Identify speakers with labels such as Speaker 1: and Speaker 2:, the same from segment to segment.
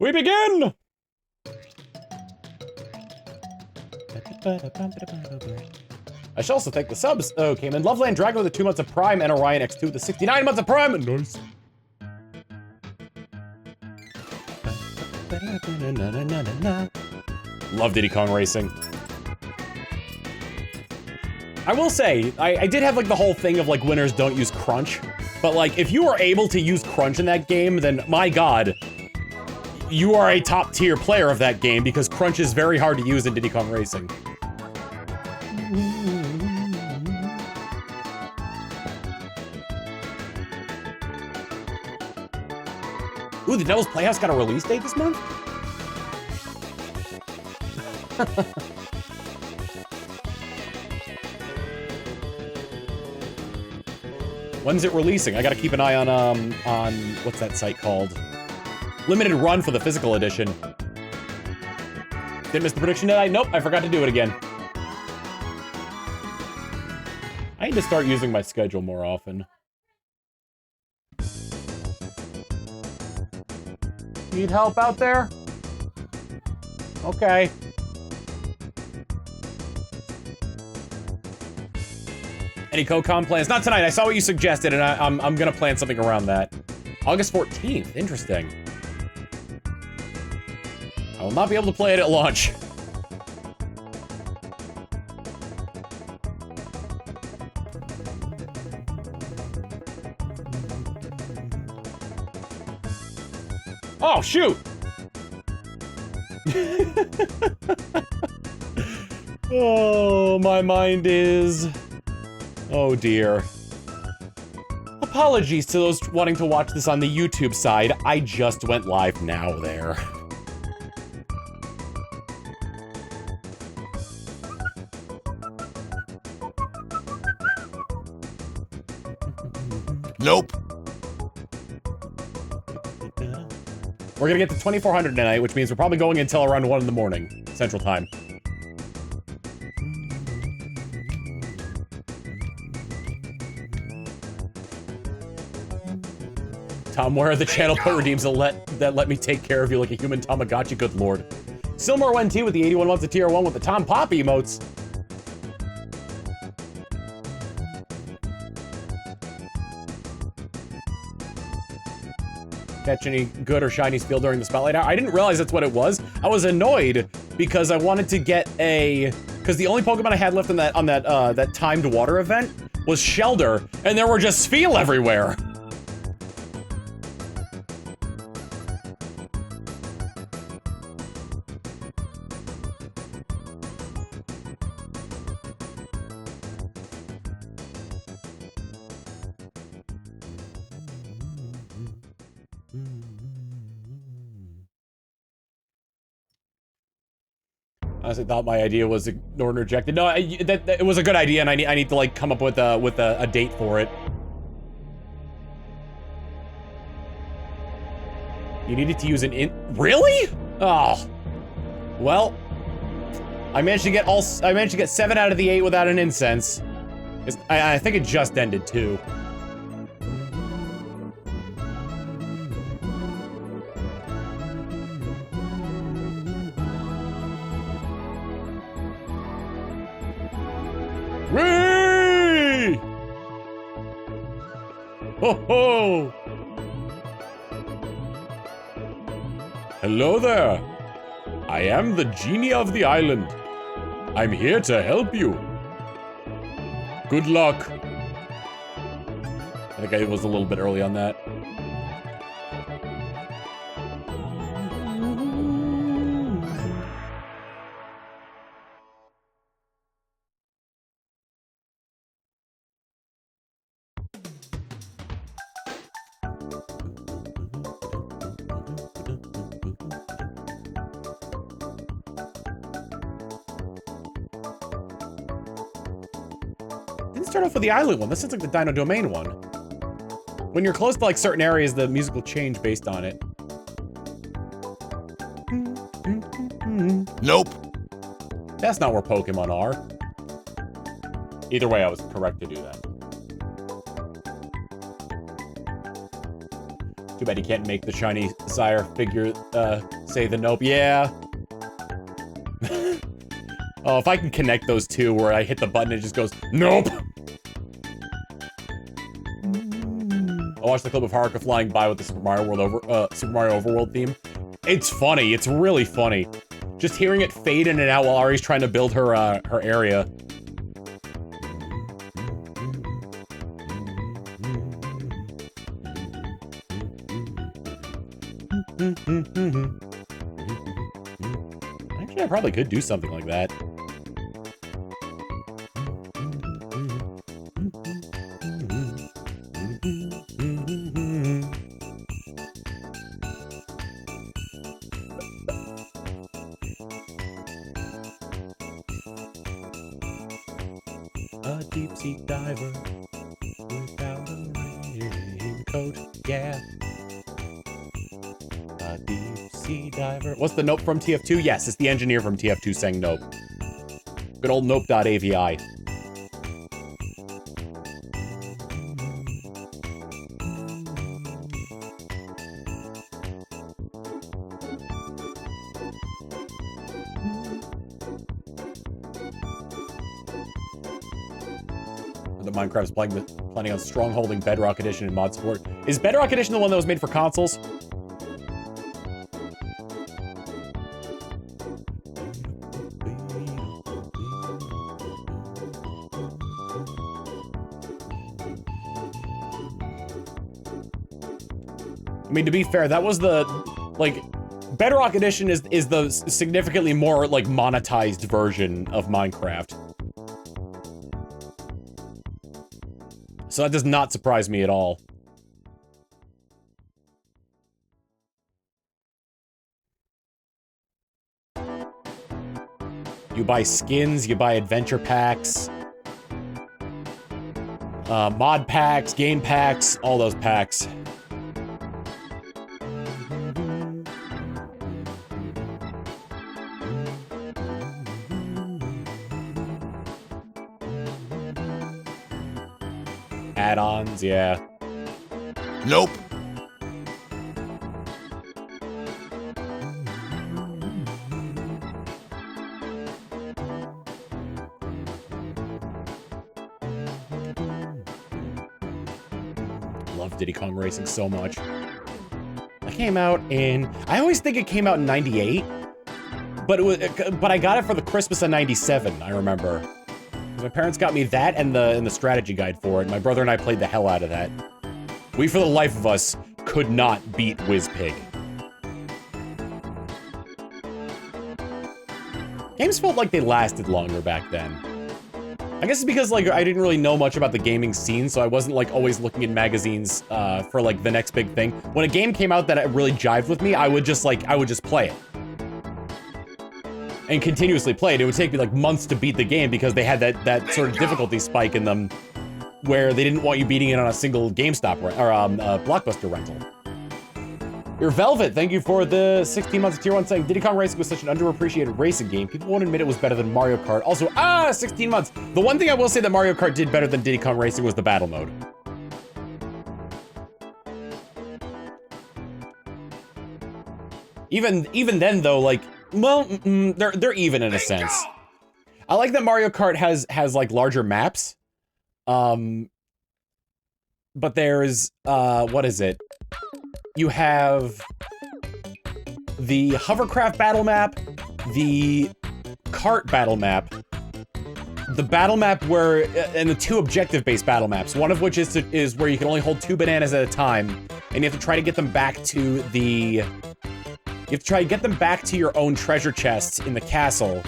Speaker 1: We begin! I shall also thank the subs. Oh, came in Loveland Dragon with the 2 months of Prime and Orion X2 with the 69 months of Prime. Nice. Love Diddy Kong Racing. I will say, I did have like the whole thing of like winners don't use crunch, but like if you are able to use crunch in that game, then my god, you are a top tier player of that game because crunch is very hard to use in Diddy Kong Racing. Ooh, the Devil's Playhouse got a release date this month? When's it releasing? I gotta keep an eye on what's that site called? Limited run for the physical edition. Didn't miss the prediction tonight? Nope, I forgot to do it again. I need to start using my schedule more often. Need help out there? Okay. Any co-com plans? Not tonight. I saw what you suggested, and I'm gonna plan something around that. August 14th. Interesting. I will not be able to play it at launch. Oh, shoot! Oh, my mind is... Oh, dear. Apologies to those wanting to watch this on the YouTube side. I just went live now there.
Speaker 2: Nope.
Speaker 1: We're gonna get to 2400 tonight, which means we're probably going until around 1 in the morning, Central Time. Tom, where are the channel point redeems that let me take care of you like a human Tamagotchi, good lord. Silmar 1T with the 81 months of tier 1 with the Tom Pop emotes. Catch any good or shiny spiel during the spotlight hour? I didn't realize that's what it was. I was annoyed because I wanted to get because the only Pokemon I had left on that timed water event was Shelder, and there were just spiel everywhere. I honestly thought my idea was ignored and rejected. No, it was a good idea, and I need to like come up with a date for it. You needed to use an really? Oh, well, I managed to get 7 out of the 8 without an incense. I think it just ended too. Whee! Ho ho! Hello there. I am the genie of the island. I'm here to help you. Good luck. I think I was a little bit early on that. Start off with the island one. This sounds like the Dino Domain one. When you're close to like certain areas, the music will change based on it.
Speaker 2: Nope.
Speaker 1: That's not where Pokemon are. Either way, I was correct to do that. Too bad you can't make the shiny Sire figure, say the nope. Yeah. Oh, if I can connect those two where I hit the button and it just goes, nope! I watched the clip of Haruka flying by with the Super Mario Overworld theme. It's funny. It's really funny. Just hearing it fade in and out while Ari's trying to build her, her area. Actually, I probably could do something like that. A deep sea diver without a raincoat, yeah. A deep sea diver. What's the nope from TF2? Yes, it's the engineer from TF2 saying nope. Good old nope.avi. Minecraft's planning on strongholding Bedrock Edition and mod support. Is Bedrock Edition the one that was made for consoles? I mean, to be fair, that was the, like, Bedrock Edition is the significantly more, like, monetized version of Minecraft. So that does not surprise me at all. You buy skins, you buy adventure packs, mod packs, game packs, all those packs. Add-ons, yeah.
Speaker 2: Nope.
Speaker 1: Love Diddy Kong Racing so much. That came out in, I always think it came out in 98, but I got it for the Christmas of 97, I remember. My parents got me that and the strategy guide for it. My brother and I played the hell out of that. We, for the life of us, could not beat WizPig. Games felt like they lasted longer back then. I guess it's because, like, I didn't really know much about the gaming scene, so I wasn't, like, always looking at magazines for, like, the next big thing. When a game came out that really jived with me, I would just play it. And continuously play it. It would take me like months to beat the game because they had that sort of difficulty spike in them where they didn't want you beating it on a single GameStop or Blockbuster rental. Your Velvet, thank you for the 16 months of Tier 1 saying Diddy Kong Racing was such an underappreciated racing game. People won't admit it was better than Mario Kart. Also, 16 months. The one thing I will say that Mario Kart did better than Diddy Kong Racing was the battle mode. Even then though, like, well, they're even in a sense. I like that Mario Kart has like larger maps. But there's what is it? You have the hovercraft battle map, the kart battle map, the battle map where and the two objective-based battle maps. One of which is where you can only hold 2 bananas at a time, and you have to try to get them back to the. You have to try to get them back to your own treasure chests in the castle.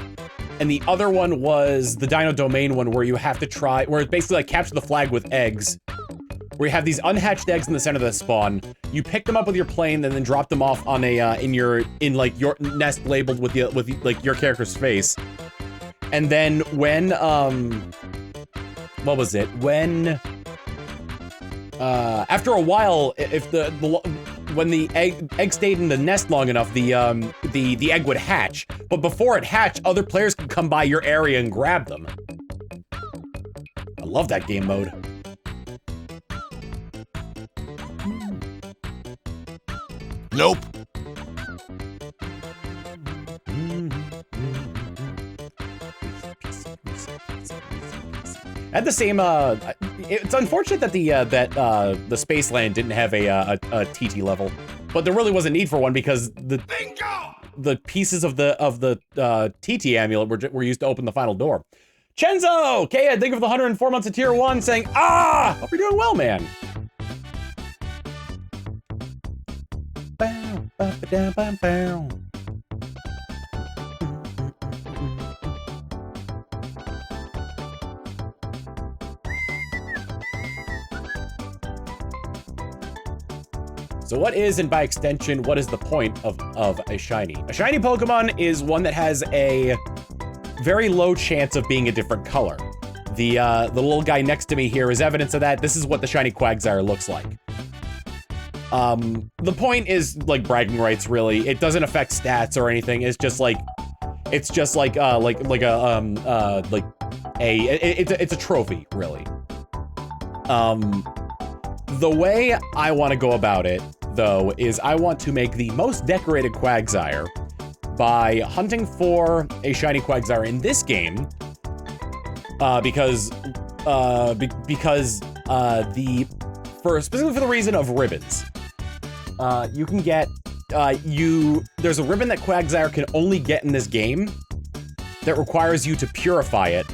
Speaker 1: And the other one was the Dino Domain one where you have to try, where it's basically like capture the flag with eggs. Where you have these unhatched eggs in the center of the spawn. You pick them up with your plane and then drop them off on a, in like your nest labeled with like your character's face. And then when, what was it? When, after a while, if when the egg stayed in the nest long enough, the egg would hatch. But before it hatched, other players could come by your area and grab them. I love that game mode.
Speaker 2: Nope.
Speaker 1: At the same, it's unfortunate that the Spaceland didn't have a TT level, but there really wasn't need for one because the pieces of the TT amulet were used to open the final door. Chenzo! Kaya, thank you for the 104 months of tier 1 saying, ah! Hope you're doing well, man. Bow, bow, bow, bow, bow. So what is, and by extension, what is the point of a shiny? A shiny Pokemon is one that has a very low chance of being a different color. The little guy next to me here is evidence of that. This is what the shiny Quagsire looks like. The point is like bragging rights, really. It doesn't affect stats or anything. It's just like it's a trophy, really. The way I want to go about it, though, is I want to make the most decorated Quagsire by hunting for a shiny Quagsire in this game, specifically for the reason of ribbons. You can get, there's a ribbon that Quagsire can only get in this game that requires you to purify it.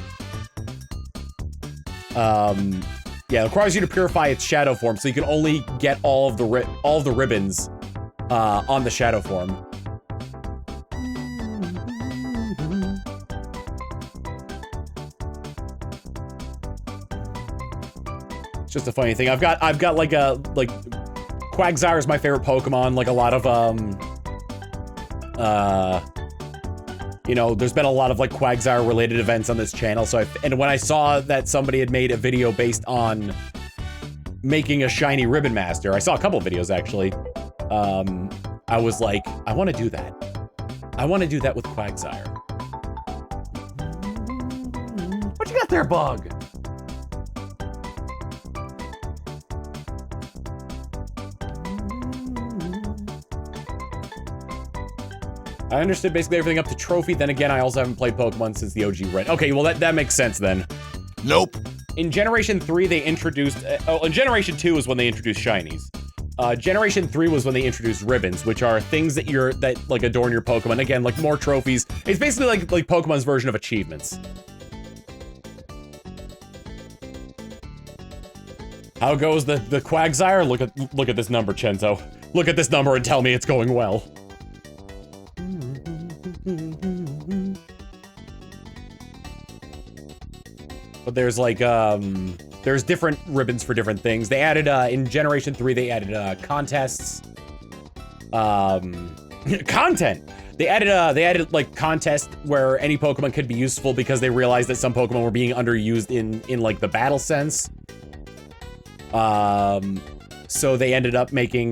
Speaker 1: Yeah, it requires you to purify its shadow form, so you can only get all of the ribbons on the shadow form. It's just a funny thing. I've got Quagsire is my favorite Pokemon. Like a lot of you know, there's been a lot of like Quagsire related events on this channel. So and when I saw that somebody had made a video based on making a shiny Ribbon Master, I saw a couple of videos actually. I was like, I want to do that. I want to do that with Quagsire. What you got there, Bug? I understood basically everything up to Trophy. Then again, I also haven't played Pokemon since the OG Red. Okay, well that makes sense then.
Speaker 2: Nope.
Speaker 1: In Generation 3, they introduced... in Generation 2 is when they introduced Shinies. Generation 3 was when they introduced Ribbons, which are things that like adorn your Pokemon. Again, like more trophies. It's basically like Pokemon's version of achievements. How goes the Quagsire? Look at this number, Chenzo. Look at this number and tell me it's going well. But there's like, there's different ribbons for different things. They added, in Generation 3, they added, contests. Content! They added, like, contests where any Pokemon could be useful because they realized that some Pokemon were being underused in like, the battle sense. So they ended up making,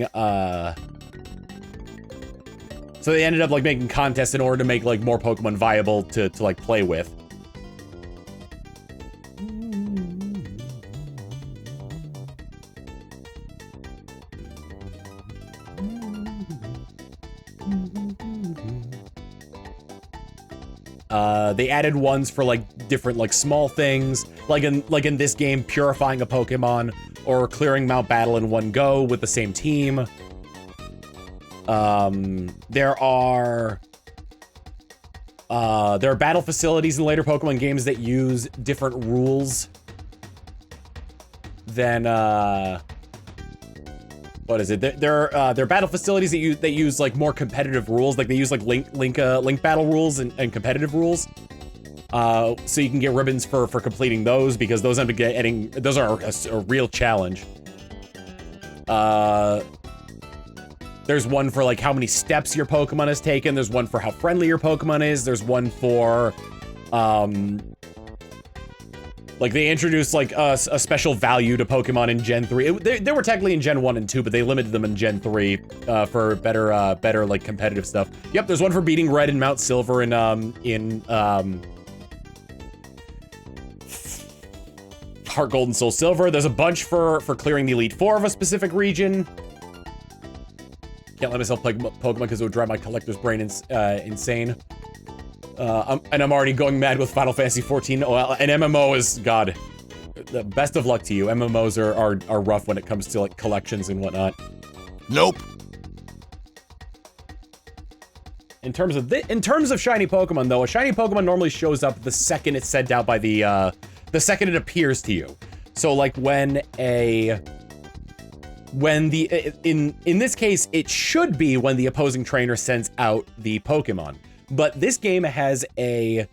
Speaker 1: making contests in order to make, like, more Pokemon viable to like, play with. They added ones for like different like small things, like in this game, purifying a Pokemon or clearing Mount Battle in one go with the same team. There are battle facilities in later Pokemon games that use different rules than what is it? There are battle facilities that use like more competitive rules, like they use like link battle rules and competitive rules. So you can get ribbons for completing those because those end up getting those are a real challenge. There's one for like how many steps your Pokemon has taken. There's one for how friendly your Pokemon is. There's one for like they introduced like a special value to Pokemon in Gen 3. They were technically in Gen 1 and 2, but they limited them in Gen 3 for better like competitive stuff. Yep, there's one for beating Red and Mount Silver in Heart Gold and Soul Silver. There's a bunch for clearing the Elite Four of a specific region. Can't let myself play Pokemon because it would drive my collector's brain insane. And I'm already going mad with Final Fantasy 14. Well, an MMO is, God, the best of luck to you. MMOs are rough when it comes to like collections and whatnot.
Speaker 2: Nope.
Speaker 1: In terms of shiny Pokemon, though, a shiny Pokemon normally shows up the second it's sent out by the second it appears to you. So like in this case, it should be when the opposing trainer sends out the Pokemon. But this game has a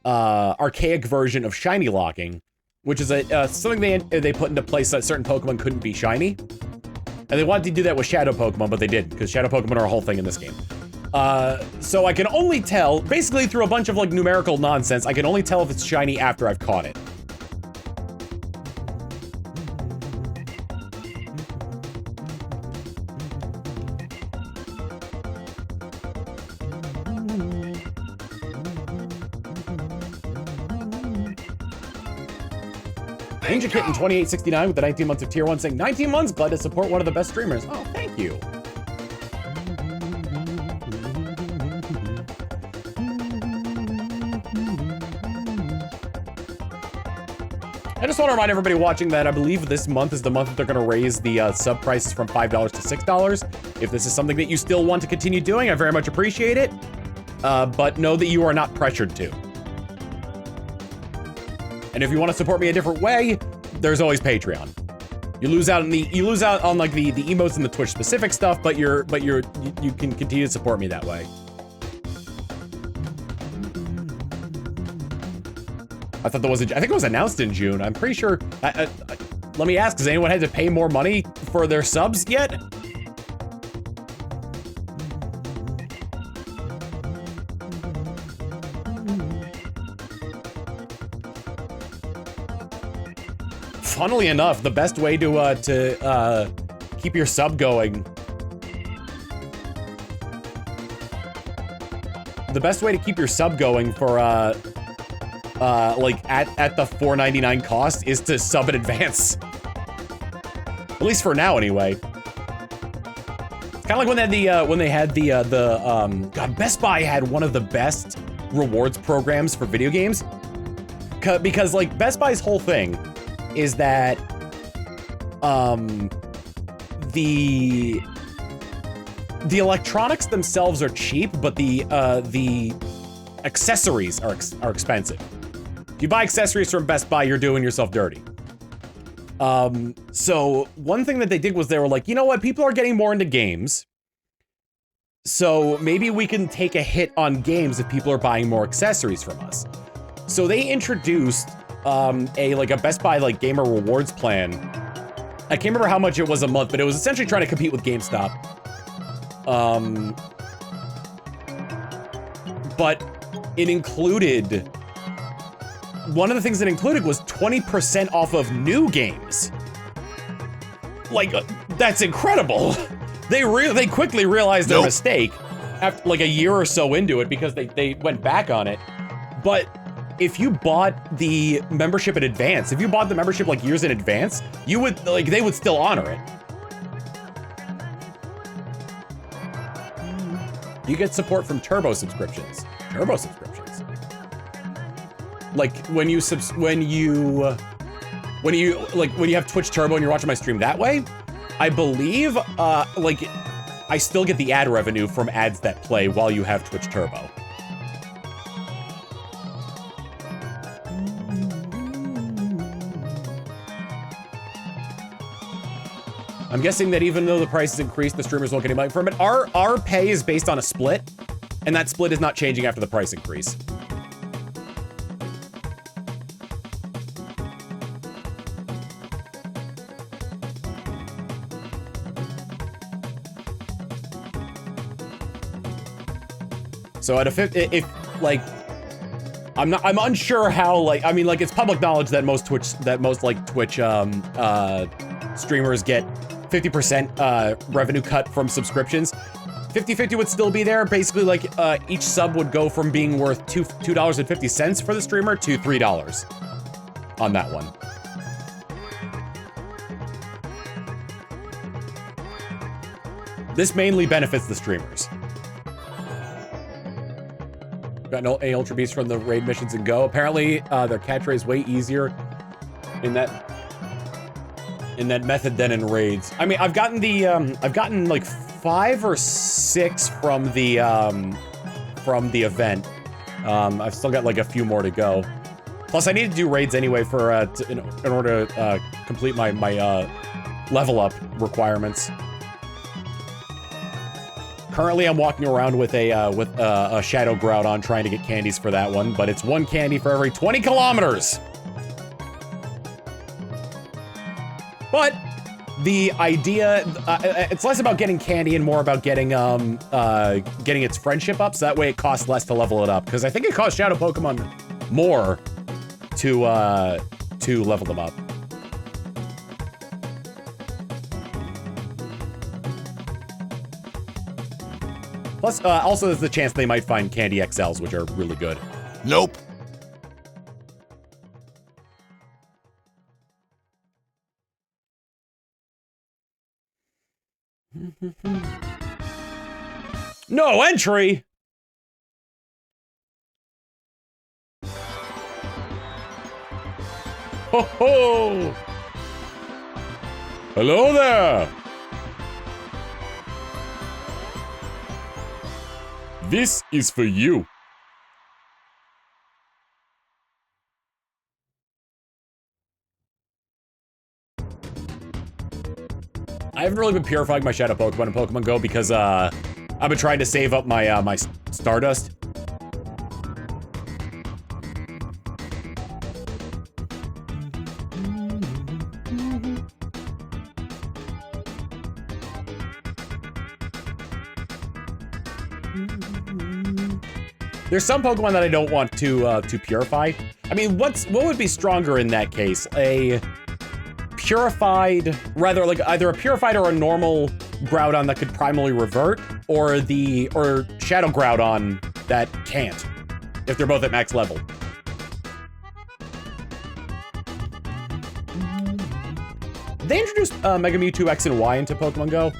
Speaker 1: archaic version of shiny locking, which is something they put into place so that certain Pokemon couldn't be shiny. And they wanted to do that with Shadow Pokemon, but they didn't, because Shadow Pokemon are a whole thing in this game. So I can only tell, basically through a bunch of like numerical nonsense, I can only tell if it's shiny after I've caught it. Ninja Kitten 2869 with the 19 months of tier 1 saying, 19 months, glad to support one of the best streamers. Oh, thank you. I just want to remind everybody watching that I believe this month is the month that they're going to raise the sub prices from $5 to $6. If this is something that you still want to continue doing, I very much appreciate it. But know that you are not pressured to. And if you want to support me a different way, there's always Patreon. You lose out on like the emotes and the Twitch specific stuff, but you can continue to support me that way. I thought I think it was announced in June. I'm pretty sure. Let me ask, has anyone had to pay more money for their subs yet? Funnily enough, the best way to keep your sub going. The best way to keep your sub going for like at the $4.99 cost is to sub in advance. At least for now, anyway. It's kind of like when they had the God, Best Buy had one of the best rewards programs for video games. Because like Best Buy's whole thing is that the electronics themselves are cheap, but the accessories are expensive. If you buy accessories from Best Buy, you're doing yourself dirty. So one thing that they did was they were like, you know what, people are getting more into games, so maybe we can take a hit on games if people are buying more accessories from us. So they introduced a Best Buy like gamer rewards plan. I can't remember how much it was a month, but it was essentially trying to compete with GameStop. But it included, one of the things it included was 20% off of new games. Like, that's incredible. They quickly realized their mistake after like a year or so into it, because they went back on it. But if you bought the membership in advance, if you bought the membership like years in advance, you would, like, they would still honor it. You get support from turbo subscriptions. Turbo subscriptions. Like when you have Twitch Turbo and you're watching my stream that way, I believe like I still get the ad revenue from ads that play while you have Twitch Turbo. I'm guessing that even though the price is increased, the streamers won't get any money from it. Our pay is based on a split, and that split is not changing after the price increase. So at if like, I'm unsure how, like, I mean, like, it's public knowledge that most Twitch streamers get 50% revenue cut from subscriptions. 50-50 would still be there. Basically, like, each sub would go from being worth $2.50 for the streamer to $3 on that one. This mainly benefits the streamers. Got no Ultra Beasts from the raid missions in Go. Apparently, their catch rate is way easier in that method than in raids. I mean, I've gotten like 5 or 6 from the event. I've still got like a few more to go. Plus, I need to do raids anyway for in order to complete my level up requirements. Currently, I'm walking around with a Shadow Groudon trying to get candies for that one, but it's 1 candy for every 20 kilometers. But the idea, it's less about getting candy and more about getting its friendship up, so that way it costs less to level it up. Because I think it costs Shadow Pokemon more to level them up. Plus, also there's the chance they might find Candy XLs, which are really good.
Speaker 2: Nope.
Speaker 1: No entry! Ho ho! Hello there! This is for you. I haven't really been purifying my Shadow Pokemon in Pokemon Go because I've been trying to save up my my Stardust. There's some Pokemon that I don't want to purify. I mean, what would be stronger in that case? A purified, rather like either a purified or a normal Groudon that could primally revert, or Shadow Groudon that can't, if they're both at max level. They introduced Mega Mewtwo X and Y into Pokemon Go.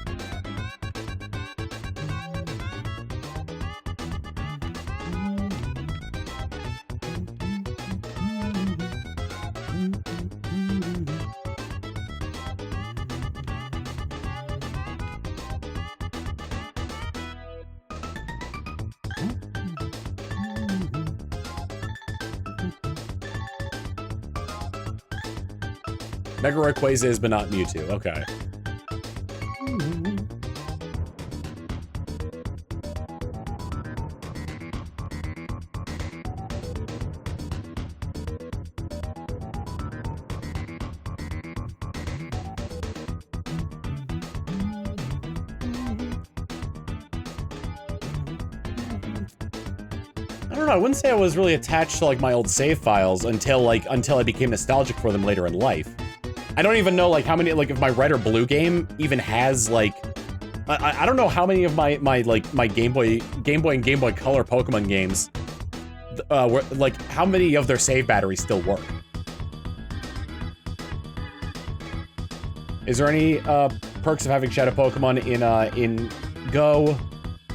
Speaker 1: Mega Rayquaza is, but not Mewtwo. Okay. I don't know, I wouldn't say I was really attached to like my old save files until I became nostalgic for them later in life. I don't even know like how many, like if my Red or Blue game even has like, I don't know how many of my Game Boy and Game Boy Color Pokemon games, like how many of their save batteries still work. Is there any perks of having Shadow Pokemon in Go?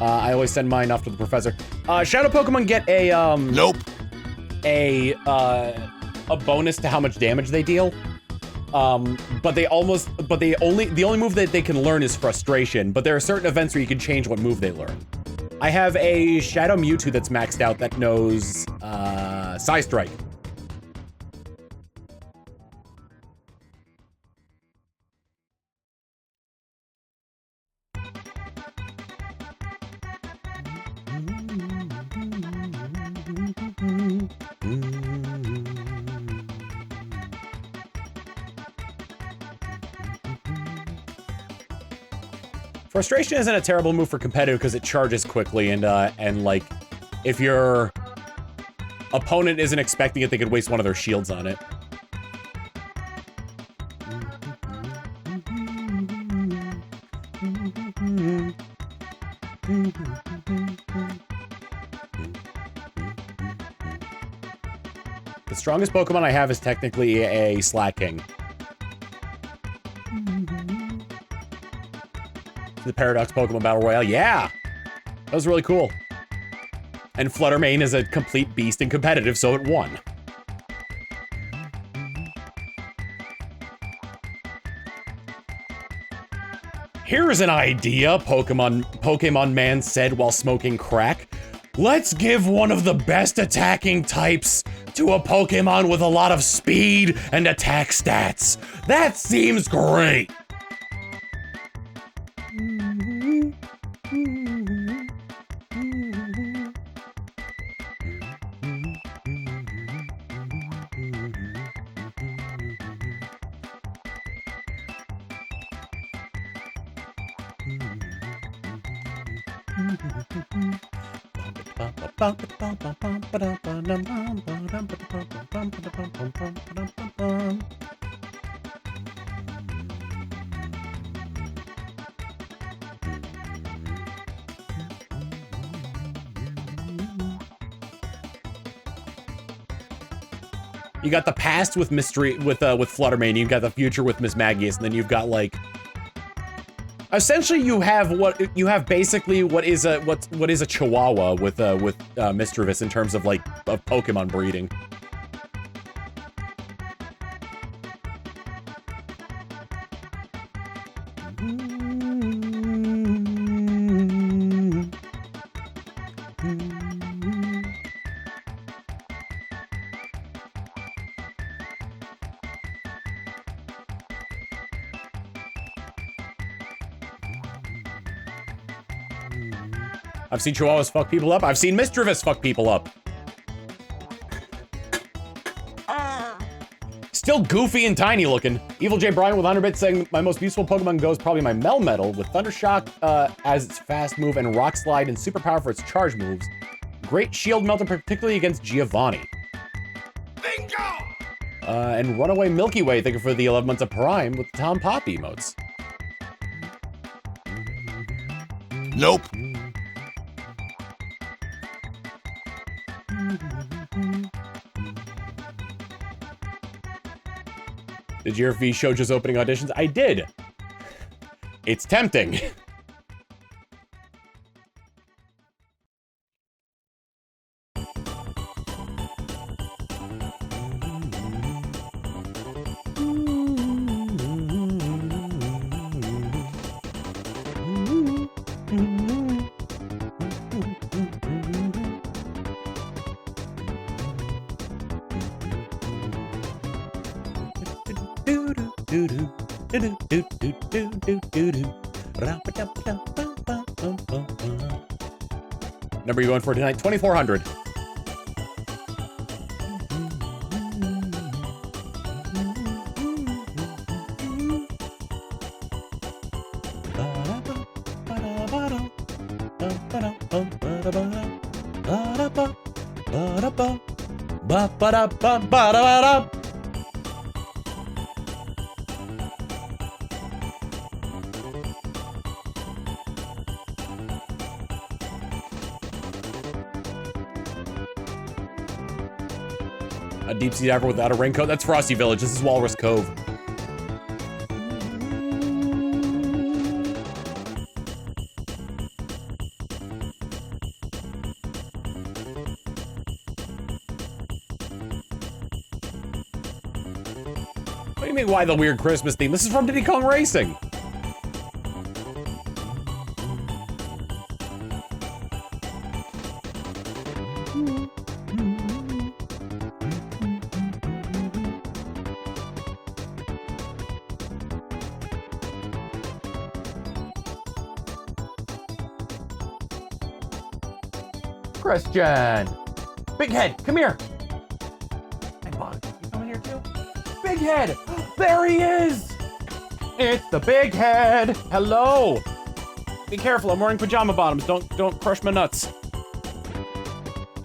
Speaker 1: I always send mine off to the professor. Shadow Pokemon get a
Speaker 2: Nope.
Speaker 1: A bonus to how much damage they deal. But the only move that they can learn is Frustration, but there are certain events where you can change what move they learn. I have a Shadow Mewtwo that's maxed out that knows Psy Strike. Frustration isn't a terrible move for competitive because it charges quickly and like if your opponent isn't expecting it, they could waste one of their shields on it. The strongest Pokemon I have is technically a Slaking. the Paradox Pokemon Battle Royale. Yeah, that was really cool. And Fluttermane is a complete beast and competitive, so it won. Here's an idea, Pokemon Man said while smoking crack. Let's give one of the best attacking types to a Pokemon with a lot of speed and attack stats. That seems great. You got the past with Mystery with Fluttermane, you've got the future with Miss Magius, and then you've got like essentially you have basically what is a Chihuahua with Mischievous in terms of like of Pokemon breeding. I've seen Chihuahuas fuck people up. I've seen Mischievous fuck people up. Still goofy and tiny looking. Evil J. Brian with 100 bits saying my most useful Pokemon Go is probably my Melmetal with Thundershock as its fast move and Rock Slide and super power for its charge moves. Great shield melter, particularly against Giovanni.
Speaker 2: Bingo!
Speaker 1: And Runaway Milky Way, thank you for the 11 months of Prime with the Tom Pop emotes.
Speaker 2: Nope.
Speaker 1: Did you hear V Shoujo's opening auditions? I did. It's tempting. Number you going for tonight? 2,400. A deep sea diver without a raincoat? That's Frosty Village. This is Walrus Cove. What do you mean, why the weird Christmas theme? This is from Diddy Kong Racing. Christian! Big Head, come here! Hey, Bug, you coming here too? Big Head! There he is! It's the Big Head! Hello! Be careful, I'm wearing pajama bottoms. Don't crush my nuts.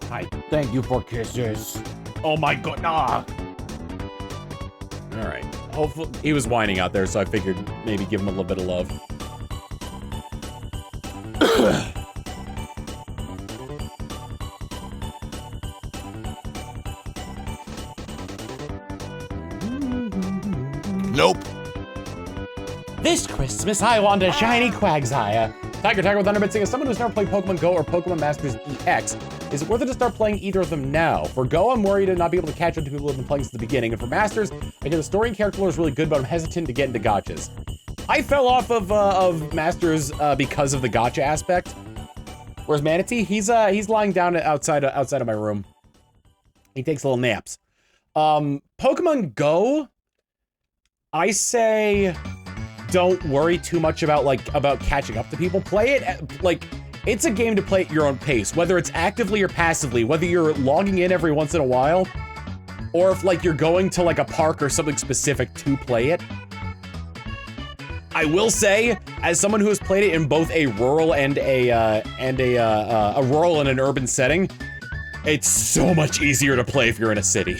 Speaker 1: Hi, thank you for kisses. Oh my god, nah! Alright, hopefully, he was whining out there, so I figured maybe give him a little bit of love.
Speaker 2: Nope.
Speaker 1: This Christmas, I want a shiny Quagsire. Tiger with Thunderbird saying, as someone who's never played Pokemon Go or Pokemon Masters EX, is it worth it to start playing either of them now? For Go, I'm worried to not be able to catch up to people who have been playing since the beginning. And for Masters, I hear the story and character lore is really good, but I'm hesitant to get into gotchas. I fell off of Masters because of the gotcha aspect. Whereas Manatee, he's lying down outside of my room. He takes little naps. Pokemon Go, I say don't worry too much about catching up to people. Play it like it's a game to play at your own pace, whether it's actively or passively, whether you're logging in every once in a while, or if like you're going to like a park or something specific to play it. I will say, as someone who has played it in both a rural and a rural and an urban setting, it's so much easier to play if you're in a city.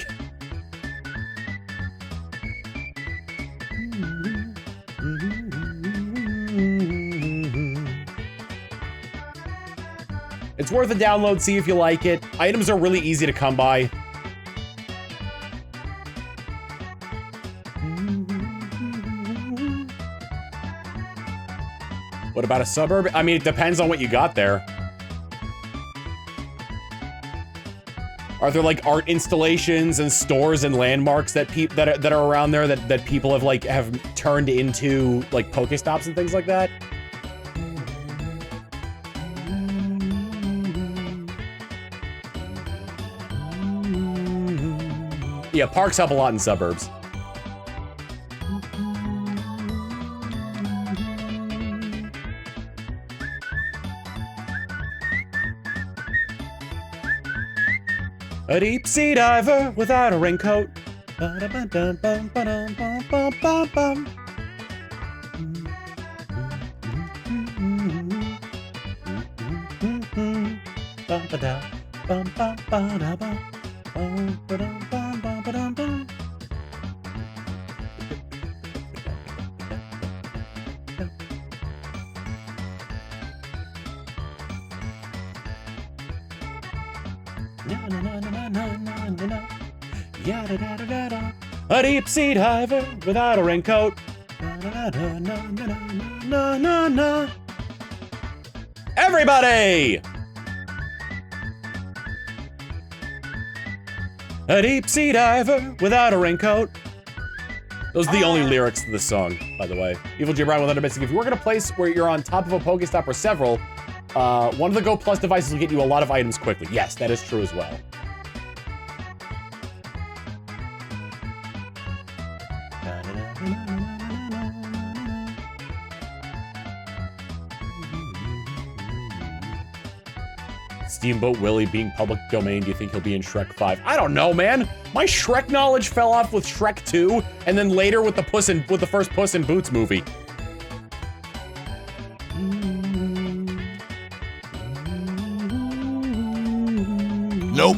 Speaker 1: It's worth a download, see if you like it. Items are really easy to come by. What about a suburb? I mean, it depends on what you got there. Are there like art installations and stores and landmarks that that are around there that people have turned into like Pokestops and things like that? Yeah, parks help a lot in suburbs. A deep sea diver without a raincoat. A deep sea diver without a raincoat. Everybody! A deep sea diver without a raincoat. Those are the only lyrics to the song, by the way. Evil J. Brown with Undermissing. If you work in a place where you're on top of a Pokestop or several, one of the Go Plus devices will get you a lot of items quickly. Yes, that is true as well. Steamboat Willie being public domain, do you think he'll be in Shrek 5? I don't know, man. My Shrek knowledge fell off with Shrek 2, and then later with the first Puss in Boots movie.
Speaker 2: Nope.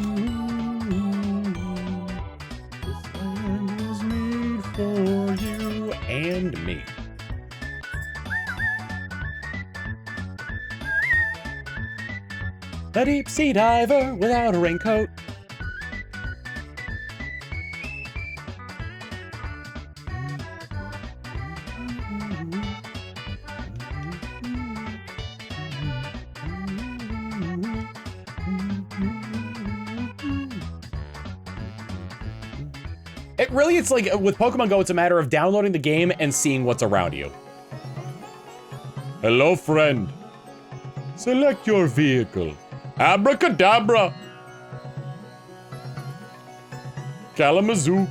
Speaker 1: This land was made for you and me. A deep sea diver without a raincoat. It's like with Pokemon Go, it's a matter of downloading the game and seeing what's around you. Hello, friend. Select your vehicle. Abracadabra! Kalamazoo.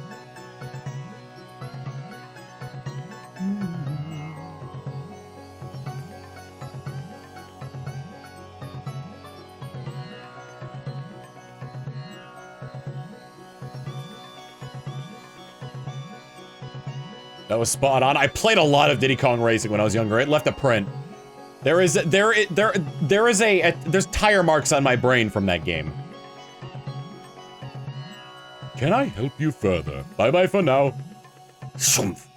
Speaker 1: That was spot on. I played a lot of Diddy Kong Racing when I was younger. It left a print. There's tire marks on my brain from that game. Can I help you further? Bye-bye for now. Shumph.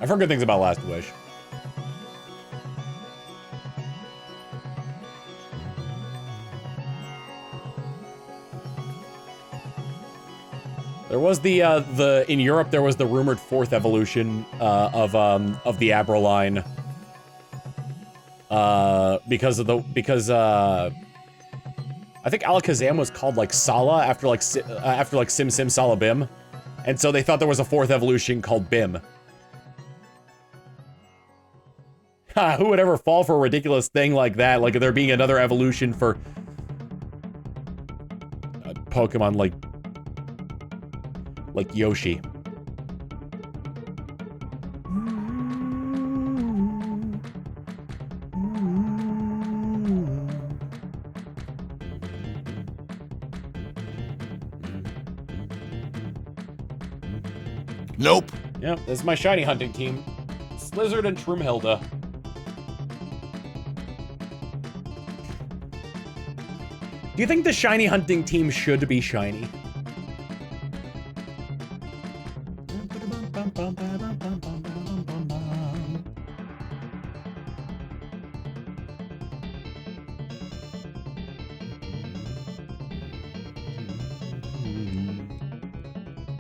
Speaker 1: I've heard good things about Last Wish. There was the in Europe there was the rumored 4th evolution of the Abra line. Because I think Alakazam was called like Sala after like Sim Sim Sala Bim, and so they thought there was a 4th evolution called Bim. Who would ever fall for a ridiculous thing like that? Like there being another evolution for Pokemon like Yoshi.
Speaker 2: Nope.
Speaker 1: Yep, this is my shiny hunting team. Slizzard and Shroomhilda. Do you think the shiny hunting team should be shiny?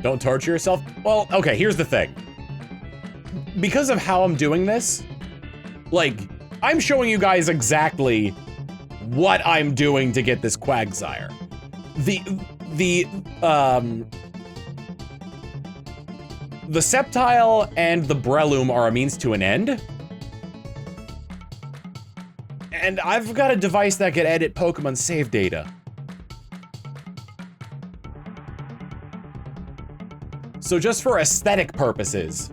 Speaker 1: Don't torture yourself? Well, okay, here's the thing. Because of how I'm doing this, like, I'm showing you guys exactly what I'm doing to get this Quagsire. The Sceptile and the Breloom are a means to an end. And I've got a device that can edit Pokemon save data. So just for aesthetic purposes.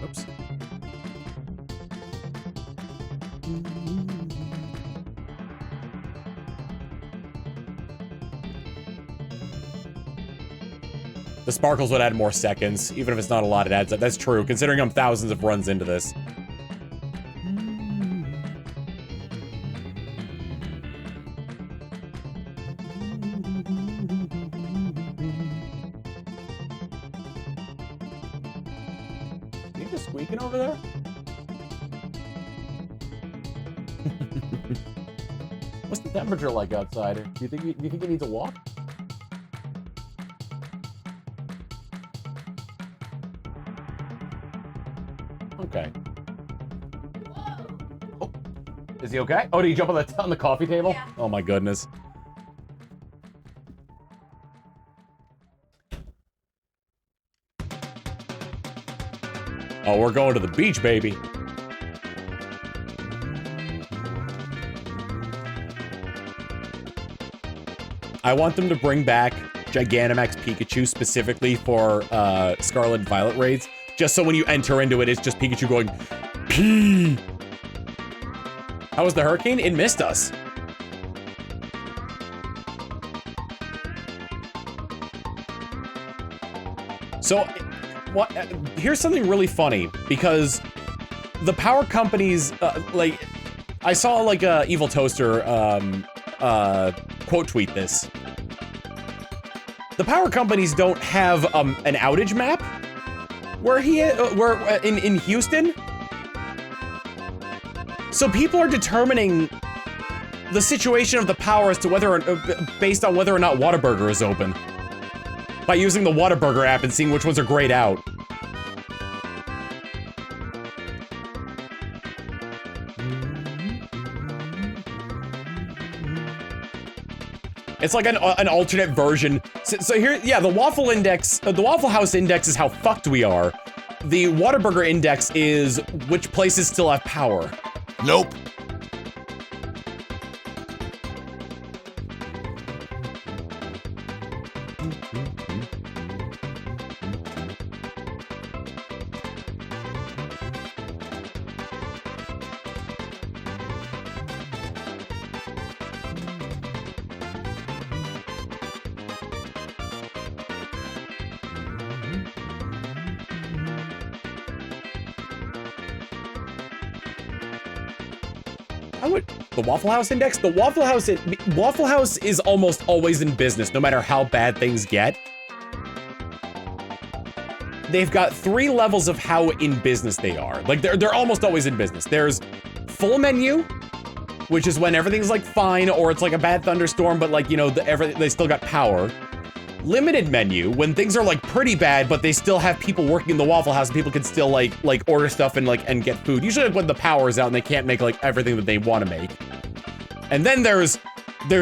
Speaker 1: Oops. The sparkles would add more seconds, even if it's not a lot, it adds up. That's true, considering I'm thousands of runs into this. You just squeaking over there? What's the temperature like outside? Do you think it needs a walk? Okay. Oh, is he okay? Oh, did he jump on the coffee table?
Speaker 3: Yeah.
Speaker 1: Oh my goodness. Oh, we're going to the beach, baby. I want them to bring back Gigantamax Pikachu specifically for Scarlet and Violet raids. Just so when you enter into it, it's just Pikachu going, Pee! How was the hurricane? It missed us. So, what? Here's something really funny, because the power companies, like, I saw, like, Evil Toaster, quote tweet this. The power companies don't have, an outage map. Where in Houston? So people are determining the situation of the power as to whether, based on whether or not Waterburger is open. By using the Waterburger app and seeing which ones are grayed out. It's like an alternate version. So here, yeah, the Waffle Index, the Waffle House Index is how fucked we are. The Waterburger Index is which places still have power.
Speaker 2: Nope.
Speaker 1: I would the Waffle House index. The Waffle House is almost always in business, no matter how bad things get. They've got 3 levels of how in business they are. Like they're almost always in business. There's full menu, which is when everything's like fine, or it's like a bad thunderstorm, but like, you know, they still got power. Limited menu, when things are like pretty bad, but they still have people working in the Waffle House and people can still like order stuff and get food. Usually when the power's out and they can't make like everything that they want to make. And then there's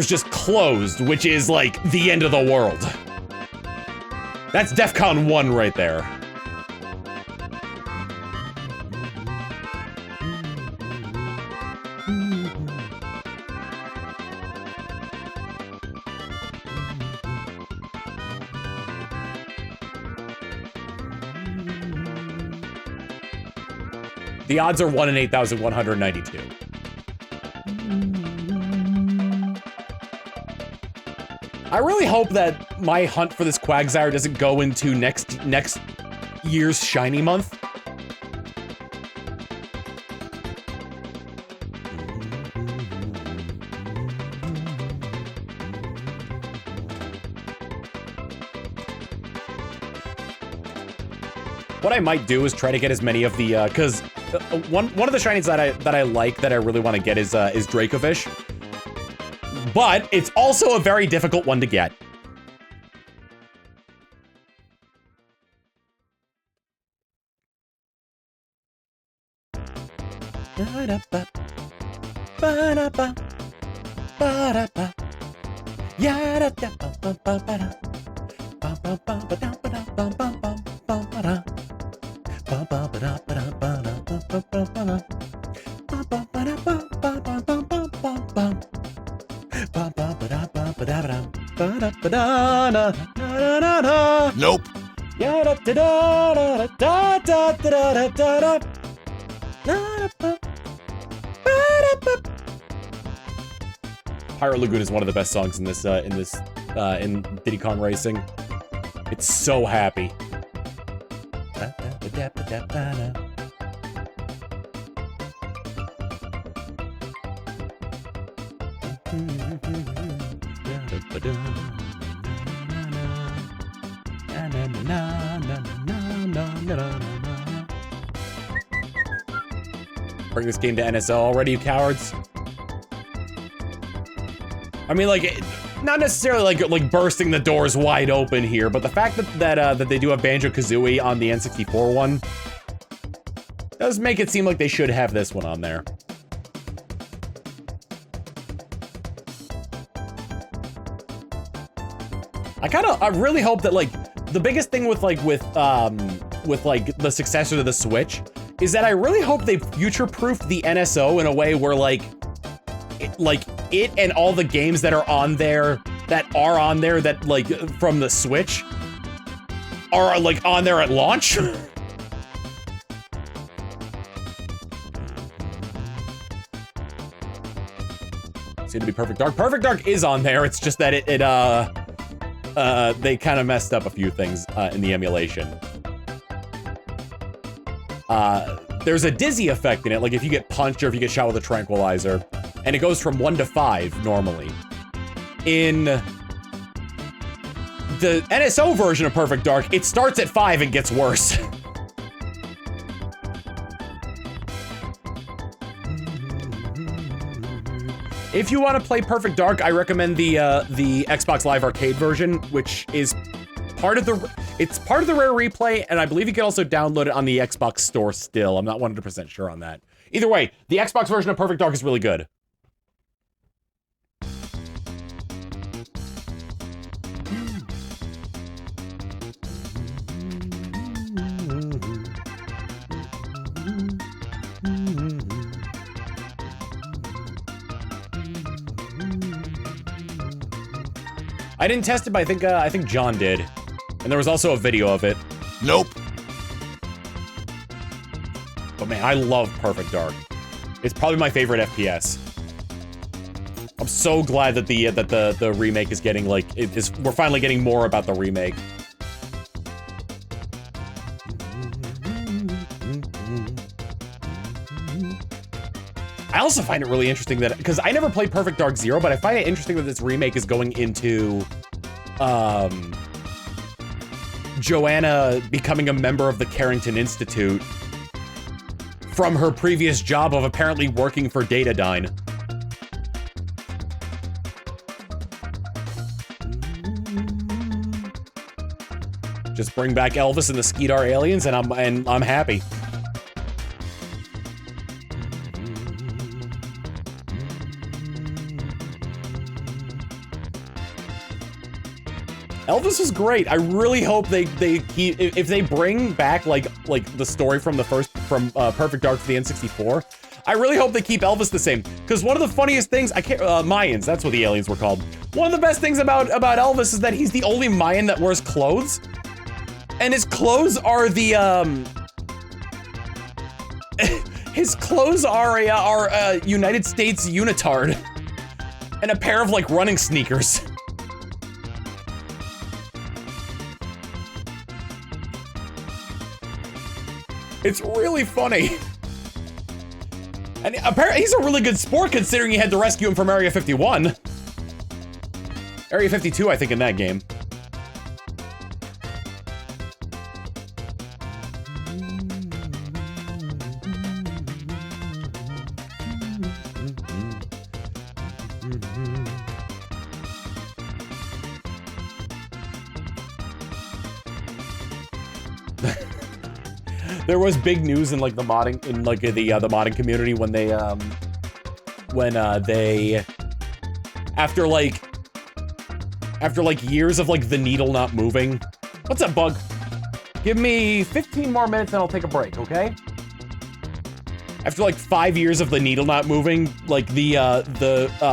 Speaker 1: just closed, which is like the end of the world. That's DEFCON 1 right there. The odds are 1 in 8,192. I really hope that my hunt for this Quagsire doesn't go into next year's shiny month. What I might do is try to get as many of the, cause one of the shinies that I like, that I really want to get is Dracovish. But it's also a very difficult one to get.
Speaker 2: Nope.
Speaker 1: Pirate Lagoon is one of the best songs in this in Diddy Kong Racing. It's so happy. Bring this game to NSO already, you cowards. I mean, like, not necessarily like bursting the doors wide open here, but the fact that they do have Banjo-Kazooie on the N64 one does make it seem like they should have this one on there. I really hope that, like, the biggest thing with the successor to the Switch is that I really hope they future-proof the NSO in a way where, like it and all the games that are on there that like from the Switch are like on there at launch. Seem to be Perfect Dark. Perfect Dark is on there. It's just that they kind of messed up a few things in the emulation. There's a dizzy effect in it, like if you get punched or if you get shot with a tranquilizer, and it goes from 1 to 5 normally. In the NSO version of Perfect Dark, it starts at 5 and gets worse. If you want to play Perfect Dark, I recommend the Xbox Live Arcade version, which is part of the Rare Replay, and I believe you can also download it on the Xbox Store still. I'm not 100% sure on that. Either way, the Xbox version of Perfect Dark is really good. I didn't test it, but I think John did. And there was also a video of it.
Speaker 2: Nope.
Speaker 1: But man, I love Perfect Dark. It's probably my favorite FPS. I'm so glad that the remake is getting like we're finally getting more about the remake. I also find it really interesting that, because I never played Perfect Dark Zero, but I find it interesting that this remake is going into, Joanna becoming a member of the Carrington Institute from her previous job of apparently working for Datadyne. Just bring back Elvis and the Skeetar aliens, and I'm happy. Elvis was great. I really hope they keep, if they bring back like the story from the Perfect Dark to the N64. I really hope they keep Elvis the same, because one of the funniest things, Mayans, that's what the aliens were called. One of the best things about Elvis is that he's the only Mayan that wears clothes, and his clothes are his clothes are a United States unitard and a pair of like running sneakers. It's really funny. And apparently he's a really good sport considering you had to rescue him from Area 51. Area 52, I think, in that game. There was big news in like the modding the modding community when they after years of like the needle not moving. What's up, Bug? Give me 15 more minutes and I'll take a break, okay? After like 5 years of the needle not moving, like the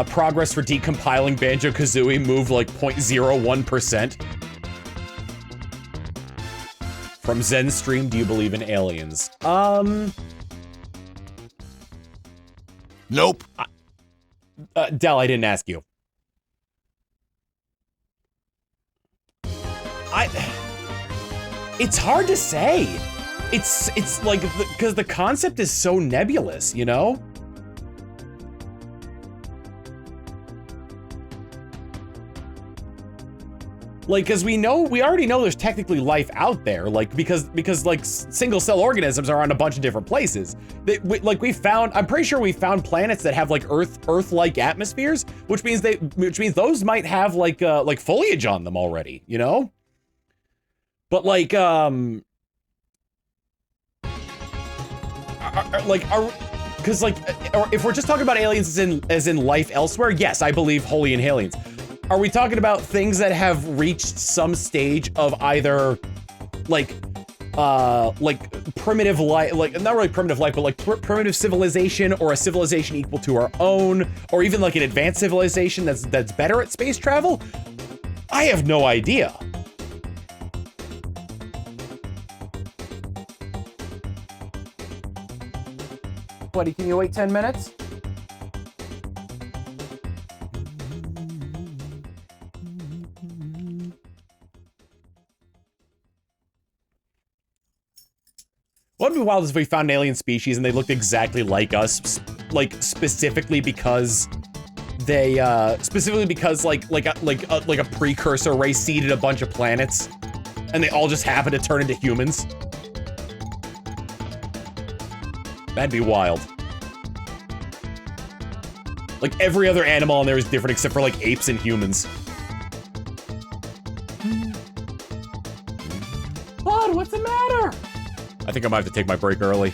Speaker 1: progress for decompiling Banjo-Kazooie moved like 0.01%. From Zen Stream, do you believe in aliens?
Speaker 2: Nope.
Speaker 1: Del, I didn't ask you. It's hard to say. It's like, because the concept is so nebulous, you know? Like, because we already know there's technically life out there, like, because like single cell organisms are on a bunch of different places. I'm pretty sure we found planets that have like Earth-like atmospheres, which means those might have like foliage on them already, you know? But like, because like, if we're just talking about aliens as in life elsewhere, yes, I believe wholly in aliens. Are we talking about things that have reached some stage of either like primitive life, like not really primitive life, but like primitive civilization, or a civilization equal to our own, or even like an advanced civilization that's better at space travel? I have no idea. Buddy, can you wait 10 minutes? What would be wild is if we found an alien species and they looked exactly like us, like specifically because they, like a precursor race seeded a bunch of planets, and they all just happen to turn into humans. That'd be wild. Like every other animal on there is different except for like apes and humans. Bud, what's the matter? I think I might have to take my break early.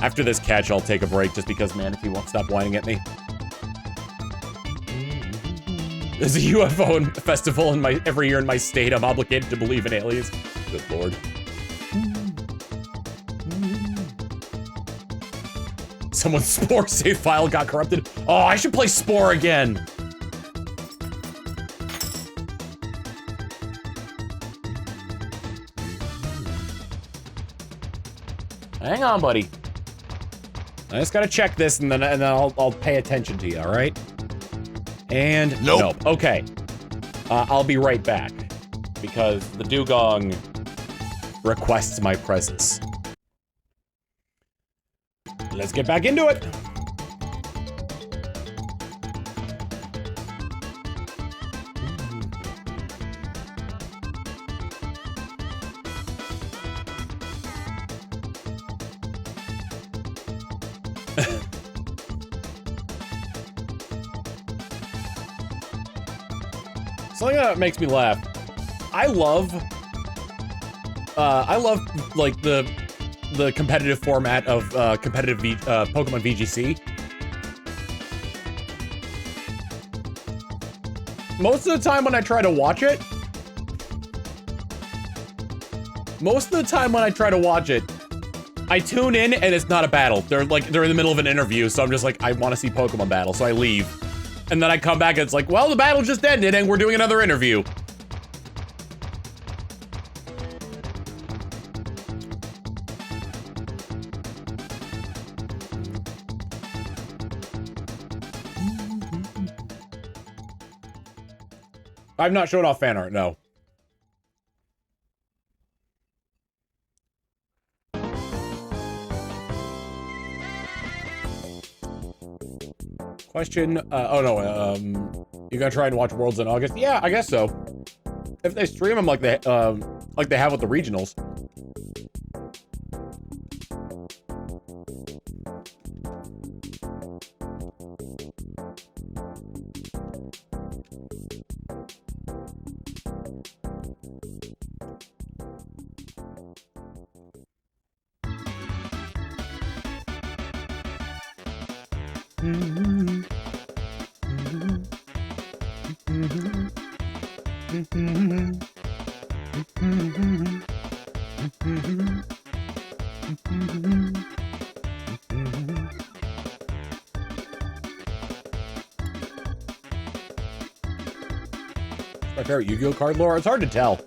Speaker 1: After this catch, I'll take a break just because Manatee won't stop whining at me. There's a UFO festival every year in my state. I'm obligated to believe in aliens. Good lord. Someone's Spore save file got corrupted. Oh, I should play Spore again. Hang on, buddy. I just gotta check this, and then I'll pay attention to you. All right? And nope. Okay. I'll be right back because the dugong requests my presence. Let's get back into it. Something that makes me laugh. I love like the competitive format of competitive Pokemon VGC. Most of the time when I try to watch it, I tune in and it's not a battle. They're in the middle of an interview, so I'm just like, I want to see Pokemon battle, so I leave. And then I come back and it's like, well, the battle just ended and we're doing another interview. I've not shown off fan art, no. Question, oh no, you gonna try and watch Worlds in August? Yeah, I guess so. If they stream them like they have with the regionals. My favorite Yu-Gi-Oh card lore? It's hard to tell.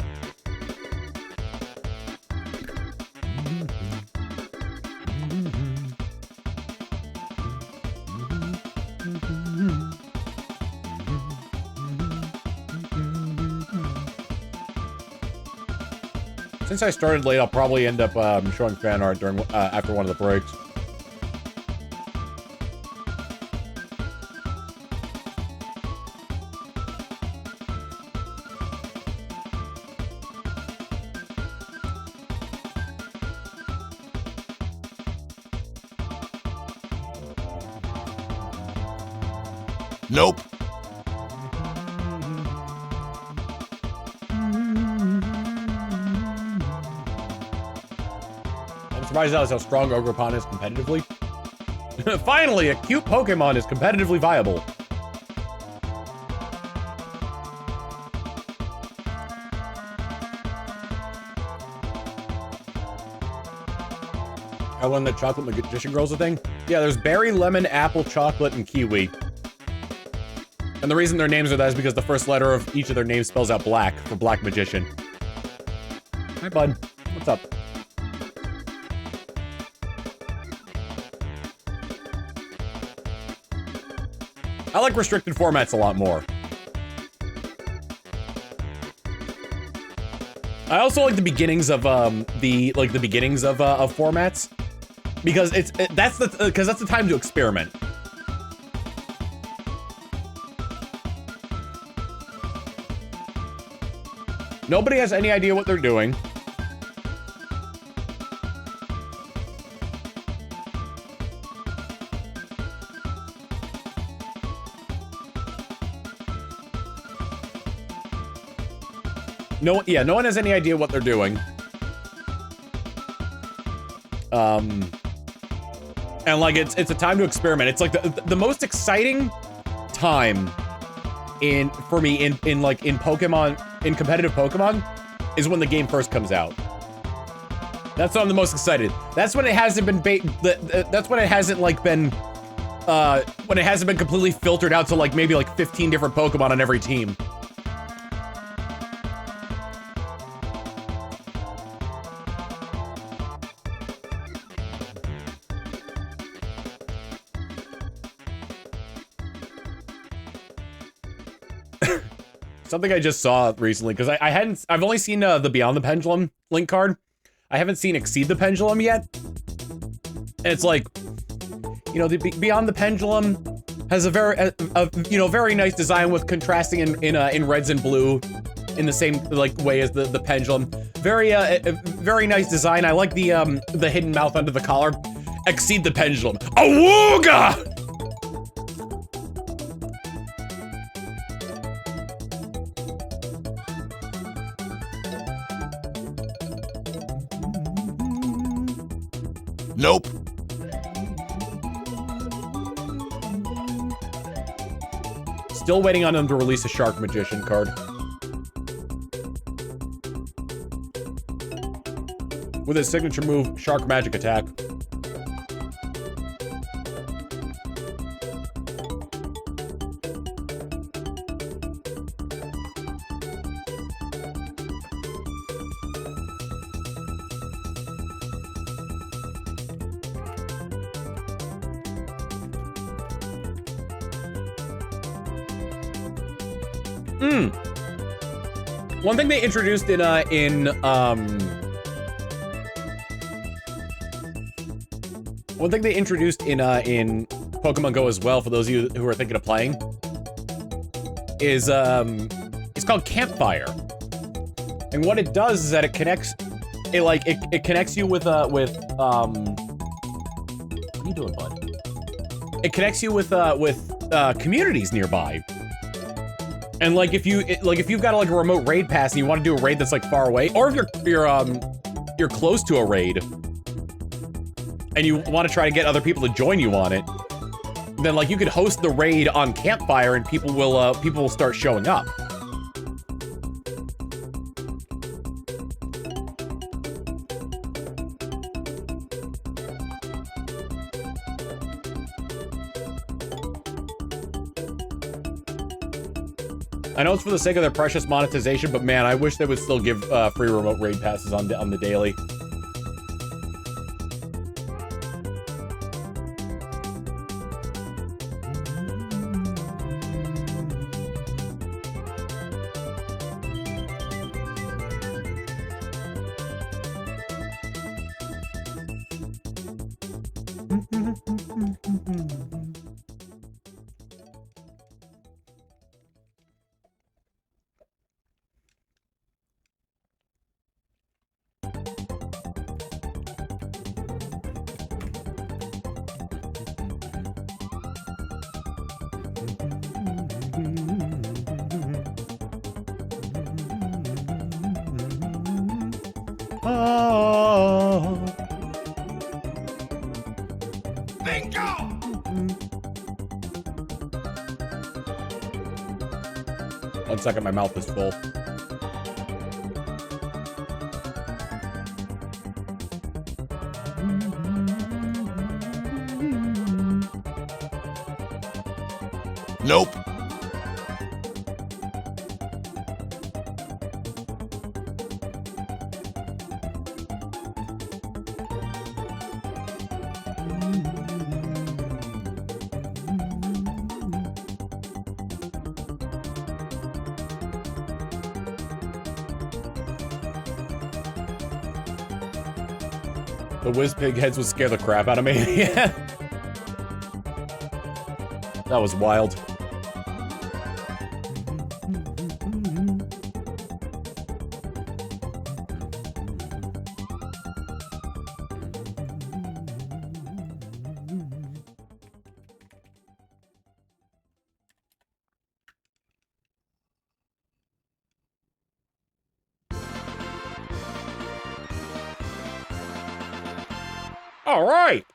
Speaker 1: Since I started late, I'll probably end up showing fan art during after one of the breaks.
Speaker 2: Nope.
Speaker 1: I'm surprised that's how strong Ogerpon is competitively. Finally, a cute Pokemon is competitively viable. I learned that Chocolate Magician Girl's a thing. Yeah, there's berry, lemon, apple, chocolate, and kiwi. And the reason their names are that is because the first letter of each of their names spells out black for Black Magician. Hi, bud. What's up? I like restricted formats a lot more. I also like the beginnings of formats because that's the time to experiment. Nobody has any idea what they're doing. No one has any idea what they're doing. And like it's a time to experiment. It's like the most exciting time for me in Pokemon, in competitive Pokemon, is when the game first comes out. That's when I'm the most excited. That's when it hasn't been that's when it hasn't been completely filtered out to maybe 15 different Pokemon on every team. Something I just saw recently, because I've only seen the Beyond the Pendulum link card. I haven't seen Exceed the Pendulum yet. And it's like, You know, the Beyond the Pendulum has a very nice design with contrasting in reds and blue in the same like way as the pendulum. Very nice design. I like the hidden mouth under the collar. Exceed the pendulum. Awooga!
Speaker 2: Nope.
Speaker 1: Still waiting on them to release a Shark Magician card. With his signature move, Shark Magic Attack. One thing they introduced in Pokemon Go as well, for those of you who are thinking of playing, is it's called Campfire. And what it does is that it connects it connects you with what are you doing, bud? It connects you with communities nearby. And like if you've got like a remote raid pass and you want to do a raid that's like far away, or if you're close to a raid and you want to try to get other people to join you on it, then like you could host the raid on Campfire and people will start showing up. I know it's for the sake of their precious monetization, but man, I wish they would still give free remote raid passes on the daily. One second, my mouth is full.
Speaker 2: Nope.
Speaker 1: The Whizpig heads would scare the crap out of me. Yeah. That was wild. All right.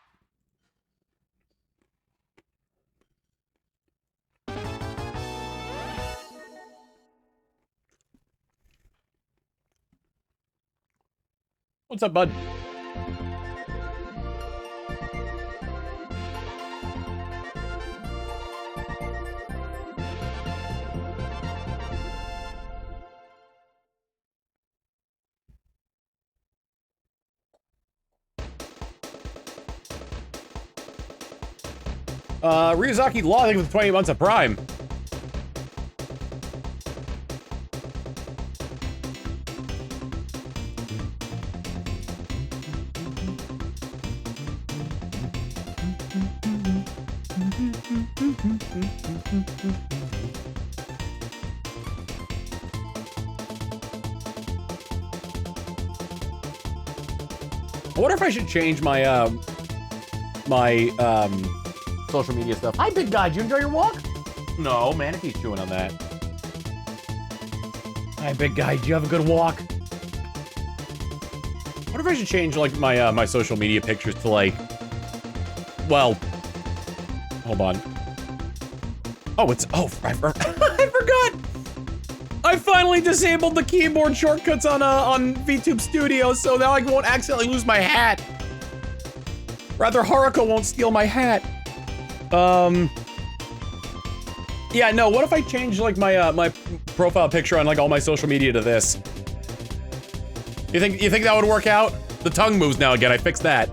Speaker 1: What's up, bud? Ryuzaki Law, I think, with 20 months of Prime. I wonder if I should change my, social media stuff. Hi, big guy. Did you enjoy your walk? No, Manatee's chewing on that. Hi, big guy. Did you have a good walk? I wonder if I should change, like, my, my social media pictures to, like... Well... Hold on. Oh, it's... Oh, I forgot! I finally disabled the keyboard shortcuts on VTube Studio, so now I won't accidentally lose my hat. Rather, Haruko won't steal my hat. Yeah, no, what if I change, like, my, my profile picture on, like, all my social media to this? You think that would work out? The tongue moves now again, I fixed that.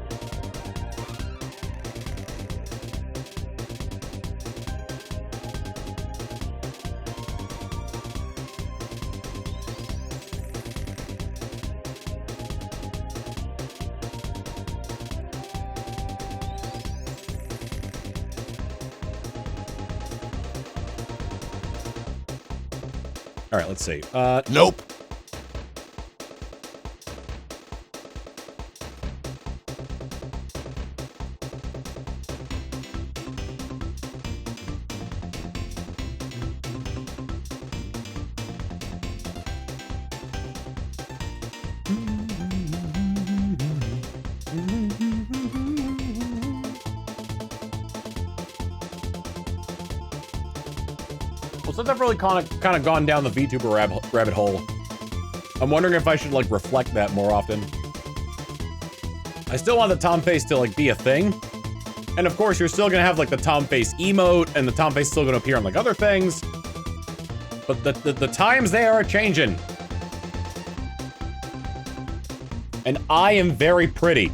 Speaker 1: All right, let's see.
Speaker 2: Nope.
Speaker 1: Well, since I've really kind of gone down the VTuber rabbit hole, I'm wondering if I should, like, reflect that more often. I still want the Tom face to, like, be a thing. And of course, you're still gonna have, like, the Tom face emote, and the Tom face is still gonna appear on, like, other things. But the times, they are changing. And I am very pretty.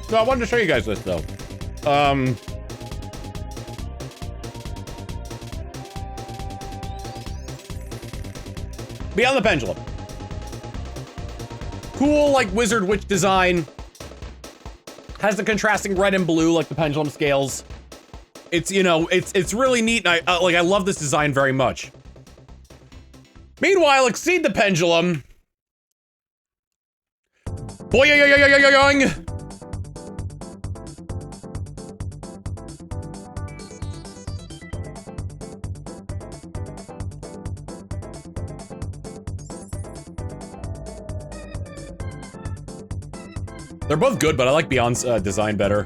Speaker 1: So I wanted to show you guys this, though. Beyond the Pendulum. Cool, like, wizard witch design. Has the contrasting red and blue, like the pendulum scales. It's, you know, it's really neat, and I love this design very much. Meanwhile, Exceed the Pendulum. Boing! They're both good, but I like Beyond's design better.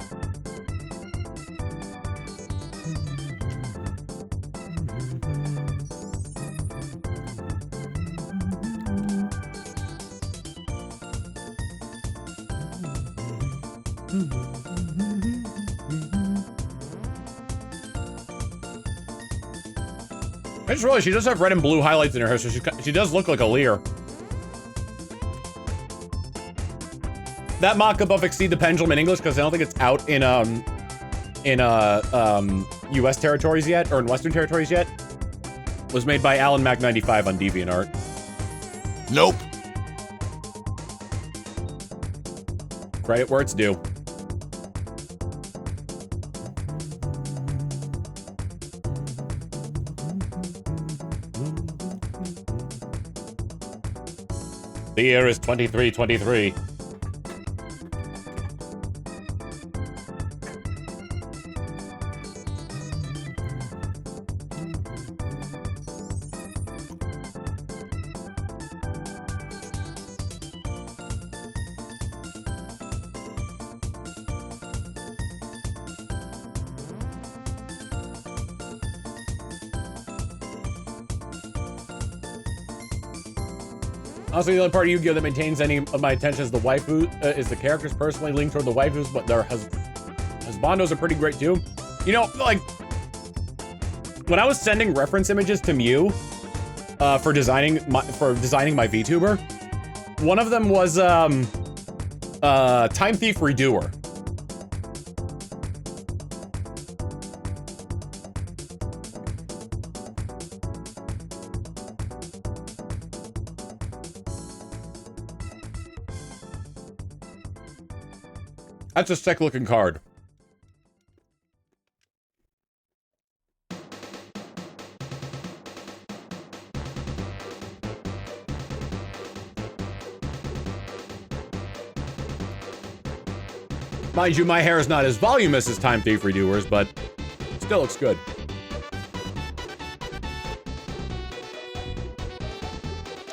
Speaker 1: I just realized she does have red and blue highlights in her hair, so she does look like a Lear. That mock-up of Exceed the Pendulum in English, because I don't think it's out in US territories yet, or in Western territories yet, was made by Alan Mac 95 on DeviantArt.
Speaker 2: Nope.
Speaker 1: Credit where it's due. The year is 2323. Also, the only part of Yu-Gi-Oh! That maintains any of my attention is the waifu, is the characters personally leaning toward the waifus, but their husbandos are pretty great too. You know, like, when I was sending reference images to Mew for designing my VTuber, one of them was Time Thief Redoer. That's a sick looking card. Mind you, my hair is not as voluminous as Time Thief Redoer's, but still looks good.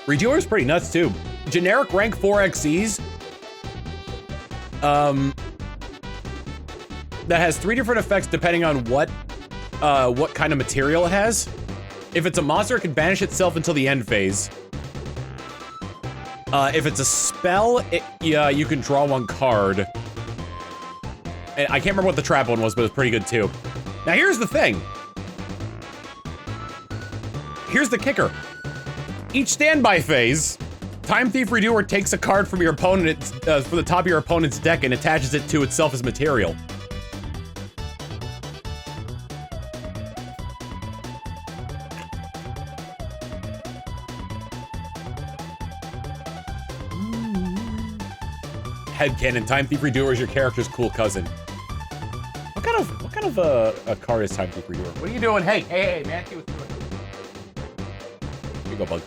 Speaker 1: Redoer's pretty nuts too. Generic rank 4 XCs. That has 3 different effects depending on what kind of material it has. If it's a monster, it can banish itself until the end phase. If it's a spell, you can draw 1 card. And I can't remember what the trap one was, but it's pretty good too. Now here's the thing. Here's the kicker. Each standby phase, Time Thief Redoer takes a card from your opponent, from the top of your opponent's deck and attaches it to itself as material. Headcanon, Time Thief Redoer is your character's cool cousin. What kind of a card is Time Thief Redoer? What are you doing? Hey, man, what's doing? Here you go, bug.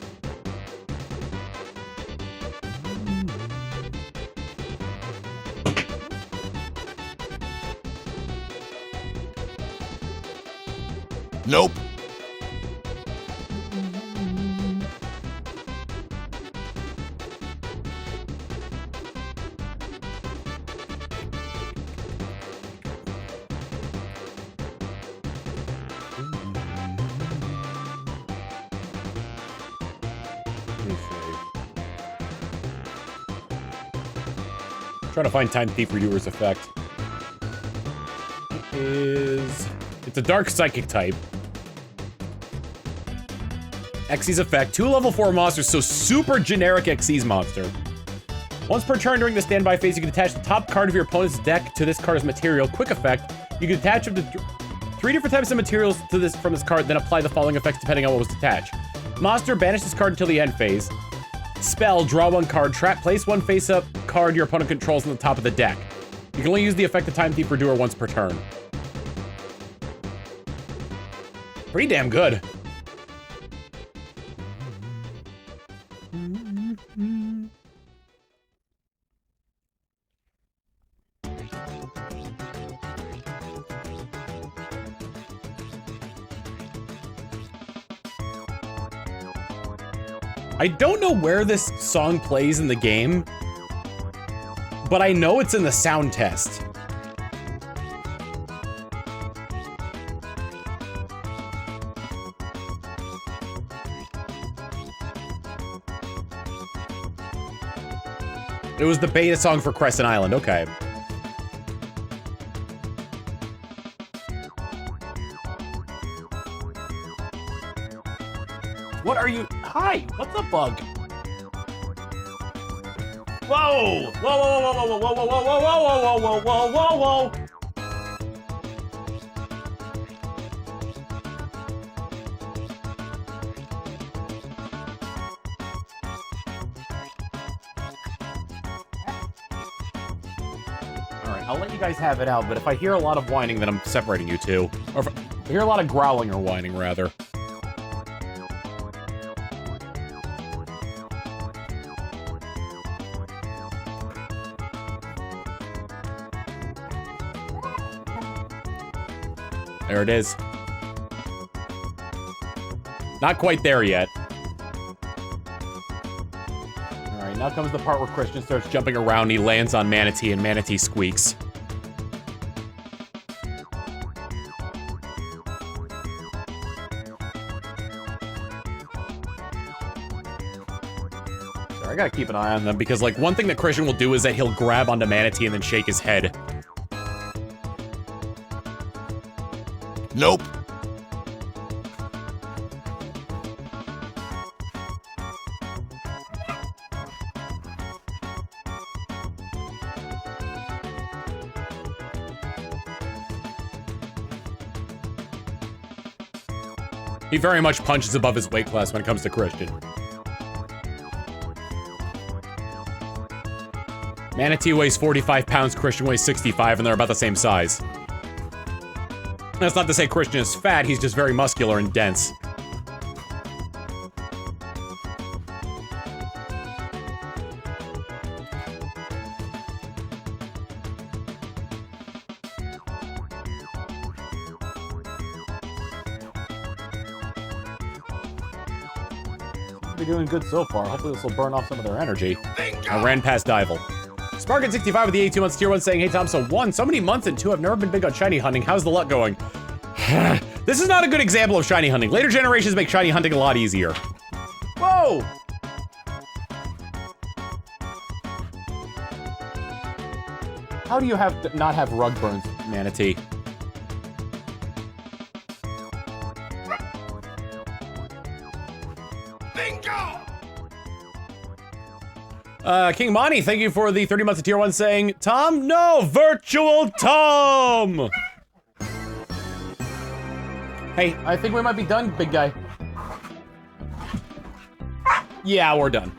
Speaker 2: Nope.
Speaker 1: Trying to find Time Thief Redoer's effect. It's a dark psychic type. Xyz's effect, 2 level 4 monsters, so super generic Xyz monster. Once per turn during the standby phase, you can attach the top card of your opponent's deck to this card as material. Quick effect, you can attach up to 3 different types of materials to from this card, then apply the following effects depending on what was attached. Monster, banish this card until the end phase. Spell, draw 1 card. Trap, place 1 face-up card your opponent controls on the top of the deck. You can only use the effect of Time Thief Redoer once per turn. Pretty damn good. I don't know where this song plays in the game, but I know it's in the sound test. It was the beta song for Crescent Island, okay. What are you? Hi, what's up, bug? Whoa! Whoa, whoa, whoa, whoa, whoa, whoa, whoa, whoa, whoa, whoa, whoa, whoa, whoa, whoa. I'll let you guys have it out, but if I hear a lot of whining, then I'm separating you two. Or if I hear a lot of growling or whining, rather. There it is. Not quite there yet. Alright, now comes the part where Christian starts jumping around, he lands on Manatee, and Manatee squeaks. Sorry, I gotta keep an eye on them, because, like, one thing that Christian will do is that he'll grab onto Manatee and then shake his head.
Speaker 2: Nope.
Speaker 1: He very much punches above his weight class when it comes to Christian. Manatee weighs 45 pounds, Christian weighs 65, and they're about the same size. That's not to say Christian is fat, he's just very muscular and dense. They're doing good so far. Hopefully this will burn off some of their energy. I ran past Dival. Sparkin65 with the 82 months tier 1 saying, hey Tom, so many months and 2, I've never been big on shiny hunting. How's the luck going? This is not a good example of shiny hunting. Later generations make shiny hunting a lot easier. Whoa! How do you not have rug burns, Manatee? King Monty, thank you for the 30 months of tier 1 saying, Tom, no, virtual Tom! Hey, I think we might be done, big guy. Yeah, we're done.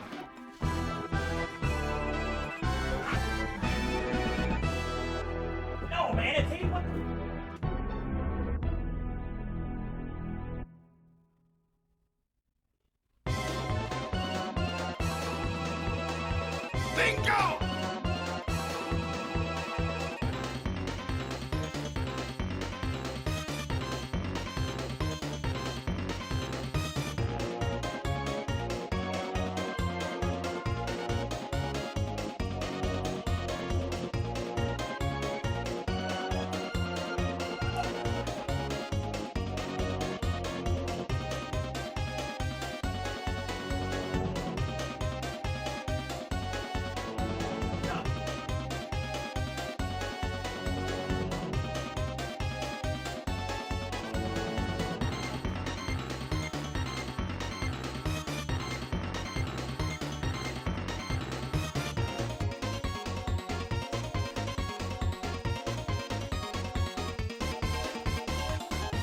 Speaker 1: No, Manatee, what?
Speaker 2: Bingo!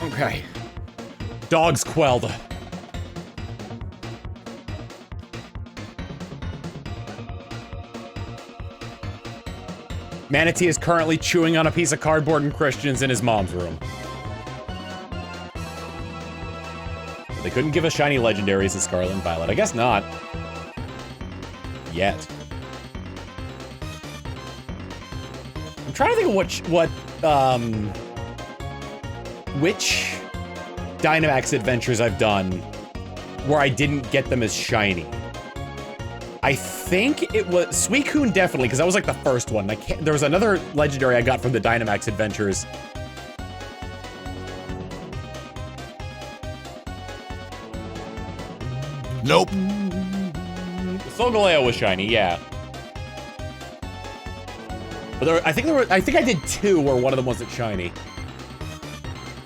Speaker 1: Okay. Dogs quelled. Manatee is currently chewing on a piece of cardboard and Christian's in his mom's room. They couldn't give us shiny legendaries in Scarlet and Violet. I guess not. Yet. I'm trying to think of which Dynamax adventures I've done where I didn't get them as shiny. I think it was Suicune, definitely, because that was like the first one. There was another legendary I got from the Dynamax adventures.
Speaker 2: Nope.
Speaker 1: Solgaleo was shiny, yeah. But I think I did 2 where one of them wasn't shiny.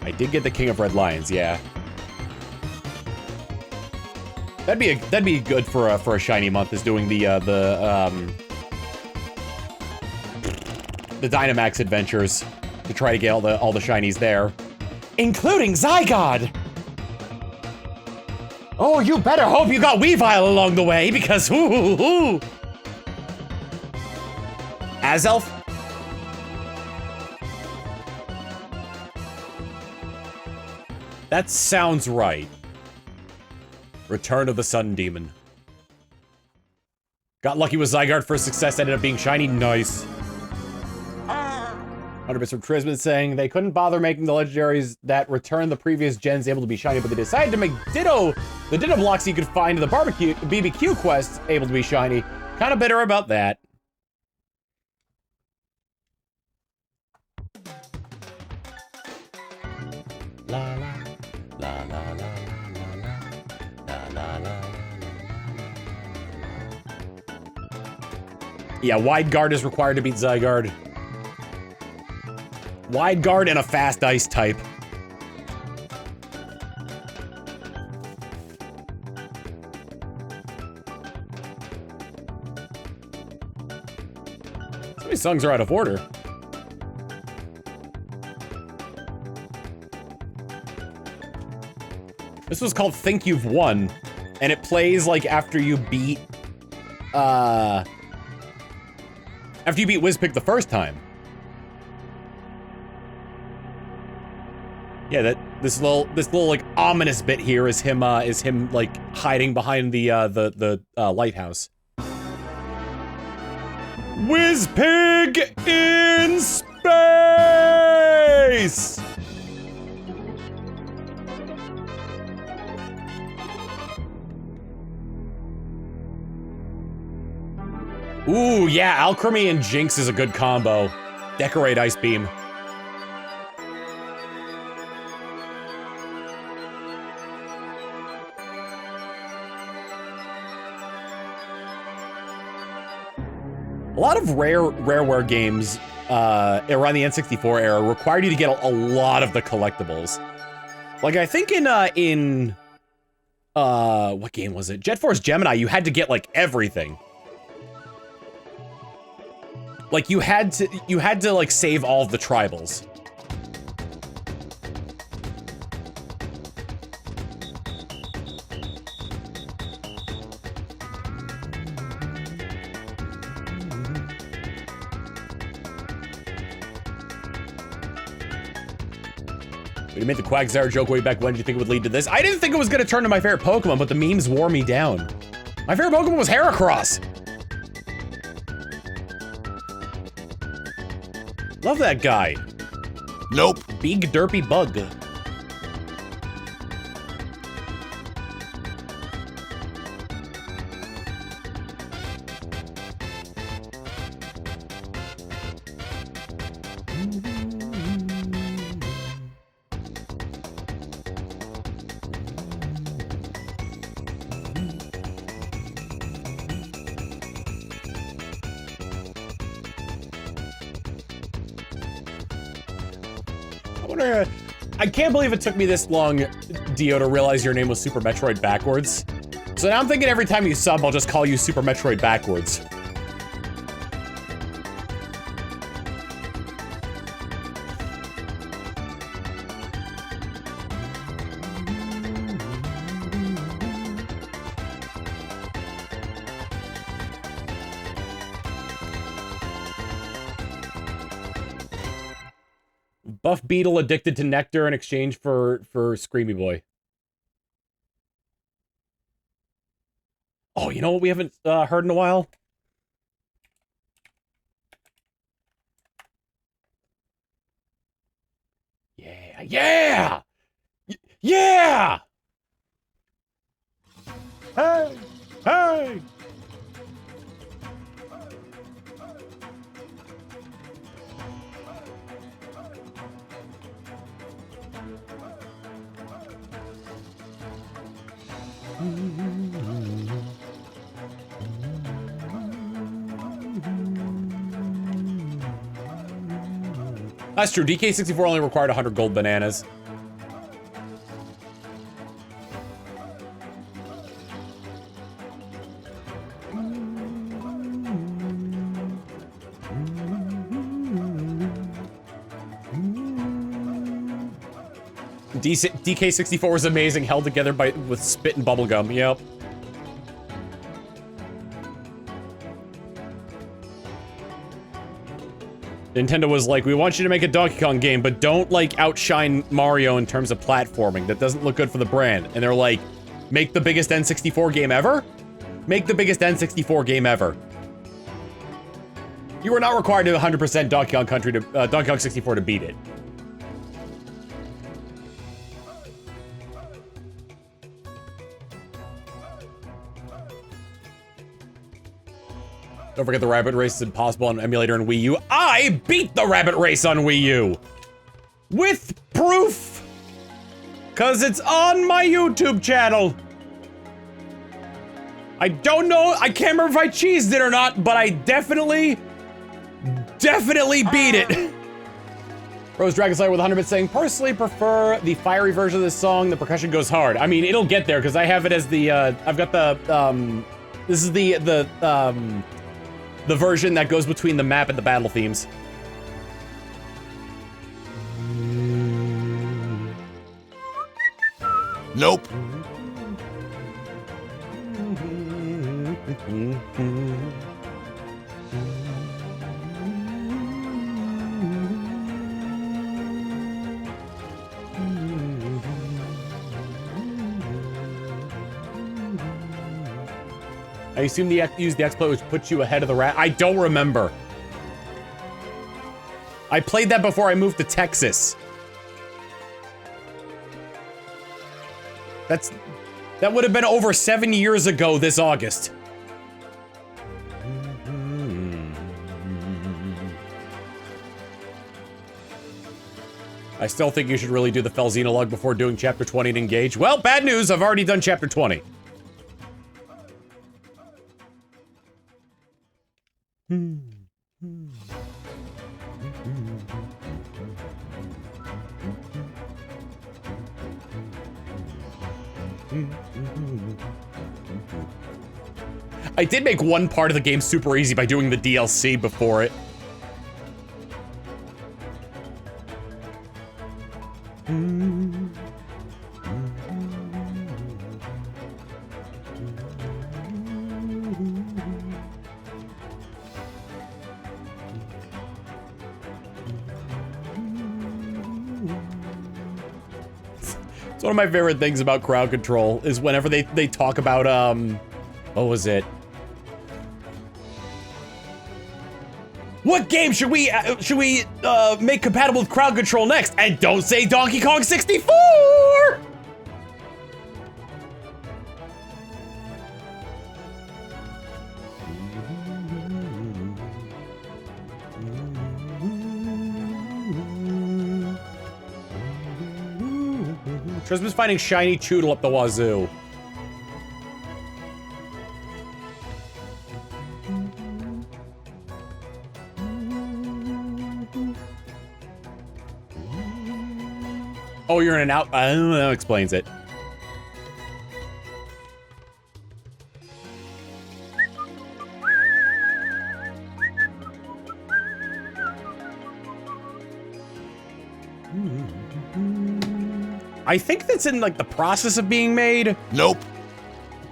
Speaker 1: I did get the King of Red Lions, yeah. That'd be good for a shiny month, is doing the Dynamax adventures to try to get all the shinies there, including Zygarde. Oh, you better hope you got Weavile along the way, because ooh. Azelf? That sounds right. Return of the Sun Demon. Got lucky with Zygarde for success, ended up being shiny. Nice. 100 bits from Trisman saying they couldn't bother making the legendaries that return the previous gens able to be shiny, but they decided to make the Ditto blocks you could find in the BBQ quest able to be shiny. Kind of bitter about that. La la la la la la la la. Yeah, Wide Guard is required to beat Zygarde. Wide Guard and a Fast Ice type. songs are out of order. This was called Think You've Won, and it plays like after you beat Wizpig the first time. Yeah, this little like ominous bit here is him like hiding behind the lighthouse. Wizpig in space! Ooh, yeah, Alchemy and Jinx is a good combo. Decorate Ice Beam. A lot of Rareware games around the N64 era required you to get a lot of the collectibles. Like, I think in what game was it? Jet Force Gemini, you had to get, like, everything. Like, you had to, like, save all of the tribals. We made the Quagsire joke way back when. Did you think it would lead to this? I didn't think it was going to turn to my favorite Pokemon, but the memes wore me down. My favorite Pokemon was Heracross. Love that guy.
Speaker 2: Nope.
Speaker 1: Big derpy bug. I can't believe it took me this long, Dio, to realize your name was Super Metroid backwards. So now I'm thinking every time you sub, I'll just call you Super Metroid backwards. Buff Beetle addicted to nectar in exchange for Screamy Boy. Oh, you know what we haven't heard in a while? Yeah, yeah! Yeah! Hey! Hey! That's true. DK64 only required 100 gold bananas. DK64 was amazing, held together with spit and bubblegum. Yep. Nintendo was like, we want you to make a Donkey Kong game, but don't, like, outshine Mario in terms of platforming. That doesn't look good for the brand. And they're like, make the biggest N64 game ever? Make the biggest N64 game ever. You were not required to 100% Donkey Kong 64 to beat it. Don't forget the Rabbit Race is impossible on emulator and Wii U. I beat the Rabbit Race on Wii U! With proof! Cause it's on my YouTube channel! I don't know, I can't remember if I cheesed it or not, but I definitely beat it! Rose Dragon Slayer with 100 bits saying, personally prefer the fiery version of this song, the percussion goes hard. I mean, it'll get there, because I have it as the, I've got the, this is the the version that goes between the map and the battle themes.
Speaker 2: Nope.
Speaker 1: I assume use the exploit which puts you ahead of the rat. I don't remember. I played that before I moved to Texas. That would have been over 7 years ago this August. I still think you should really do the Fell Xenologue before doing Chapter 20 and engage. Well, bad news, I've already done Chapter 20. I did make one part of the game super easy by doing the DLC before it. It's one of my favorite things about crowd control is whenever they talk about, what was it? What game should we make compatible with crowd control next? And don't say Donkey Kong 64! Trisman's finding shiny Choodle up the wazoo. Oh, you're in and out? I don't know, that explains it. I think that's in, like, the process of being made.
Speaker 2: Nope.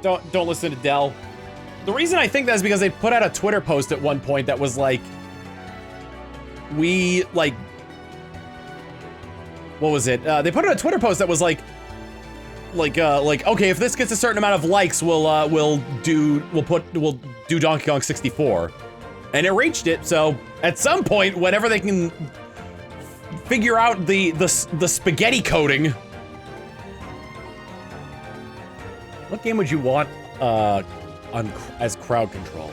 Speaker 1: Don't listen to Dell. The reason I think that is because they put out a Twitter post at one point that was like, what was it? They put out a Twitter post that was like, okay, if this gets a certain amount of likes, we'll do Donkey Kong 64. And it reached it, so at some point, whenever they can figure out the spaghetti coding. What game would you want as crowd control?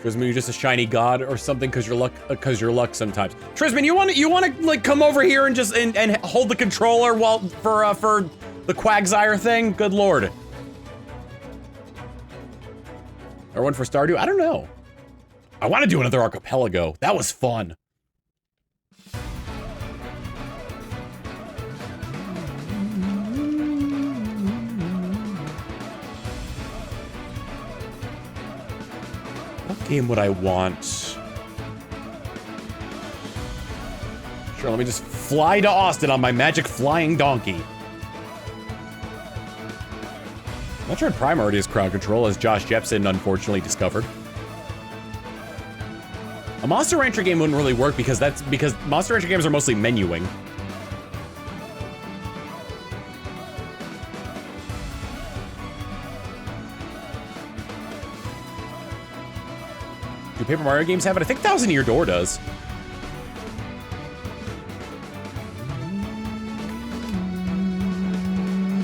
Speaker 1: Trisman, you're just a shiny god or something because you're luck sometimes. Trisman, you want to like come over here and just and hold the controller while for the Quagsire thing? Good lord. Or one for Stardew? I don't know. I want to do another archipelago. That was fun. What game would I want? Sure, let me just fly to Austin on my magic flying donkey. Metroid Prime already has crowd control, as Josh Jepson unfortunately discovered. A Monster Rancher game wouldn't really work because Monster Rancher games are mostly menuing. Do Paper Mario games have it? I think Thousand Year Door does.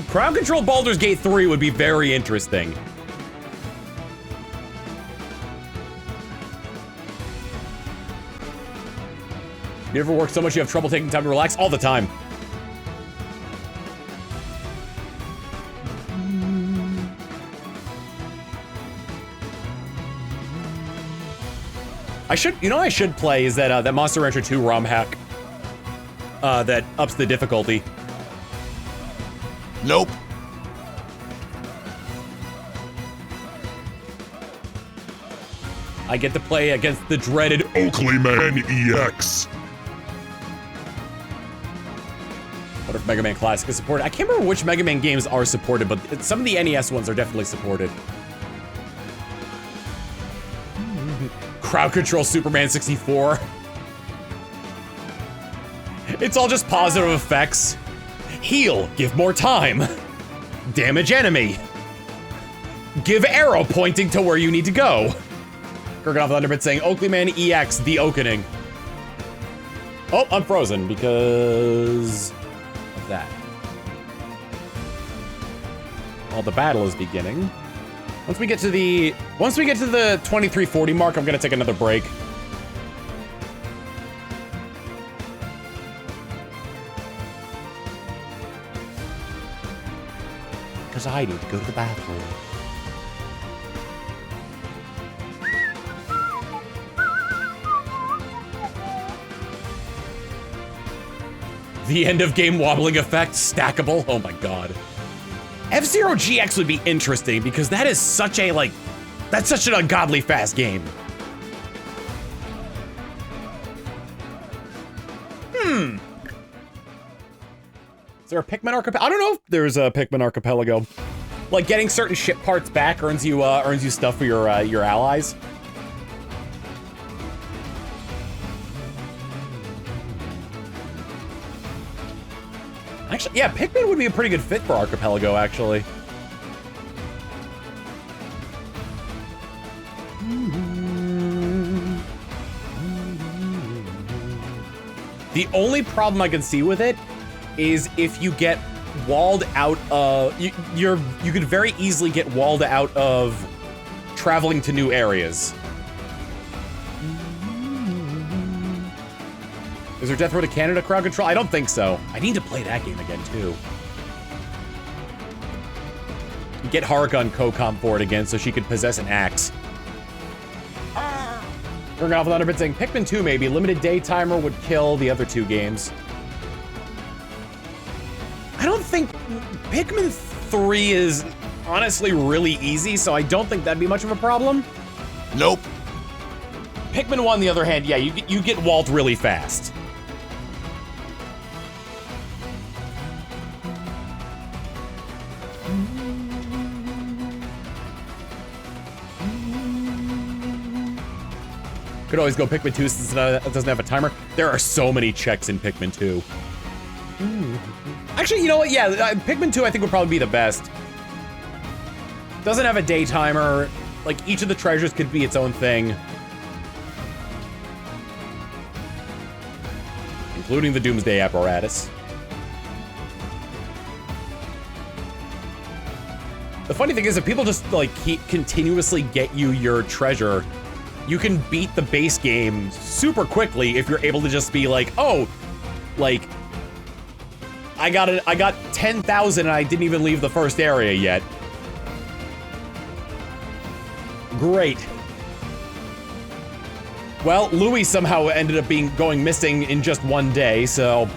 Speaker 1: Crowd control Baldur's Gate 3 would be very interesting. You ever work so much you have trouble taking time to relax? All the time. You know what I should play is that Monster Rancher 2 ROM hack that ups the difficulty.
Speaker 2: Nope.
Speaker 1: I get to play against the dreaded
Speaker 2: Oakleyman EX.
Speaker 1: What if Mega Man Classic is supported? I can't remember which Mega Man games are supported, but some of the NES ones are definitely supported. Crowd Control Superman 64. It's all just positive effects. Heal, give more time. Damage enemy. Give arrow pointing to where you need to go. Kurganov Thunderbird saying Oakleyman EX, the opening. Oh, I'm frozen because of that. Well, the battle is beginning. Once we get to the 2340 mark, I'm gonna take another break. Because I need to go to the bathroom. The end of game wobbling effect, stackable. Oh my god. F-Zero GX would be interesting because that is such a, like, that's such an ungodly fast game. Is there a Pikmin archipelago? I don't know if there's a Pikmin archipelago. Like, getting certain ship parts back earns you stuff for your allies. Actually, yeah, Pikmin would be a pretty good fit for Archipelago, actually. The only problem I can see with it is if you get walled out of... You could very easily get walled out of traveling to new areas. Is there Death Row to Canada crowd control? I don't think so. I need to play that game again, too. Get Haruka Co-com for it again so she could possess an axe. Turning off Thunderbird saying Pikmin 2 maybe. Limited day timer would kill the other two games. I don't think... Pikmin 3 is honestly really easy, so I don't think that'd be much of a problem.
Speaker 2: Nope.
Speaker 1: Pikmin 1, on the other hand, yeah, you get walled really fast. Could always go Pikmin 2 since it doesn't have a timer. There are so many checks in Pikmin 2. Actually, you know what? Yeah, Pikmin 2 I think would probably be the best. Doesn't have a day timer. Like, each of the treasures could be its own thing. Including the Doomsday Apparatus. The funny thing is, if people just, like, continuously get you your treasure, you can beat the base game super quickly if you're able to just be like, oh, like, I got 10,000 and I didn't even leave the first area yet. Great. Well, Louis somehow ended up going missing in just one day, so...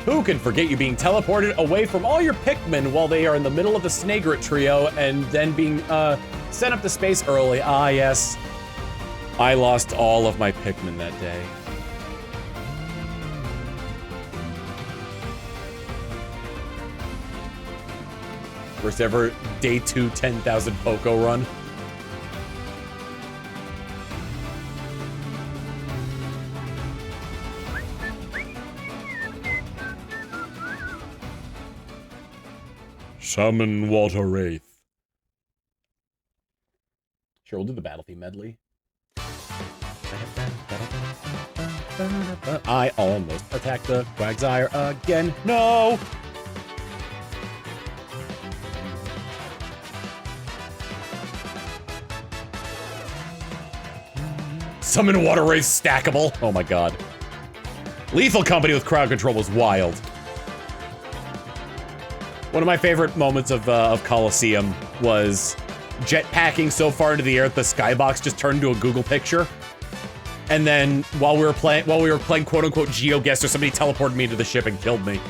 Speaker 1: Who can forget you being teleported away from all your Pikmin while they are in the middle of the Snagrit trio and then being sent up to space early? Ah, yes. I lost all of my Pikmin that day. First ever day 2 10,000 Poco run. Summon Water Wraith. Sure, we'll do the battle theme medley. I almost attacked the Quagsire again. No! Summon Water Wraith stackable. Oh my god. Lethal Company with crowd control was wild. One of my favorite moments of Colosseum was jetpacking so far into the air that the skybox just turned into a Google picture. And then while we were playing quote unquote GeoGuessr, somebody teleported me to the ship and killed me.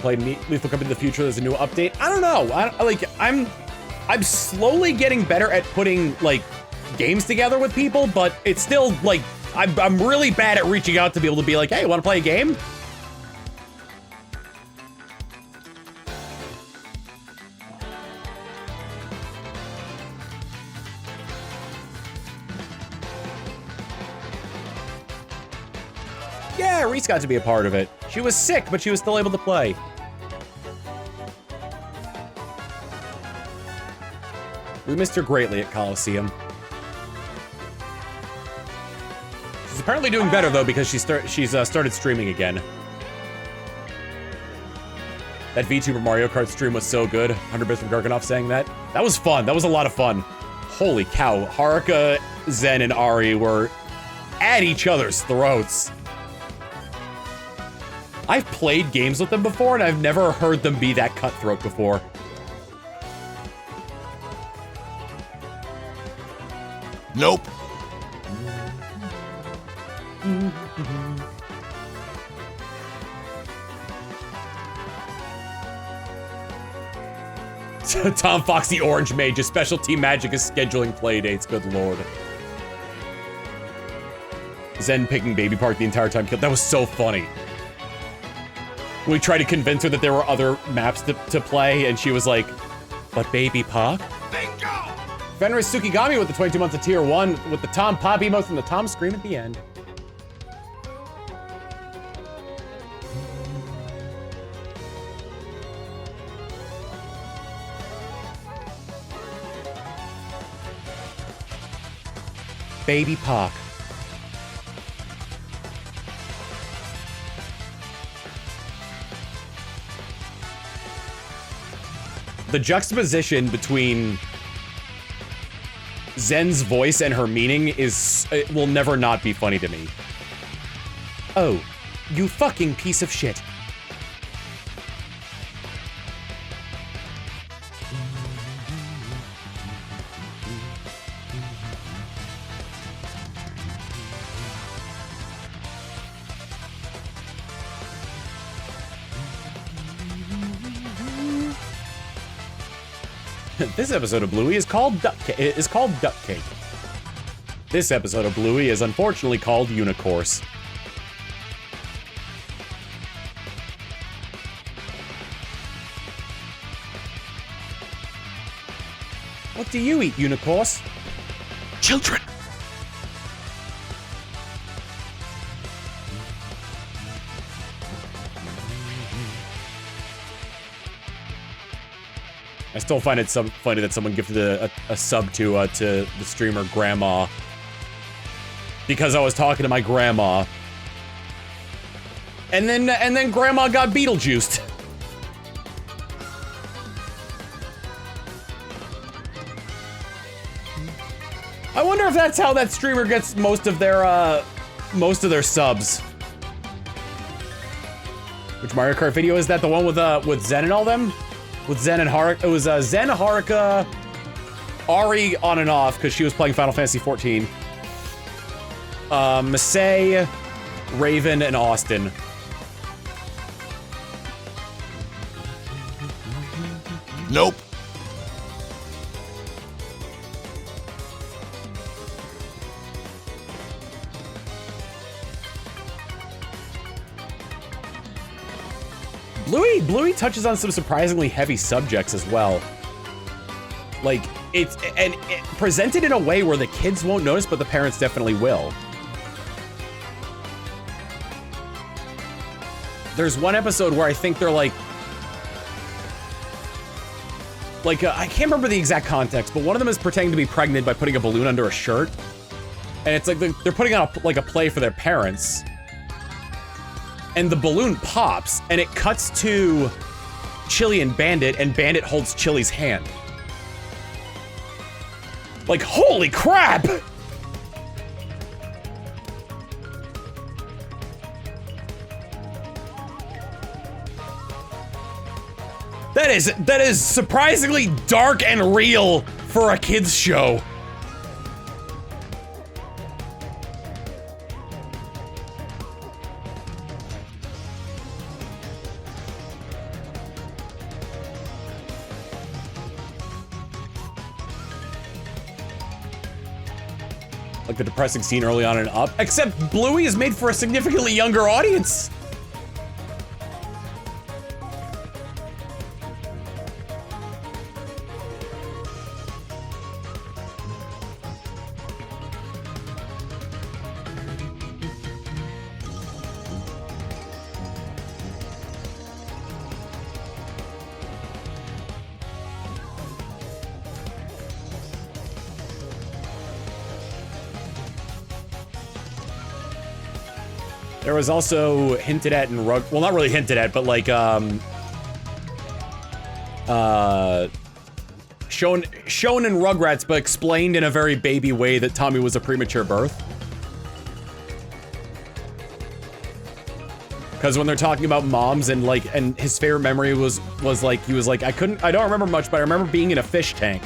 Speaker 1: Played Lethal Company in the future. There's a new update. I don't know. I'm slowly getting better at putting like games together with people, but it's still like I'm really bad at reaching out to people to be like, hey, want to play a game? Yeah, Reese got to be a part of it. She was sick, but she was still able to play. We missed her greatly at Colosseum. She's apparently doing better though because she's started streaming again. That VTuber Mario Kart stream was so good. 100 bits from Garganoff saying that. That was fun. That was a lot of fun. Holy cow. Haruka, Zen, and Ari were at each other's throats. I've played games with them before and I've never heard them be that cutthroat before.
Speaker 2: Nope.
Speaker 1: Tom Fox, the Orange Mage, his specialty magic is scheduling play dates. Good lord. Zen picking Baby Park the entire time. That was so funny. We tried to convince her that there were other maps to play, and she was like, but Baby Park?
Speaker 2: Bingo!
Speaker 1: Fenris Tsukigami with the 22 months of tier 1 with the Tom Pop emotes and the Tom scream at the end. Baby Park. The juxtaposition between Zen's voice and her meaning it will never not be funny to me. Oh, you fucking piece of shit. This episode of Bluey is called Duck Cake. This episode of Bluey is unfortunately called Unicourse. What do you eat, Unicourse?
Speaker 2: Children.
Speaker 1: I still find it funny that someone gifted a sub to the streamer Grandma because I was talking to my grandma, and then Grandma got Beetlejuiced. I wonder if that's how that streamer gets most of their subs. Which Mario Kart video is that? The one with Zen and all them? With Zen and Haruka. It was Zen, Haruka, Ari on and off because she was playing Final Fantasy XIV. Masay, Raven, and Austin.
Speaker 2: Nope.
Speaker 1: Bluey touches on some surprisingly heavy subjects as well. Like, it's presented in a way where the kids won't notice, but the parents definitely will. There's one episode where I think they're like I can't remember the exact context, but one of them is pretending to be pregnant by putting a balloon under a shirt. And it's like they're putting on a play for their parents. and the balloon pops, and it cuts to Chili and Bandit holds Chili's hand. Like, holy crap! That is surprisingly dark and real for a kids show. Like the depressing scene early on in Up, except Bluey is made for a significantly younger audience. There was also hinted at in well, not really hinted at, but like, shown in Rugrats, but explained in a very baby way that Tommy was a premature birth. Because when they're talking about moms and like, and his favorite memory was like, he was like, I don't remember much, but I remember being in a fish tank.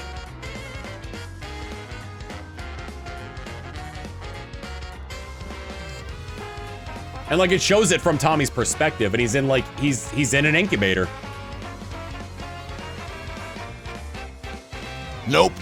Speaker 1: And like it shows it from Tommy's perspective, and he's in like he's in an incubator.
Speaker 2: Nope.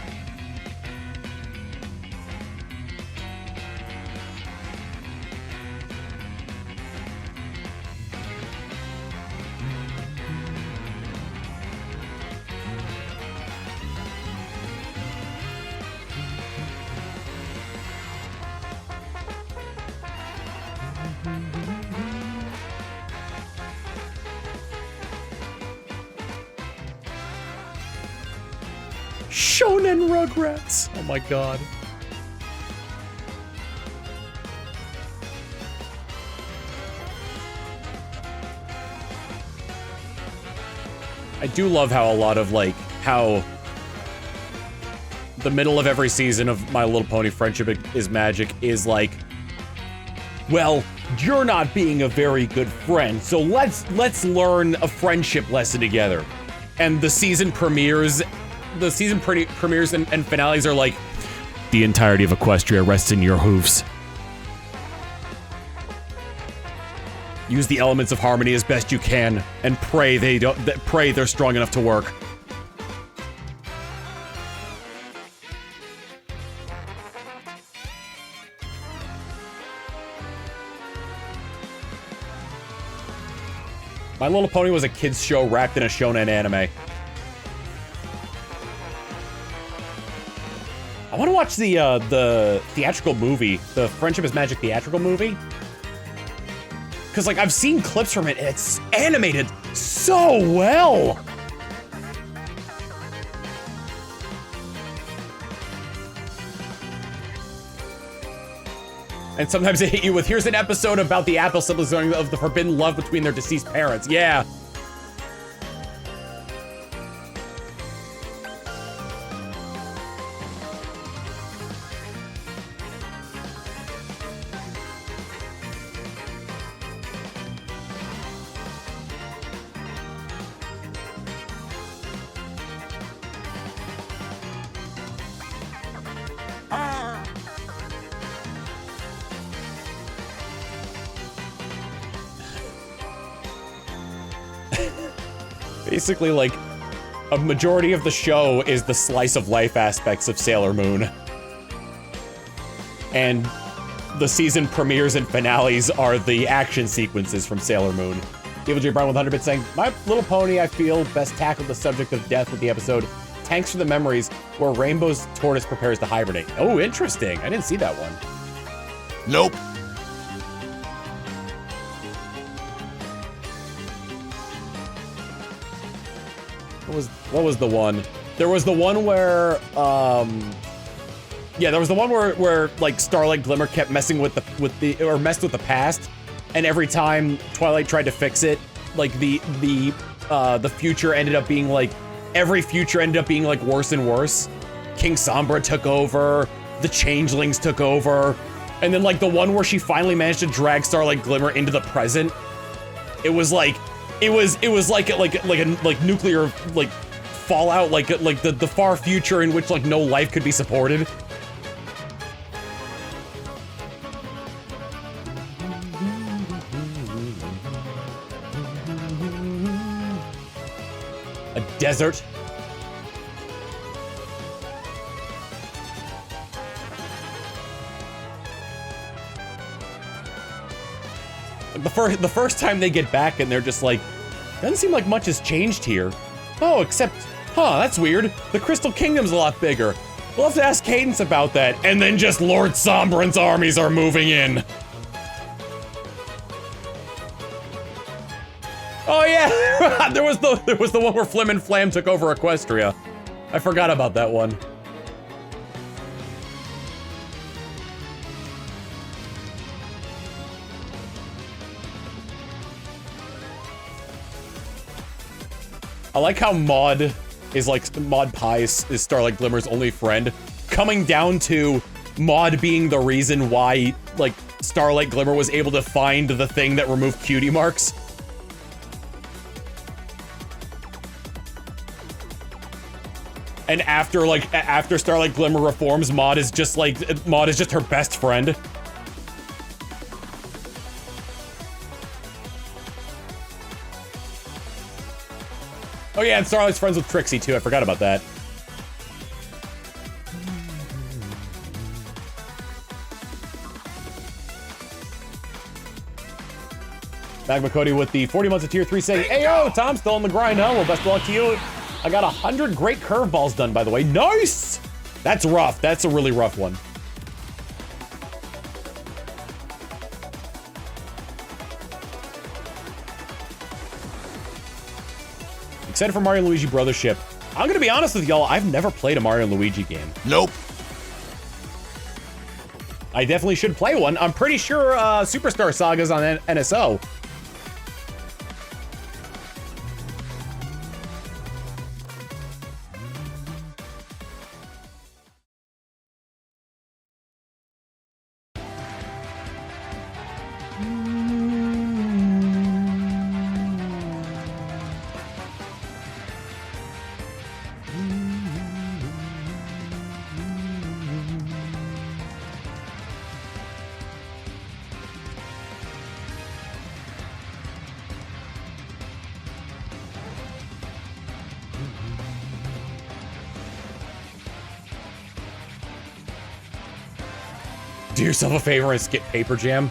Speaker 1: Shonen Rugrats. Oh my god. I do love how a lot of like how the middle of every season of My Little Pony Friendship is Magic is like, well, you're not being a very good friend, so let's learn a friendship lesson together. And the season premieres. The season premieres and finales are like, the entirety of Equestria rests in your hooves. Use the elements of harmony as best you can, and pray they're strong enough to work. My Little Pony was a kids show wrapped in a shonen anime. I want to watch the theatrical movie, the Friendship is Magic theatrical movie. Because, like, I've seen clips from it, and it's animated so well! And sometimes they hit you with, here's an episode about the Apple siblings of the forbidden love between their deceased parents. Yeah. Basically, like, a majority of the show is the slice of life aspects of Sailor Moon. And the season premieres and finales are the action sequences from Sailor Moon. Evil J. Brown with 100 bits saying, My Little Pony, I feel, best tackled the subject of death with the episode Thanks for the Memories, where Rainbow's tortoise prepares to hibernate. Oh, interesting. I didn't see that one.
Speaker 2: Nope.
Speaker 1: What was the one? There was the one where, yeah, there was the one where like Starlight Glimmer kept messing with the past, and every time Twilight tried to fix it, like the future ended up being like, every future ended up being like worse and worse. King Sombra took over, the Changelings took over, and then like the one where she finally managed to drag Starlight Glimmer into the present, it was like, it was like a nuclear like fallout, like the far future in which like no life could be supported. A desert. The first time they get back and they're just like, doesn't seem like much has changed here. Oh, except, that's weird. The Crystal Kingdom's a lot bigger. We'll have to ask Cadence about that. And then just Lord Sombran's armies are moving in. Oh yeah, there was the one where Flim and Flam took over Equestria. I forgot about that one. I like how Maud is like, Maud Pie is Starlight Glimmer's only friend, coming down to Maud being the reason why, like, Starlight Glimmer was able to find the thing that removed cutie marks. And after Starlight Glimmer reforms, Maud is just her best friend. Oh yeah, and Starlight's friends with Trixie too, I forgot about that. Magma Cody with the 40 months of tier 3 saying, "Ayo, Tom, still on the grind, huh? Well, best of luck to you. I got 100 great curveballs done, by the way. Nice! That's rough. That's a really rough one. Excited for Mario and Luigi Brothership. I'm gonna be honest with y'all, I've never played a Mario and Luigi game.
Speaker 2: Nope.
Speaker 1: I definitely should play one. I'm pretty sure Superstar Saga's on NSO. Do yourself a favor and skip Paper Jam.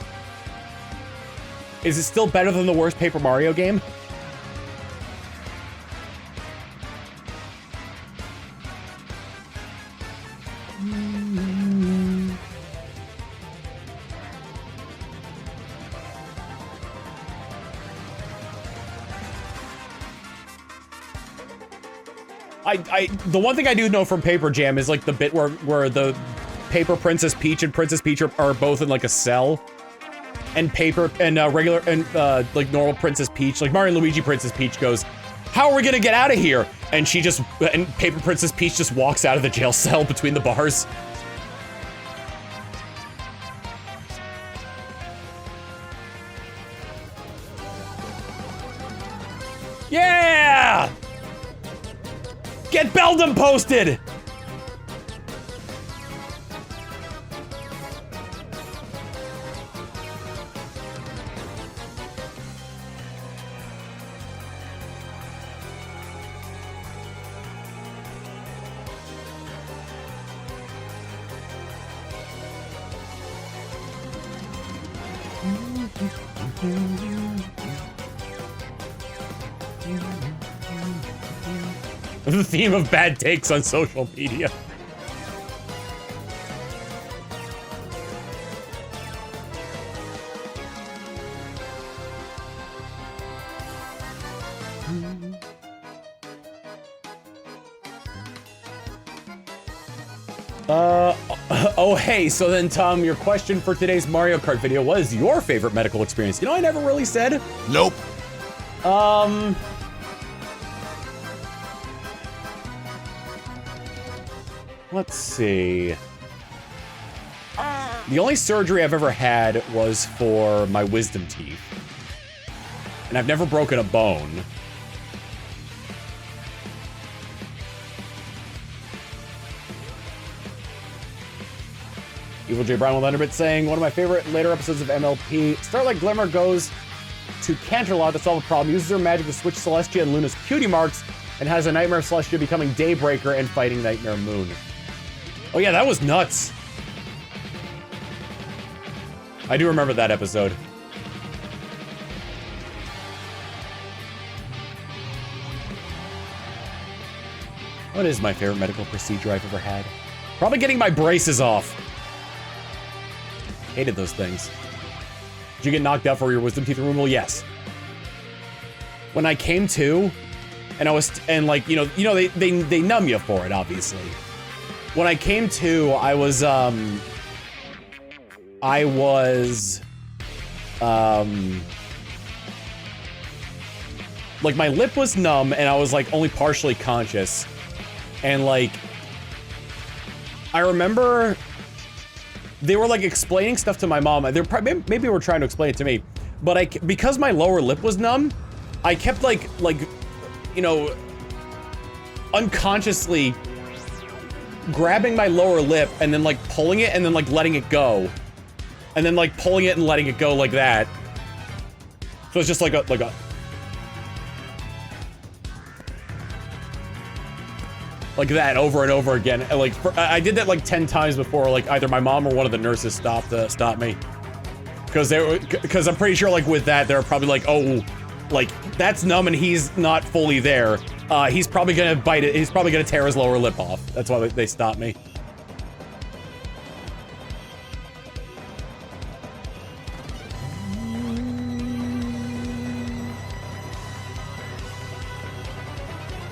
Speaker 1: Is it still better than the worst Paper Mario game? The one thing I do know from Paper Jam is like the bit where the Paper Princess Peach and Princess Peach are both in like a cell, and regular and like normal Princess Peach, like Mario and Luigi Princess Peach goes, "How are we gonna get out of here?" And Paper Princess Peach just walks out of the jail cell between the bars. Yeah! Get Beldum posted! The theme of bad takes on social media. Oh, hey, so then, Tom, your question for today's Mario Kart video was your favorite medical experience. You know, I never really said.
Speaker 2: Nope.
Speaker 1: Let's see. The only surgery I've ever had was for my wisdom teeth. And I've never broken a bone. Evil J. Brown with Underbit saying, one of my favorite later episodes of MLP, Starlight Glimmer goes to Canterlot to solve a problem, uses her magic to switch Celestia and Luna's cutie marks, and has a Nightmare of Celestia becoming Daybreaker and fighting Nightmare Moon. Oh yeah, that was nuts. I do remember that episode. What is my favorite medical procedure I've ever had? Probably getting my braces off. Hated those things. Did you get knocked out for your wisdom teeth removal? Yes. When I came to, and I was, and like, you know, they numb you for it, obviously. When I came to, I was, like my lip was numb and I was like only partially conscious. And like, I remember they were like explaining stuff to my mom. They're probably, maybe they were trying to explain it to me, but because my lower lip was numb, I kept like, you know, unconsciously grabbing my lower lip and then like pulling it and then like letting it go. And then like pulling it and letting it go like that. So it's just like a like that over and over again. And like I did that like 10 times before like either my mom or one of the nurses stopped me. Because I'm pretty sure like with that they're probably like, oh, like that's numb and he's not fully there. He's probably gonna bite it. He's probably gonna tear his lower lip off. That's why they stopped me.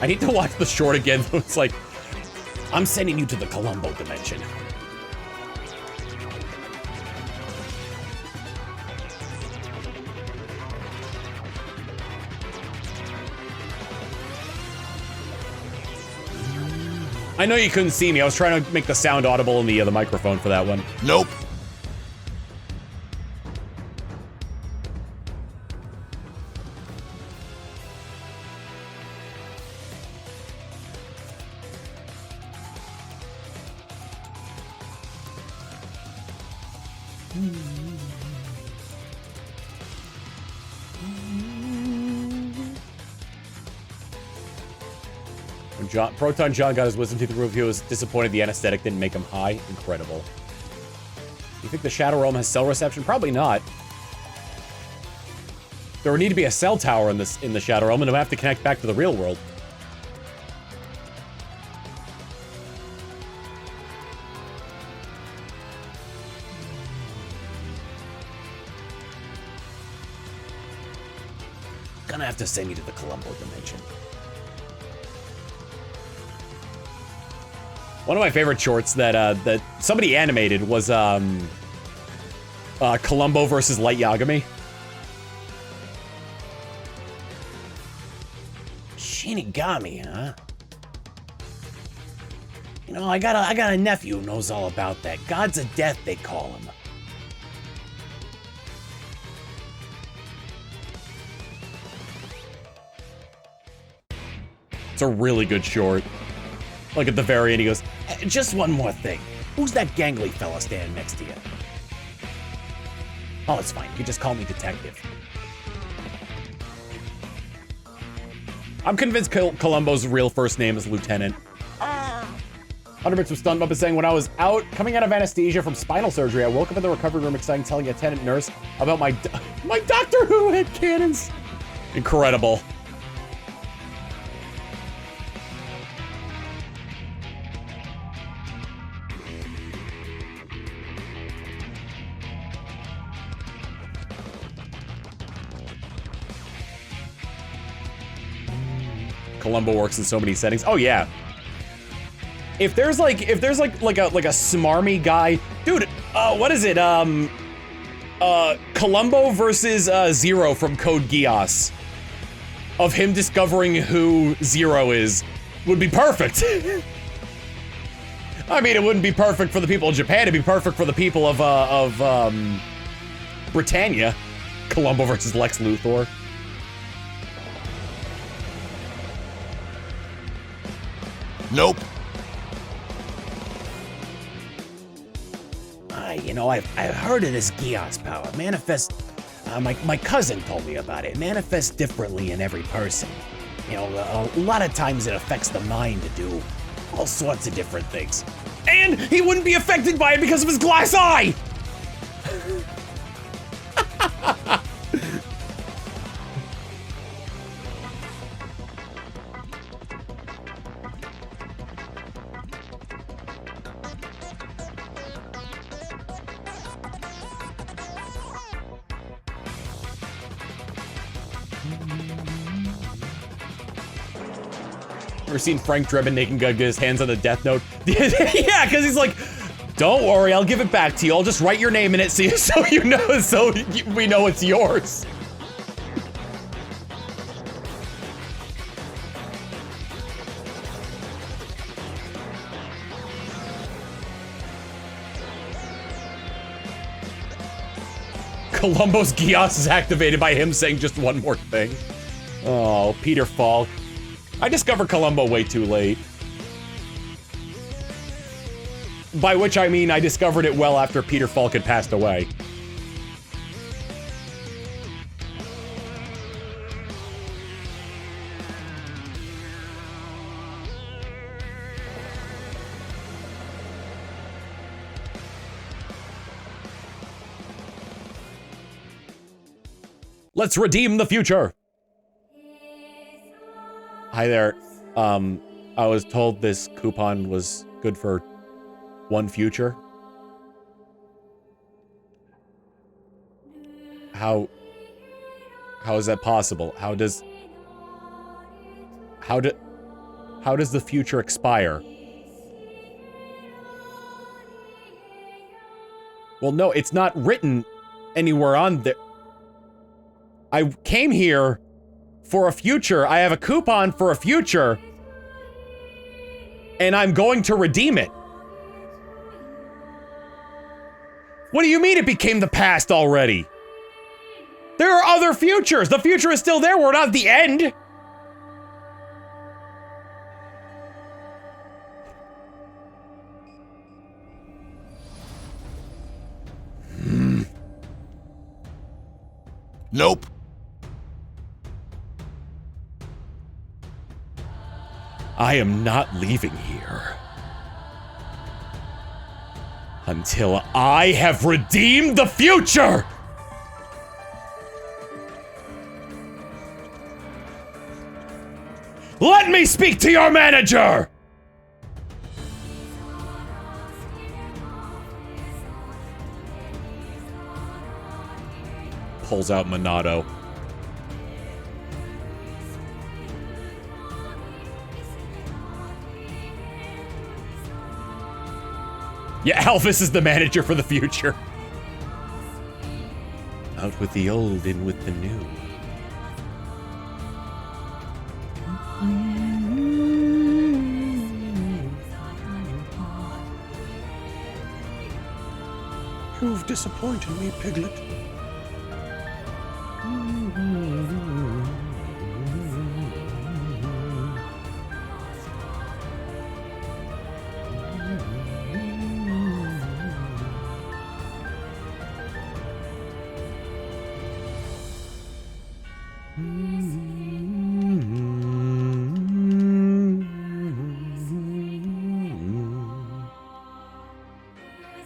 Speaker 1: I need to watch the short again. It's like, I'm sending you to the Columbo dimension. I know you couldn't see me. I was trying to make the sound audible in the microphone for that one.
Speaker 2: Nope.
Speaker 1: When Proton John got his wisdom teeth removed, he was disappointed the anesthetic didn't make him high. Incredible. You think the Shadow Realm has cell reception? Probably not. There would need to be a cell tower in the Shadow Realm, and it would have to connect back to the real world. Gonna have to send you to the Columbo dimension. One of my favorite shorts that somebody animated was Columbo versus Light Yagami. Shinigami, huh? You know, I got a nephew who knows all about that. Gods of Death, they call him. It's a really good short. Like at the very end, he goes, hey, just one more thing. Who's that gangly fella standing next to you? Oh, it's fine. You can just call me Detective. I'm convinced Columbo's real first name is Lieutenant. Underbits was stunned up and saying, when I was coming out of anesthesia from spinal surgery, I woke up in the recovery room excited, telling a attendant nurse about my Doctor Who head cannons. Incredible. Columbo works in so many settings. Oh, yeah. if there's like a smarmy guy, dude, what is it? Columbo versus Zero from Code Geass, of him discovering who Zero is, would be perfect. I mean, it wouldn't be perfect for the people of Japan, it'd be perfect for the people of Britannia. Columbo versus Lex Luthor.
Speaker 2: Nope.
Speaker 3: You know, I've heard of this Geass power. Manifest, my cousin told me about it. Manifests differently in every person. You know, a lot of times it affects the mind to do all sorts of different things.
Speaker 1: And he wouldn't be affected by it because of his glass eye! Ever seen Frank Drebin naked get his hands on the Death Note? Yeah, because he's like, don't worry, I'll give it back to you. I'll just write your name in it so you know, we know it's yours. Columbo's Geass is activated by him saying just one more thing. Oh, Peter Falk. I discovered Columbo way too late. By which I mean I discovered it well after Peter Falk had passed away. Let's redeem the future. Hi there. I was told this coupon was good for one future. How is that possible? How does the future expire? Well, no, it's not written anywhere on there. I came here for a future. I have a coupon for a future, and I'm going to redeem it. What do you mean it became the past already? There are other futures. The future is still there. We're not at the end.
Speaker 2: Nope.
Speaker 1: I am not leaving here until I have redeemed the future! Let me speak to your manager! Pulls out Monado. Yeah, Elvis is the manager for the future. Out with the old, in with the new.
Speaker 3: You've disappointed me, Piglet.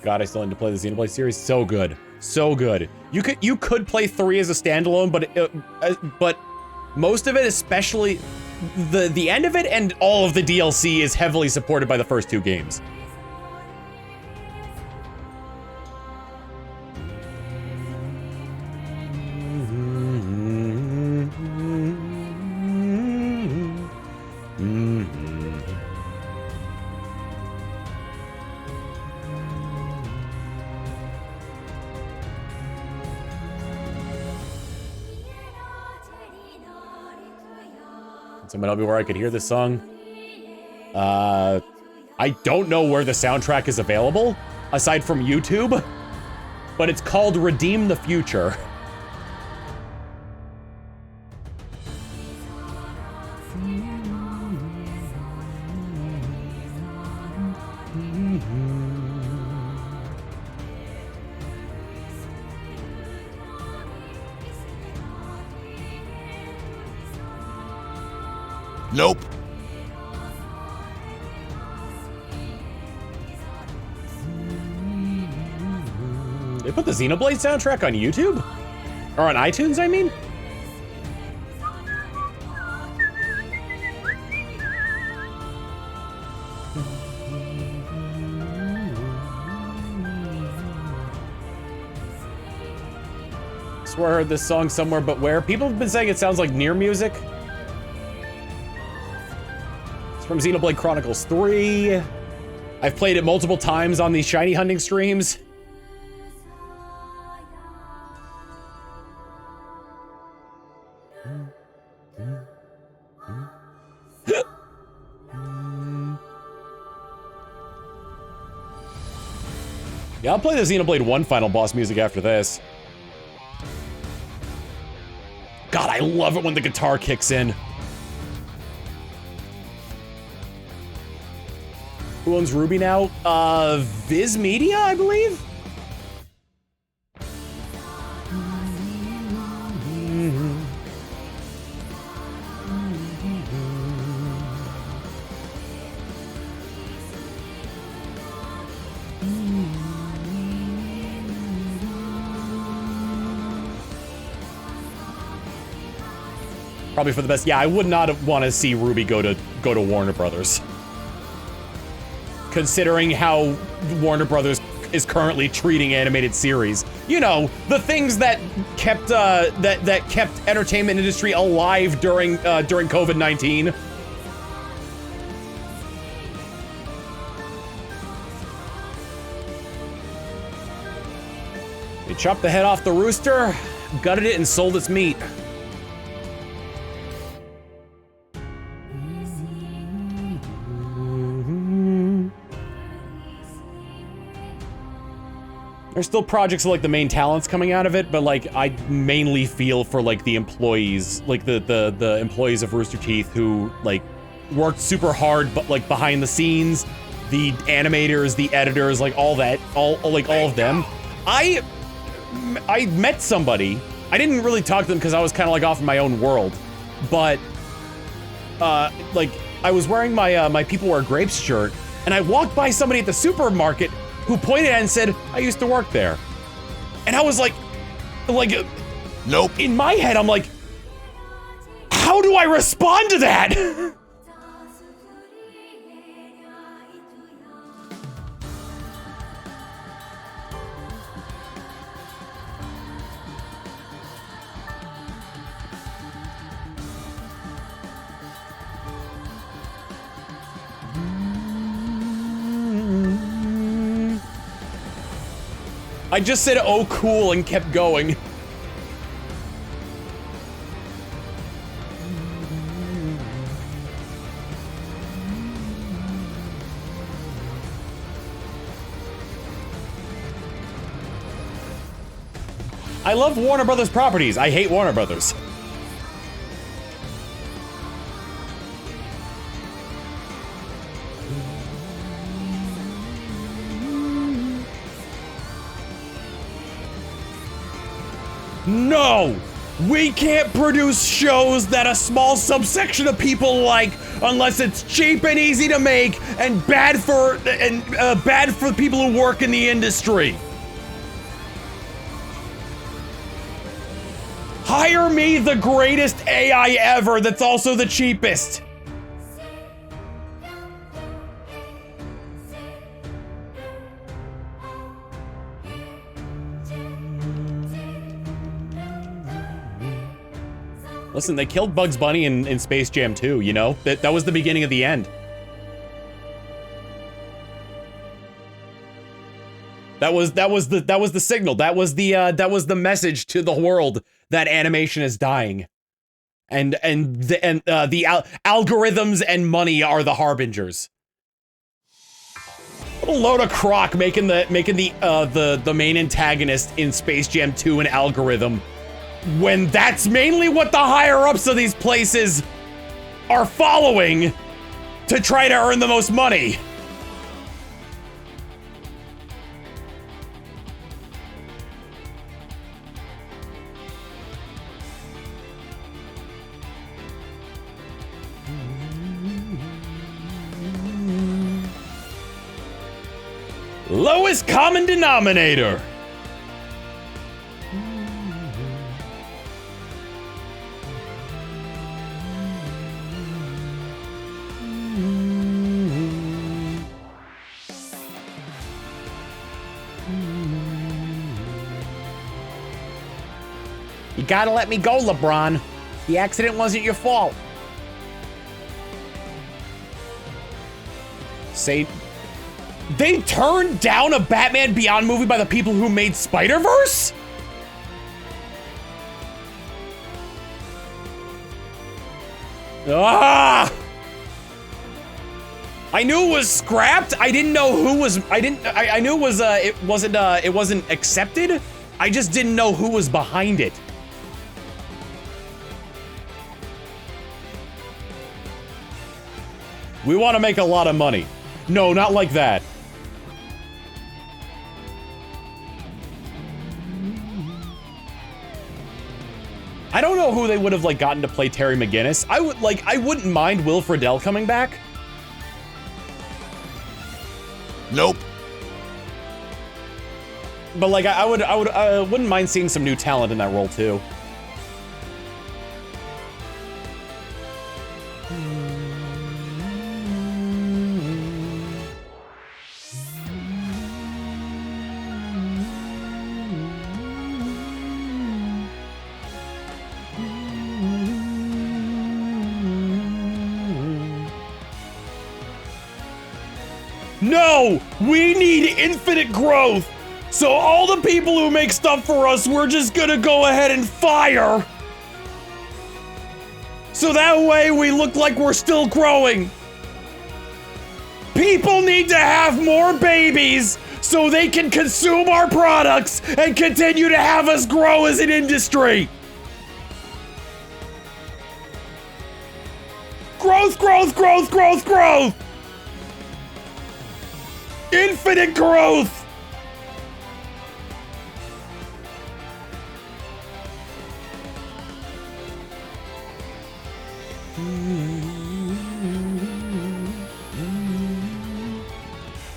Speaker 1: God, I still need to play the Xenoblade series. So good, so good. You could play 3 as a standalone, but most of it, especially the end of it and all of the DLC, is heavily supported by the first 2 games. Someone help me where I could hear this song. I don't know where the soundtrack is available, aside from YouTube, but it's called Redeem the Future.
Speaker 2: Nope.
Speaker 1: They put the Xenoblade soundtrack on YouTube? Or on iTunes, I mean? Swear I heard this song somewhere, but where? People have been saying it sounds like Nier music. It's from Xenoblade Chronicles 3. I've played it multiple times on these shiny hunting streams. Yeah, I'll play the Xenoblade 1 final boss music after this. God, I love it when the guitar kicks in. Who owns Ruby now? Viz Media, I believe? Probably for the best. Yeah, I would not want to see Ruby go to Warner Brothers. Considering how Warner Brothers is currently treating animated series. You know, the things that kept that kept entertainment industry alive during COVID-19. They chopped the head off the rooster, gutted it, and sold its meat. There's still projects like the main talents coming out of it, but like I mainly feel for like the employees, like the employees of Rooster Teeth who like worked super hard, but like behind the scenes, the animators, the editors, like all that, all of them. I met somebody. I didn't really talk to them because I was kind of like off in my own world, but like I was wearing my my People Wear Grapes shirt, and I walked by somebody at the supermarket who pointed at it and said, I used to work there. And I was like,
Speaker 2: nope.
Speaker 1: In my head, I'm like, how do I respond to that? I just said, oh, cool, and kept going. I love Warner Brothers properties. I hate Warner Brothers. No! We can't produce shows that a small subsection of people like unless it's cheap and easy to make and bad for people who work in the industry. Hire me the greatest AI ever that's also the cheapest. Listen, they killed Bugs Bunny in Space Jam 2, you know? That was the beginning of the end. That was the signal. That was the message to the world that animation is dying. And the algorithms and money are the harbingers. What a load of crock making the main antagonist in Space Jam 2 an algorithm, when that's mainly what the higher ups of these places are following to try to earn the most money. Lowest common denominator.
Speaker 3: You gotta let me go, LeBron. The accident wasn't your fault.
Speaker 1: Say, they turned down a Batman Beyond movie by the people who made Spider-Verse? Ah! I knew it was scrapped. I didn't know who was. I knew it was. It wasn't accepted. I just didn't know who was behind it. We want to make a lot of money. No, not like that. I don't know who they would have like gotten to play Terry McGinnis. I wouldn't mind Will Friedle coming back.
Speaker 2: Nope.
Speaker 1: But like I wouldn't mind seeing some new talent in that role too. No! We need infinite growth! So all the people who make stuff for us, we're just gonna go ahead and fire! So that way we look like we're still growing! People need to have more babies so they can consume our products and continue to have us grow as an industry! Growth, growth, growth, growth, growth! Infinite growth!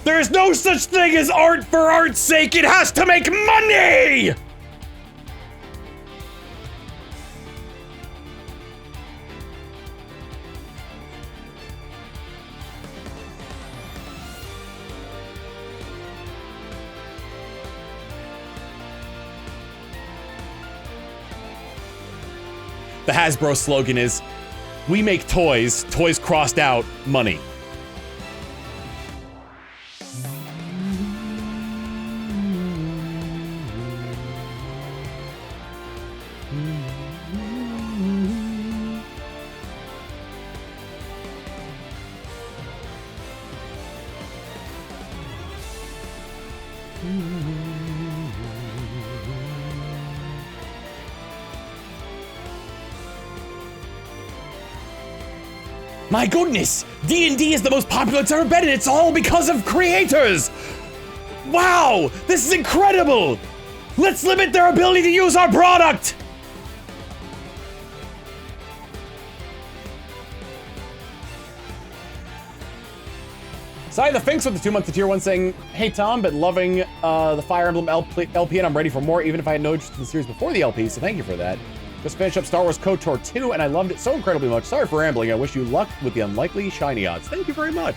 Speaker 1: There is no such thing as art for art's sake. It has to make money! The Hasbro slogan is, we make toys, toys crossed out, money. My goodness! D&D is the most popular it's ever been, and it's all because of creators! Wow! This is incredible! Let's limit their ability to use our product! Sorry, the Finks with the 2 months to tier 1 saying, hey Tom, been loving the Fire Emblem LP and I'm ready for more, even if I had no interest in the series before the LP, so thank you for that. Just finished up Star Wars KOTOR 2, and I loved it so incredibly much. Sorry for rambling. I wish you luck with the unlikely shiny odds. Thank you very much.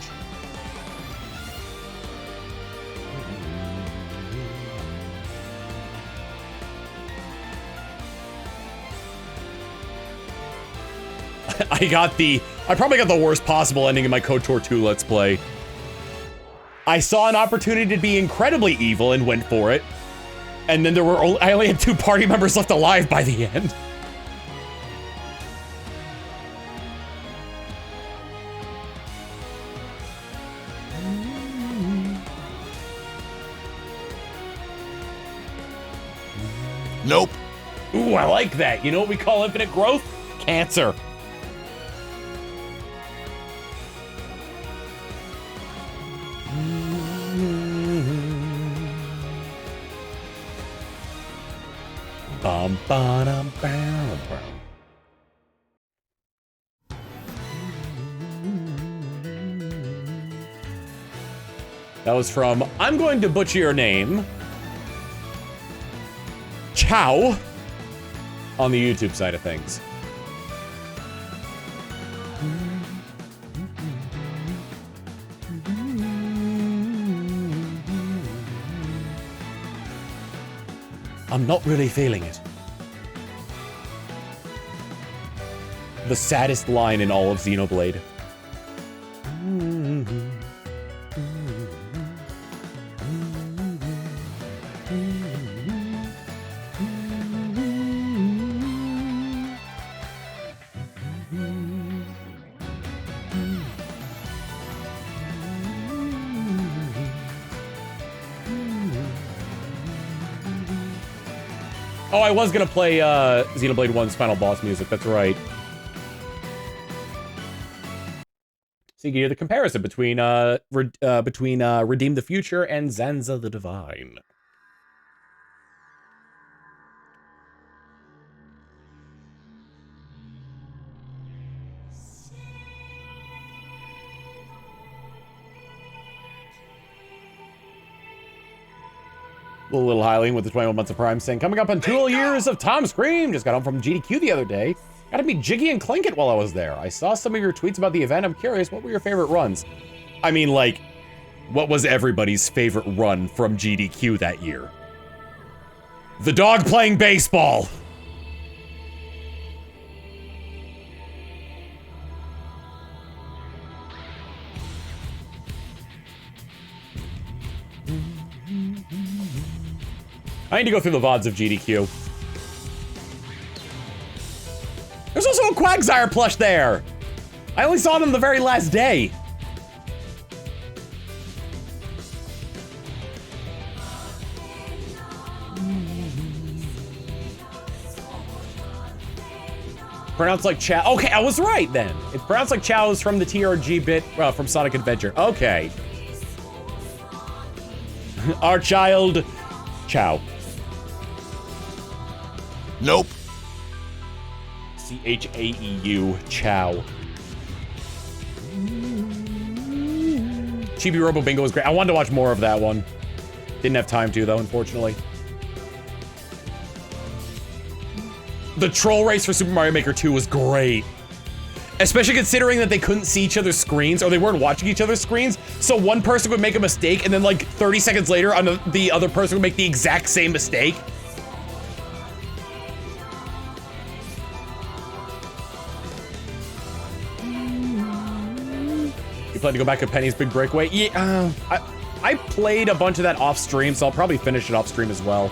Speaker 1: I probably got the worst possible ending in my KOTOR 2 Let's Play. I saw an opportunity to be incredibly evil and went for it. And then I only had 2 party members left alive by the end.
Speaker 2: Nope.
Speaker 1: Ooh, I like that. You know what we call infinite growth? Cancer. Bum, ba-dum, bam, bam. That was from I'm going to butcher your name. Chow. On the YouTube side of things. I'm not really feeling it. The saddest line in all of Xenoblade. Oh, I was gonna play Xenoblade 1's final boss music, that's right. So you can hear the comparison between Redeem the Future and Zanza the Divine. Little Hyling with the 21 months of Prime saying, coming up on 2 years of Tom Scream. Just got home from GDQ the other day. Got to meet Jiggy and Clinket while I was there. I saw some of your tweets about the event. I'm curious, what were your favorite runs? I mean, like, what was everybody's favorite run from GDQ that year? The dog playing baseball. I need to go through the VODs of GDQ. There's also a Quagsire plush there. I only saw them the very last day. Pronounced like Chow. Okay, I was right then. It's pronounced like Chow is from the TRG bit from Sonic Adventure. Okay. Our child, Chow.
Speaker 2: Nope.
Speaker 1: C-H-A-E-U, Chow. Chibi Robo Bingo was great. I wanted to watch more of that one. Didn't have time to, though, unfortunately. The troll race for Super Mario Maker 2 was great. Especially considering that they couldn't see each other's screens, or they weren't watching each other's screens, so one person would make a mistake, and then like 30 seconds later, the other person would make the exact same mistake. You plan to go back to Penny's Big Breakaway? Yeah, I played a bunch of that off stream, so I'll probably finish it off stream as well.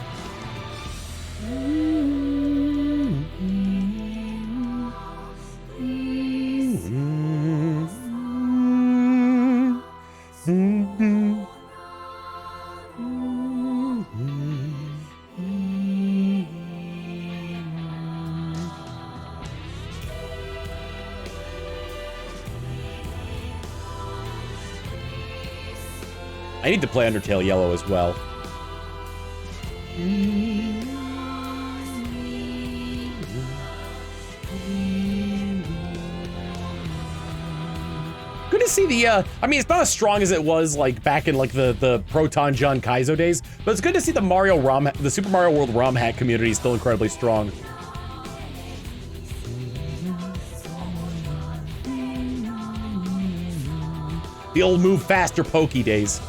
Speaker 1: I need to play Undertale Yellow as well. Good to see the, I mean, it's not as strong as it was like back in like the Proton John Kaizo days, but it's good to see the Super Mario World ROM hack community is still incredibly strong. The old move faster pokey days.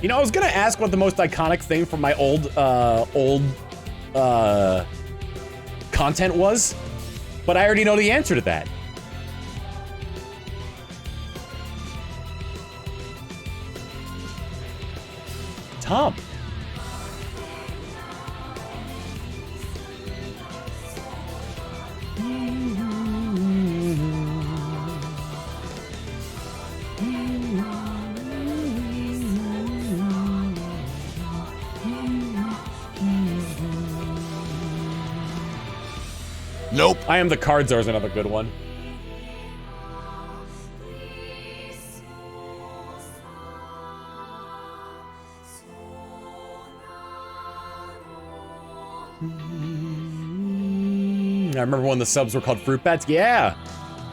Speaker 1: You know, I was gonna ask what the most iconic thing from my old content was, but I already know the answer to that. Tom.
Speaker 2: Nope.
Speaker 1: I Am the Card Czar is another good one. I remember when the subs were called Fruit Bats. Yeah.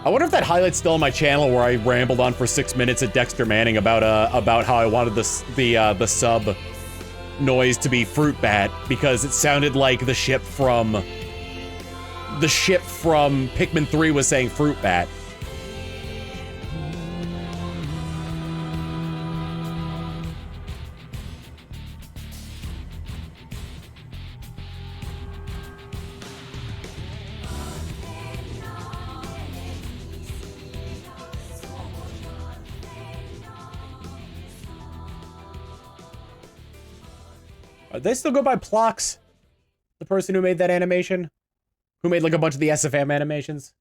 Speaker 1: I wonder if that highlight's still on my channel where I rambled on for 6 minutes at Dexter Manning about how I wanted the sub noise to be Fruit Bat because it sounded like the ship from Pikmin 3 was saying Fruit Bat. They still go by Plox, the person who made that animation, who made like a bunch of the SFM animations.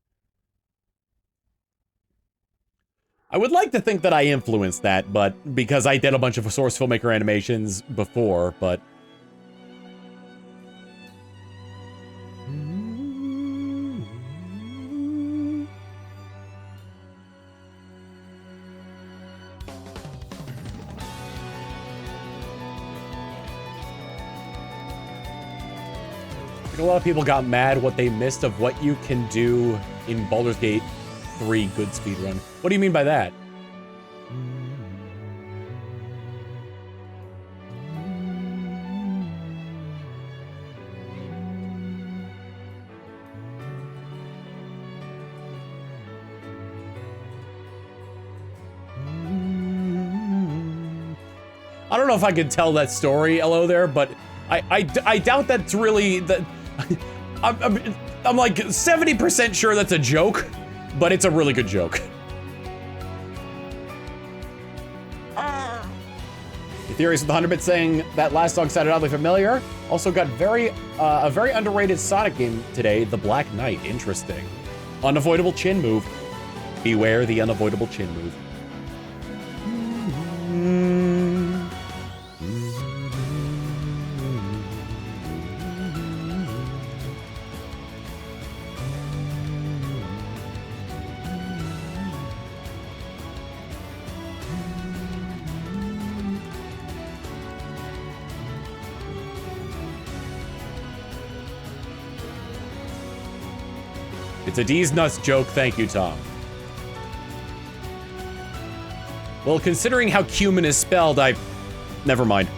Speaker 1: I would like to think that I influenced that, but because I did a bunch of Source Filmmaker animations before, but a lot of people got mad what they missed of what you can do in Baldur's Gate 3 good speedrun. What do you mean by that? I don't know if I could tell that story, hello there, but I doubt that's really that. I'm like 70% sure that's a joke, but it's a really good joke. The theories of the 100-bit saying that last song sounded oddly familiar. Also got a very underrated Sonic game today, The Black Knight. Interesting. Unavoidable chin move. Beware the unavoidable chin move. It's a D's nuts joke, thank you, Tom. Well, considering how cumin is spelled, never mind.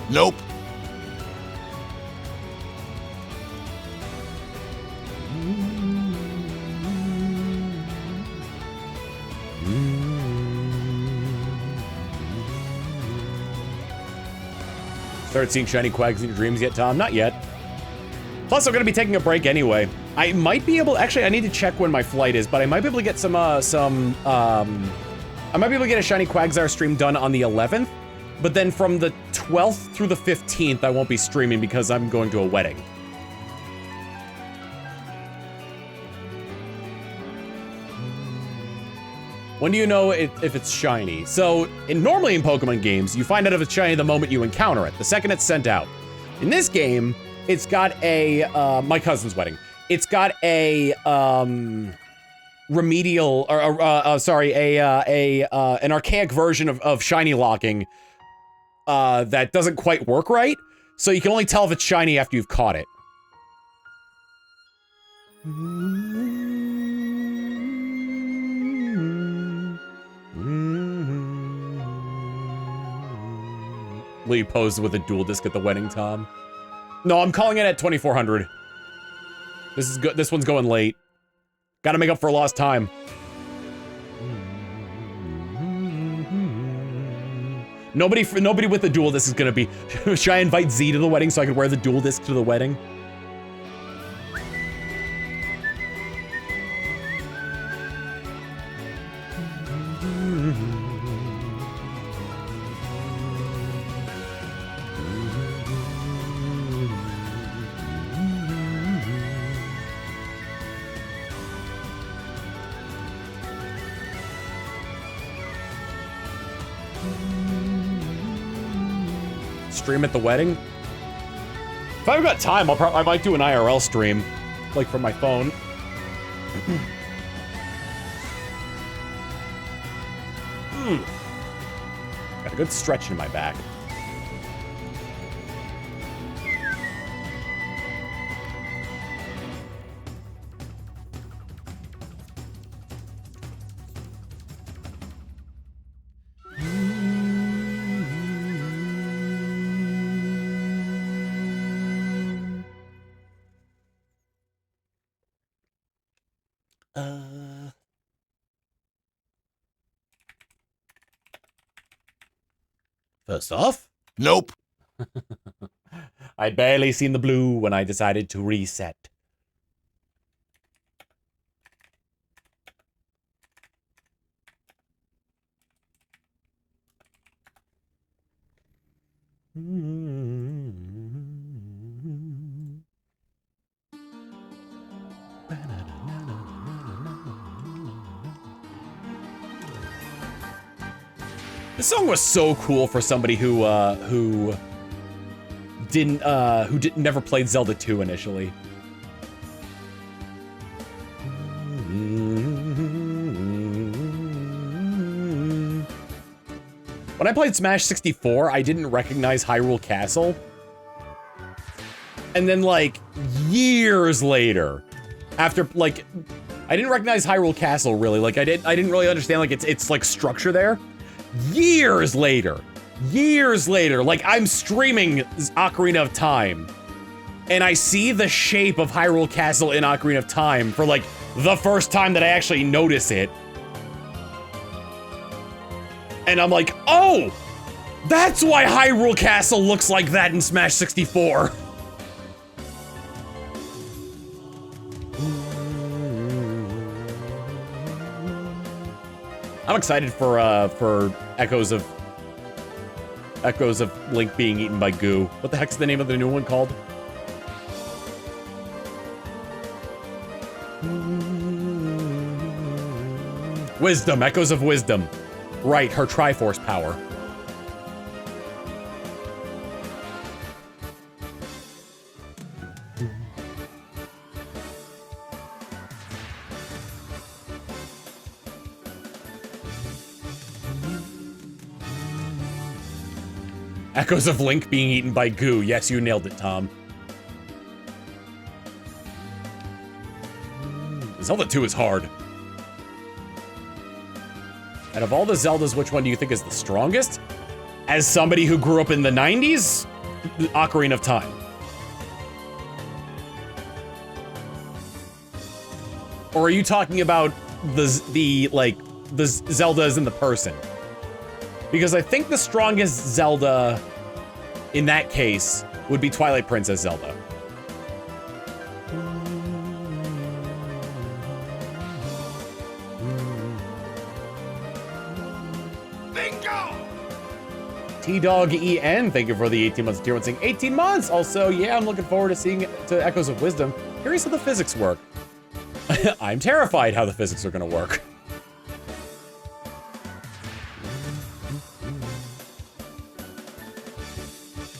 Speaker 2: Nope.
Speaker 1: Start seeing shiny quags in your dreams yet, Tom? Not yet. Plus, I'm gonna be taking a break anyway. I might be able, actually, I need to check when my flight is, but I might be able to get I might be able to get a Shiny Quagsire stream done on the 11th, but then from the 12th through the 15th, I won't be streaming because I'm going to a wedding. When do you know if it's shiny? So, normally in Pokemon games, you find out if it's shiny the moment you encounter it, the second it's sent out. In this game, it's got a, my cousin's wedding. It's got a, remedial, or, sorry, an archaic version of shiny locking, that doesn't quite work right. So you can only tell if it's shiny after you've caught it. Will you pose with a dual disc at the wedding, Tom? No, I'm calling it at 2400. This is good. This one's going late. Gotta make up for lost time. Nobody with the dual disc is gonna be. Should I invite Z to the wedding so I can wear the dual disc to the wedding? Stream at the wedding? If I've got time, I might do an IRL stream, like from my phone. Got a good stretch in my back.
Speaker 3: First off,
Speaker 2: Nope.
Speaker 1: I'd barely seen the blue when I decided to reset. This song was so cool for somebody who never played Zelda 2 initially. When I played Smash 64, I didn't recognize Hyrule Castle. And then like years later, after like I didn't recognize Hyrule Castle really. Like I didn't really understand like its like structure there. Years later, like I'm streaming Ocarina of Time, and I see the shape of Hyrule Castle in Ocarina of Time for like the first time that I actually notice it. And I'm like, oh, that's why Hyrule Castle looks like that in Smash 64. I'm excited for echoes of Link being eaten by goo. What the heck's the name of the new one called? Wisdom, Echoes of Wisdom. Right, her Triforce power. Echoes of Link being eaten by goo. Yes, you nailed it, Tom. Zelda 2 is hard. Out of all the Zeldas, which one do you think is the strongest? As somebody who grew up in the 90s, Ocarina of Time. Or are you talking about the Zeldas in the person? Because I think the strongest Zelda in that case would be Twilight Princess Zelda.
Speaker 2: Bingo!
Speaker 1: T-Dog EN, thank you for the 18 months tier one saying 18 months! Also, yeah, I'm looking forward to seeing to Echoes of Wisdom. Curious how the physics work. I'm terrified how the physics are gonna work.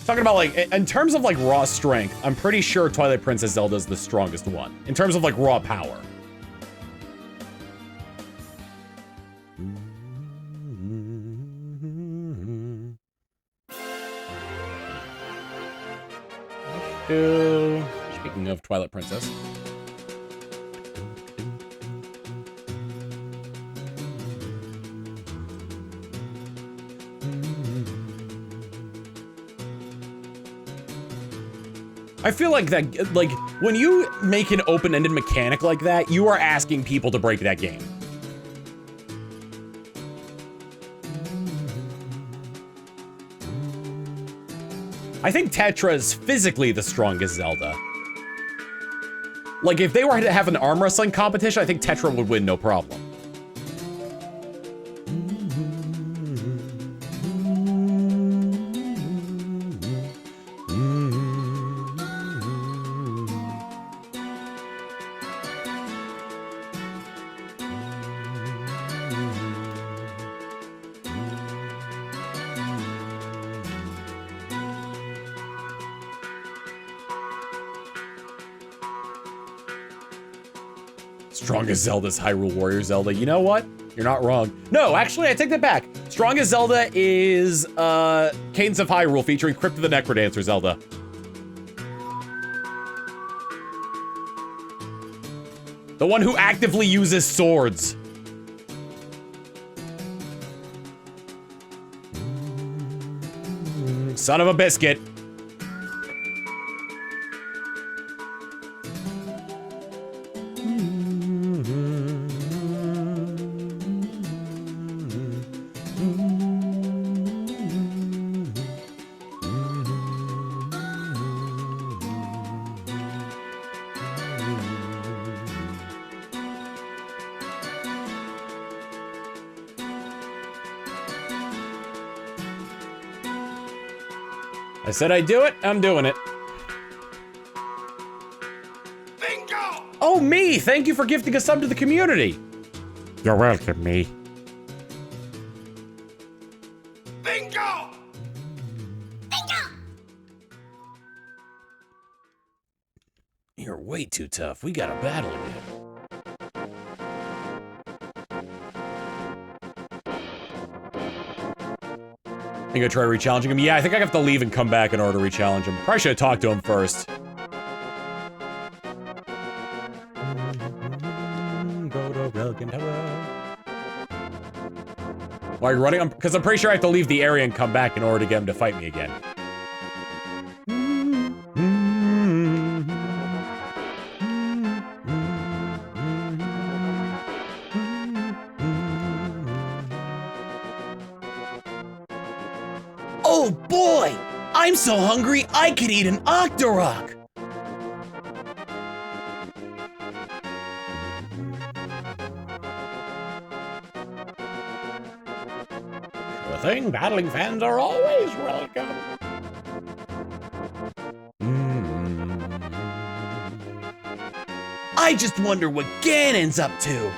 Speaker 1: Talking about like, in terms of like raw strength, I'm pretty sure Twilight Princess Zelda is the strongest one. In terms of like raw power. Speaking of Twilight Princess. I feel like that, like, when you make an open-ended mechanic like that, you are asking people to break that game. I think Tetra is physically the strongest Zelda. Like, if they were to have an arm wrestling competition, I think Tetra would win no problem. Strongest Zelda's Hyrule Warrior Zelda. You know what? You're not wrong. No, actually, I take that back. Strongest Zelda is Cadence of Hyrule featuring Crypt of the Necrodancer Zelda. The one who actively uses swords. Son of a biscuit. I said I'd do it, I'm doing it.
Speaker 2: Bingo!
Speaker 1: Oh, me! Thank you for gifting a sub to the community.
Speaker 3: You're welcome, me.
Speaker 2: Bingo!
Speaker 3: You're way too tough. We gotta battle again.
Speaker 1: You gonna try re-challenging him? Yeah, I think I have to leave and come back in order to re-challenge him. Probably should have talked to him first. Why are you running? Because I'm pretty sure I have to leave the area and come back in order to get him to fight me again.
Speaker 3: Oh boy! I'm so hungry I could eat an Octorok!
Speaker 1: Sure thing, battling fans are always welcome.
Speaker 3: I just wonder what Ganon's up to.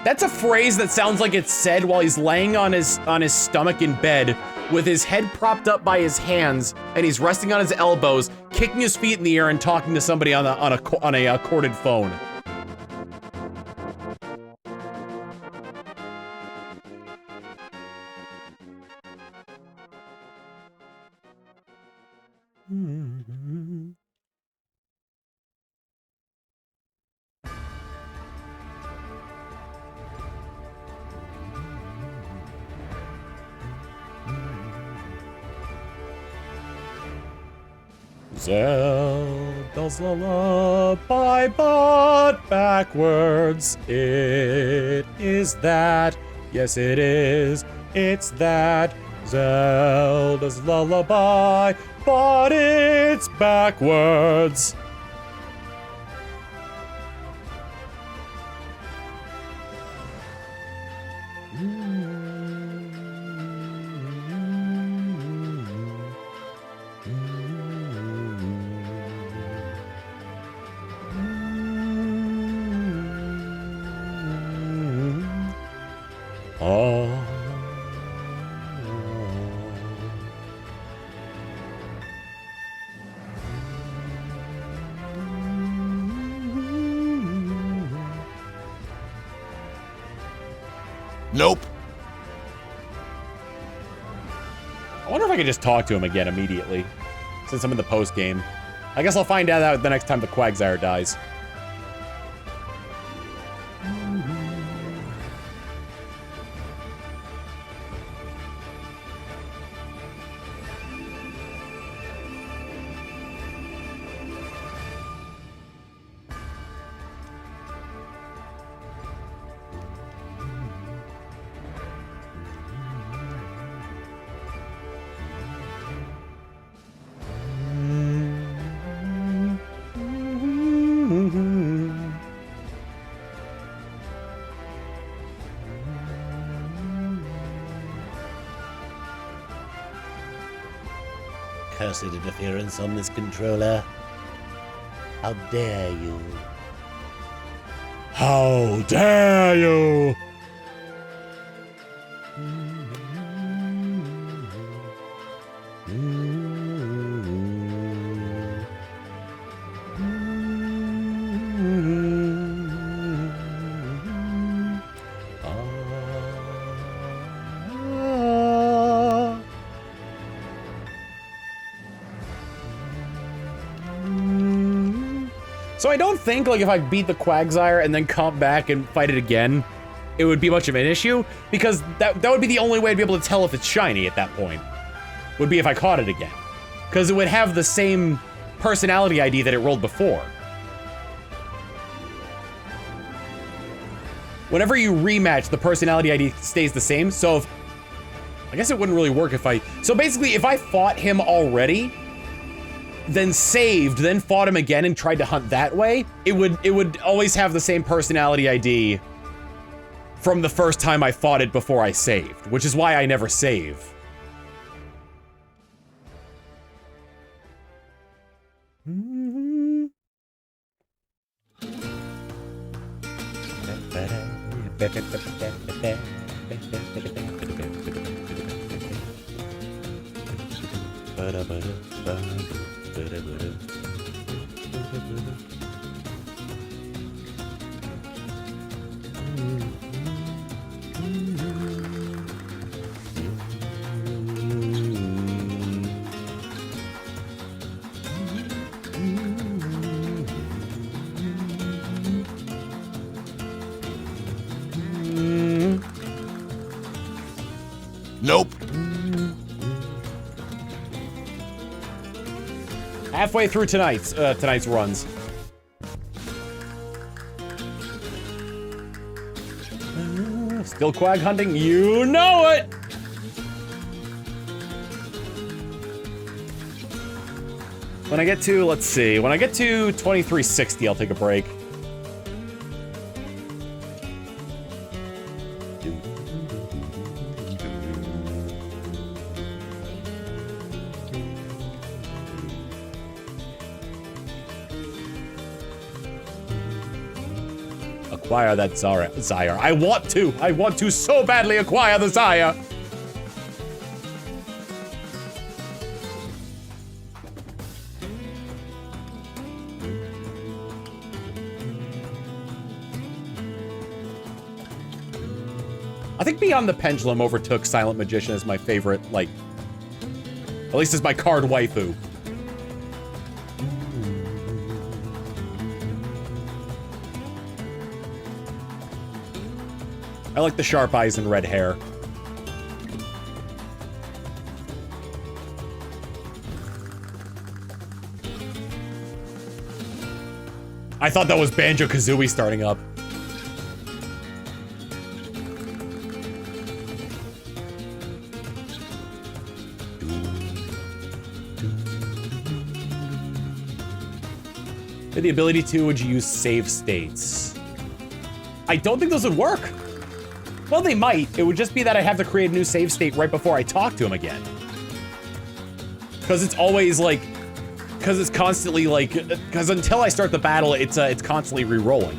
Speaker 1: That's a phrase that sounds like it's said while he's laying on his stomach in bed with his head propped up by his hands and he's resting on his elbows, kicking his feet in the air and talking to somebody on a corded phone. Zelda's lullaby, but backwards. It is that. Yes, it is. It's that. Zelda's lullaby, but it's backwards.
Speaker 2: Nope.
Speaker 1: I wonder if I could just talk to him again immediately, since I'm in the post game. I guess I'll find out the next time the Quagsire dies.
Speaker 3: Cursed interference on this controller. How dare you?
Speaker 1: How dare you! So I don't think, like, if I beat the Quagsire and then come back and fight it again, it would be much of an issue, because that would be the only way to be able to tell if it's shiny at that point, would be if I caught it again. Because it would have the same personality ID that it rolled before. Whenever you rematch, the personality ID stays the same, so if... I guess it wouldn't really work if I... So basically, if I fought him already, then saved, then fought him again and tried to hunt that way, it would always have the same personality ID from the first time I fought it before I saved, which is why I never save.
Speaker 2: Nope.
Speaker 1: Halfway through tonight's runs. Still quag hunting? You know it! When I get to, let's see, when I get to 2360, I'll take a break. Acquire that Zyre. I want to so badly acquire the Zyre. I think Beyond the Pendulum overtook Silent Magician as my favorite, like, at least as my card waifu. I like the sharp eyes and red hair. I thought that was Banjo-Kazooie starting up. The ability to, would you use save states? I don't think those would work. Well, they might. It would just be that I have to create a new save state right before I talk to him again. Because it's always like, because it's constantly like, because until I start the battle, it's constantly re-rolling.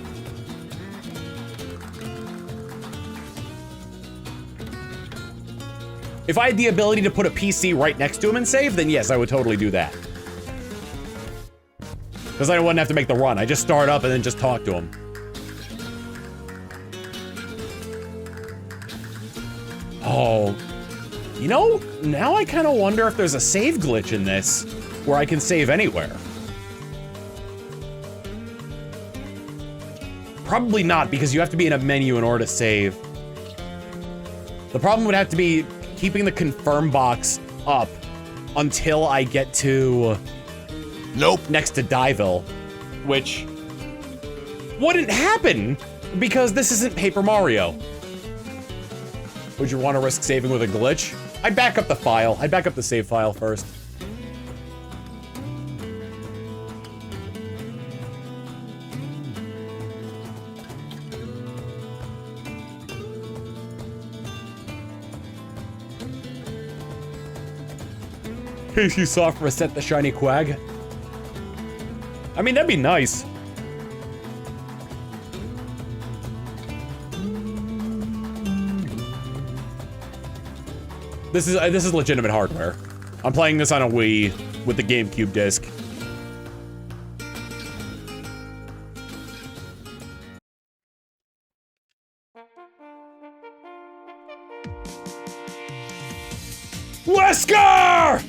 Speaker 1: If I had the ability to put a PC right next to him and save, then yes, I would totally do that. Because I wouldn't have to make the run. I just start up and then just talk to him. Oh, you know, now I kind of wonder if there's a save glitch in this where I can save anywhere. Probably not, because you have to be in a menu in order to save. The problem would have to be keeping the confirm box up until I get to...
Speaker 2: Nope.
Speaker 1: Next to Dieville, which wouldn't happen because this isn't Paper Mario. Would you want to risk saving with a glitch? I'd back up the file. I'd back up the save file first. Case you soft reset the shiny quag. I mean, that'd be nice. This is legitimate hardware. I'm playing this on a Wii with the GameCube disc. Wesker!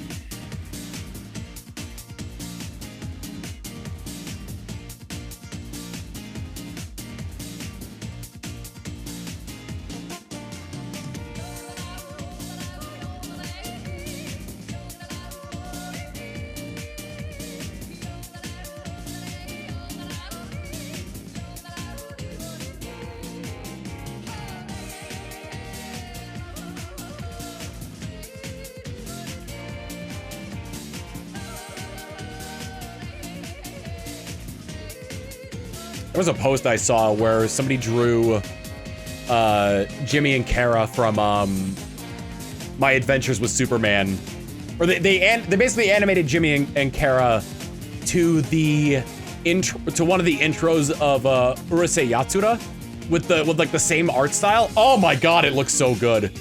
Speaker 1: There was a post I saw where somebody drew Jimmy and Kara from My Adventures with Superman, or they basically animated Jimmy and Kara to the to one of the intros of Urusei Yatsura with like the same art style. Oh my god, it looks so good.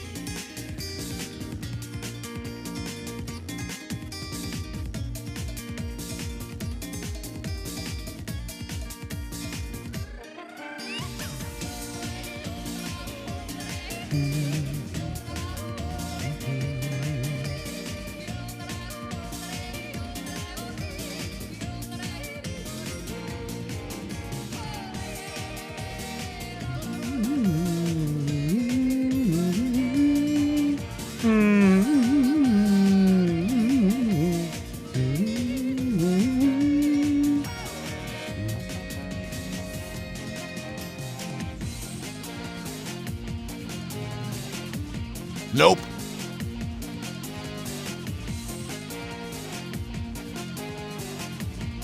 Speaker 2: Nope.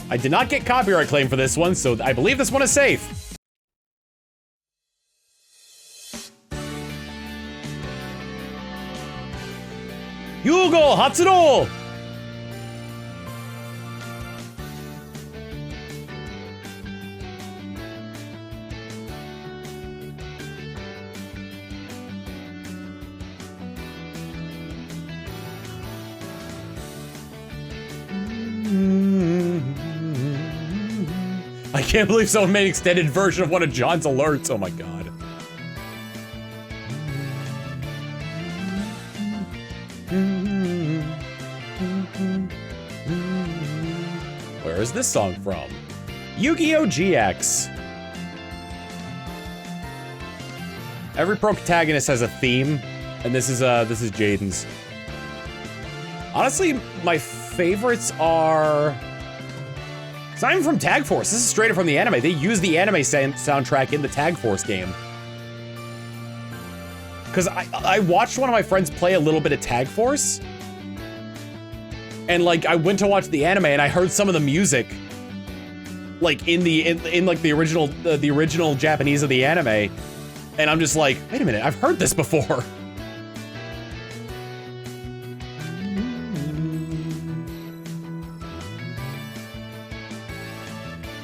Speaker 1: I did not get copyright claim for this one, so I believe this one is safe. Yugo Hatsuro! I can't believe someone made an extended version of one of John's alerts. Oh my god. Where is this song from? Yu-Gi-Oh! GX. Every protagonist has a theme, and this is Jaden's. Honestly, my favorites are... It's not even from Tag Force. This is straight up from the anime. They use the anime soundtrack in the Tag Force game. Because I watched one of my friends play a little bit of Tag Force. And like, I went to watch the anime and I heard some of the music like in like the original Japanese of the anime. And I'm just like, wait a minute, I've heard this before.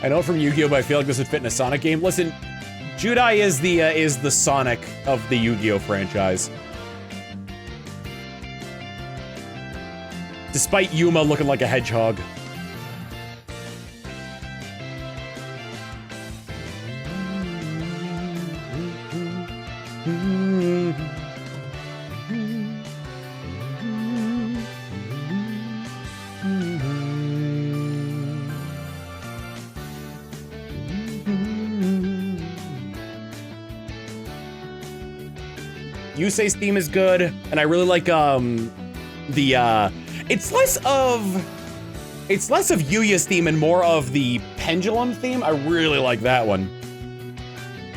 Speaker 1: I know it from Yu-Gi-Oh, but I feel like this would fit in a Sonic game. Listen, Judai is the Sonic of the Yu-Gi-Oh franchise. Despite Yuma looking like a hedgehog. Yusei's theme is good, and I really like it's less of Yuya's theme and more of the pendulum theme. I really like that one.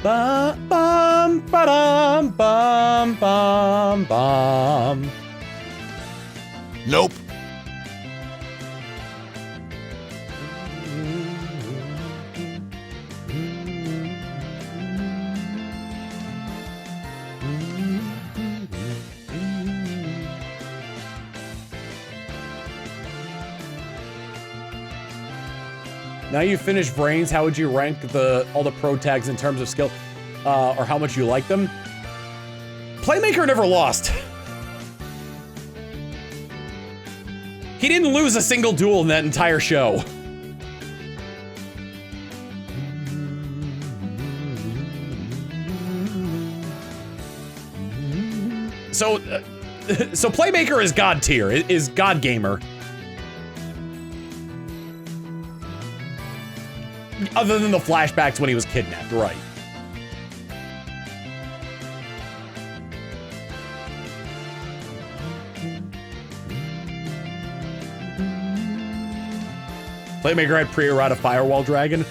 Speaker 1: Bum bum ba-dum bum bum bum.
Speaker 2: Nope.
Speaker 1: Now you've finished Brains, how would you rank all the pro tags in terms of skill, or how much you like them? Playmaker never lost. He didn't lose a single duel in that entire show. So Playmaker is God tier, is God gamer. Other than the flashbacks when he was kidnapped, right. Playmaker had pre-errata Firewall Dragon,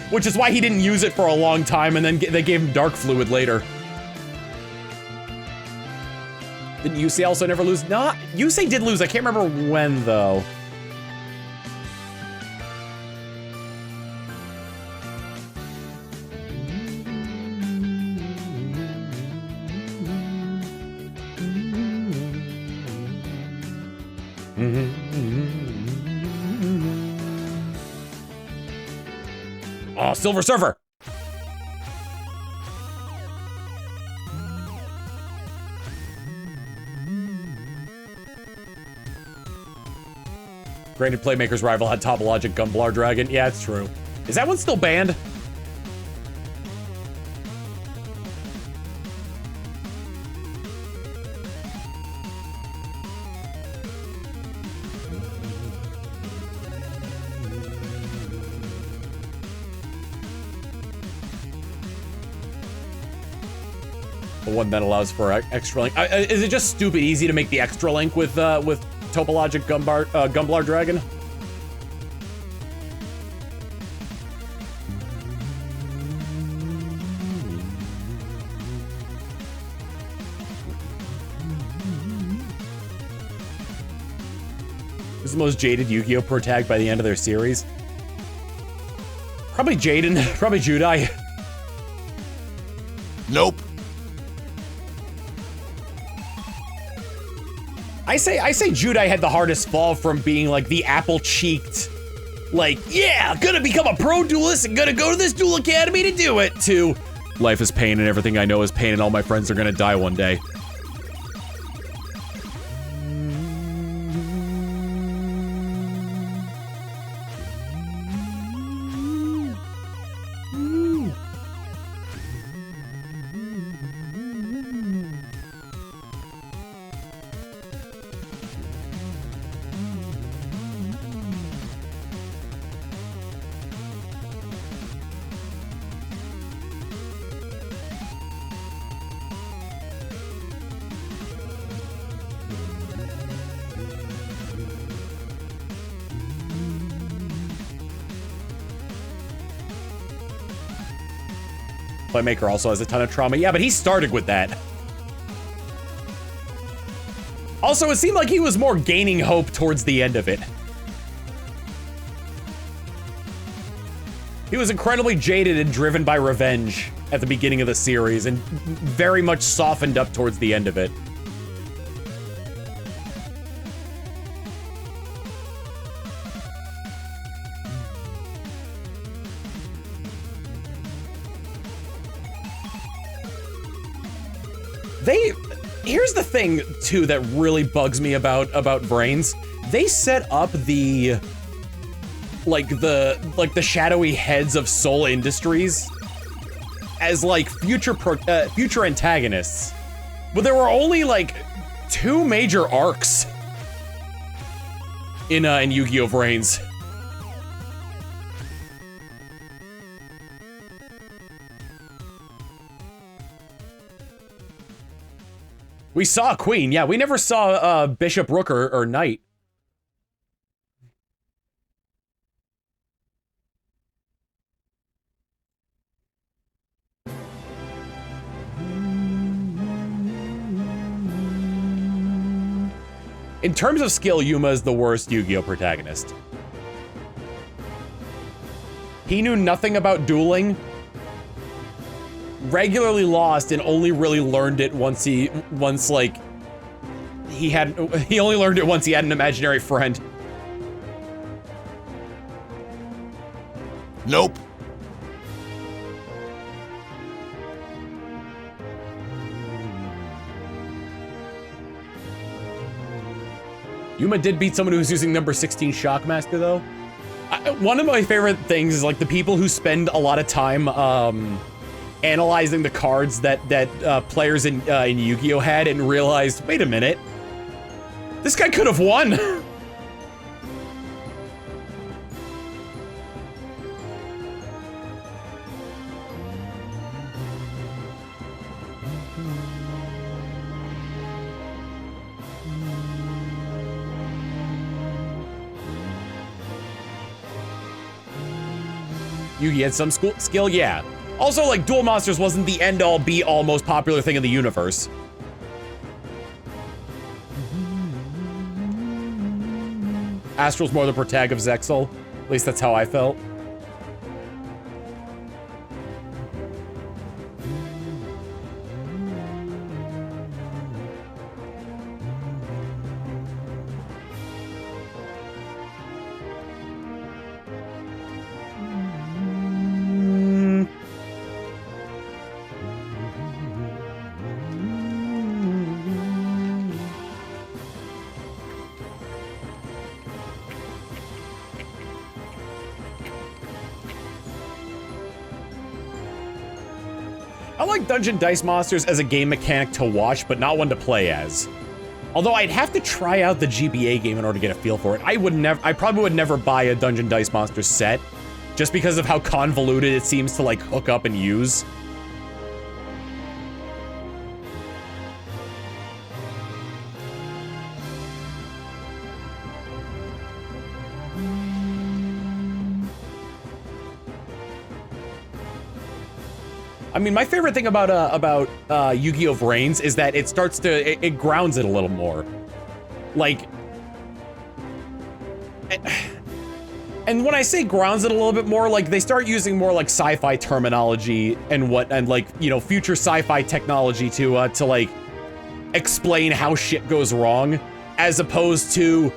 Speaker 1: which is why he didn't use it for a long time, and then they gave him Dark Fluid later. Didn't Yusei also never lose? No, Yusei did lose. I can't remember when, though. Oh, Silver Surfer! Granted, Playmaker's rival had Topologic Gumblar Dragon. Yeah, it's true. Is that one still banned? The one that allows for extra link. Is it just stupid easy to make the extra link with Topologic Gumblar Dragon? This is the most jaded Yu-Gi-Oh! Pro tag by the end of their series. Probably Jaden, probably Judai.
Speaker 2: Nope.
Speaker 1: I say Judai had the hardest fall from being like the apple-cheeked, like, yeah, gonna become a pro duelist and gonna go to this duel academy to do it, to life is pain and everything I know is pain and all my friends are gonna die one day. Playmaker also has a ton of trauma. Yeah, but he started with that. Also, it seemed like he was more gaining hope towards the end of it. He was incredibly jaded and driven by revenge at the beginning of the series and very much softened up towards the end of it. Here's the thing, too, that really bugs me about Brains. They set up the shadowy heads of Soul Industries as, like, future antagonists. But there were only, like, 2 major arcs in Yu-Gi-Oh! Brains. We saw Queen, yeah. We never saw Bishop, Rook, or Knight. In terms of skill, Yuma is the worst Yu-Gi-Oh! Protagonist. He knew nothing about dueling, regularly lost, and only really learned it once he only learned it once he had an imaginary friend.
Speaker 2: Nope.
Speaker 1: Yuma did beat someone who was using number 16 Shockmaster, though. One of my favorite things is, like, the people who spend a lot of time, analyzing the cards that players in Yu-Gi-Oh! Had and realized, wait a minute, this guy could have won. Yugi had some skill, yeah. Also, like, Duel Monsters wasn't the end-all, be-all, most popular thing in the universe. Astral's more the protag of Zexal. At least that's how I felt. I like Dungeon Dice Monsters as a game mechanic to watch, but not one to play as. Although I'd have to try out the GBA game in order to get a feel for it. I probably would never buy a Dungeon Dice Monsters set, just because of how convoluted it seems to like hook up and use. I mean, my favorite thing about Yu-Gi-Oh! Vrains is that it starts to, it grounds it a little more. Like, and when I say grounds it a little bit more, like they start using more like sci-fi terminology and like, you know, future sci-fi technology to like explain how shit goes wrong, as opposed to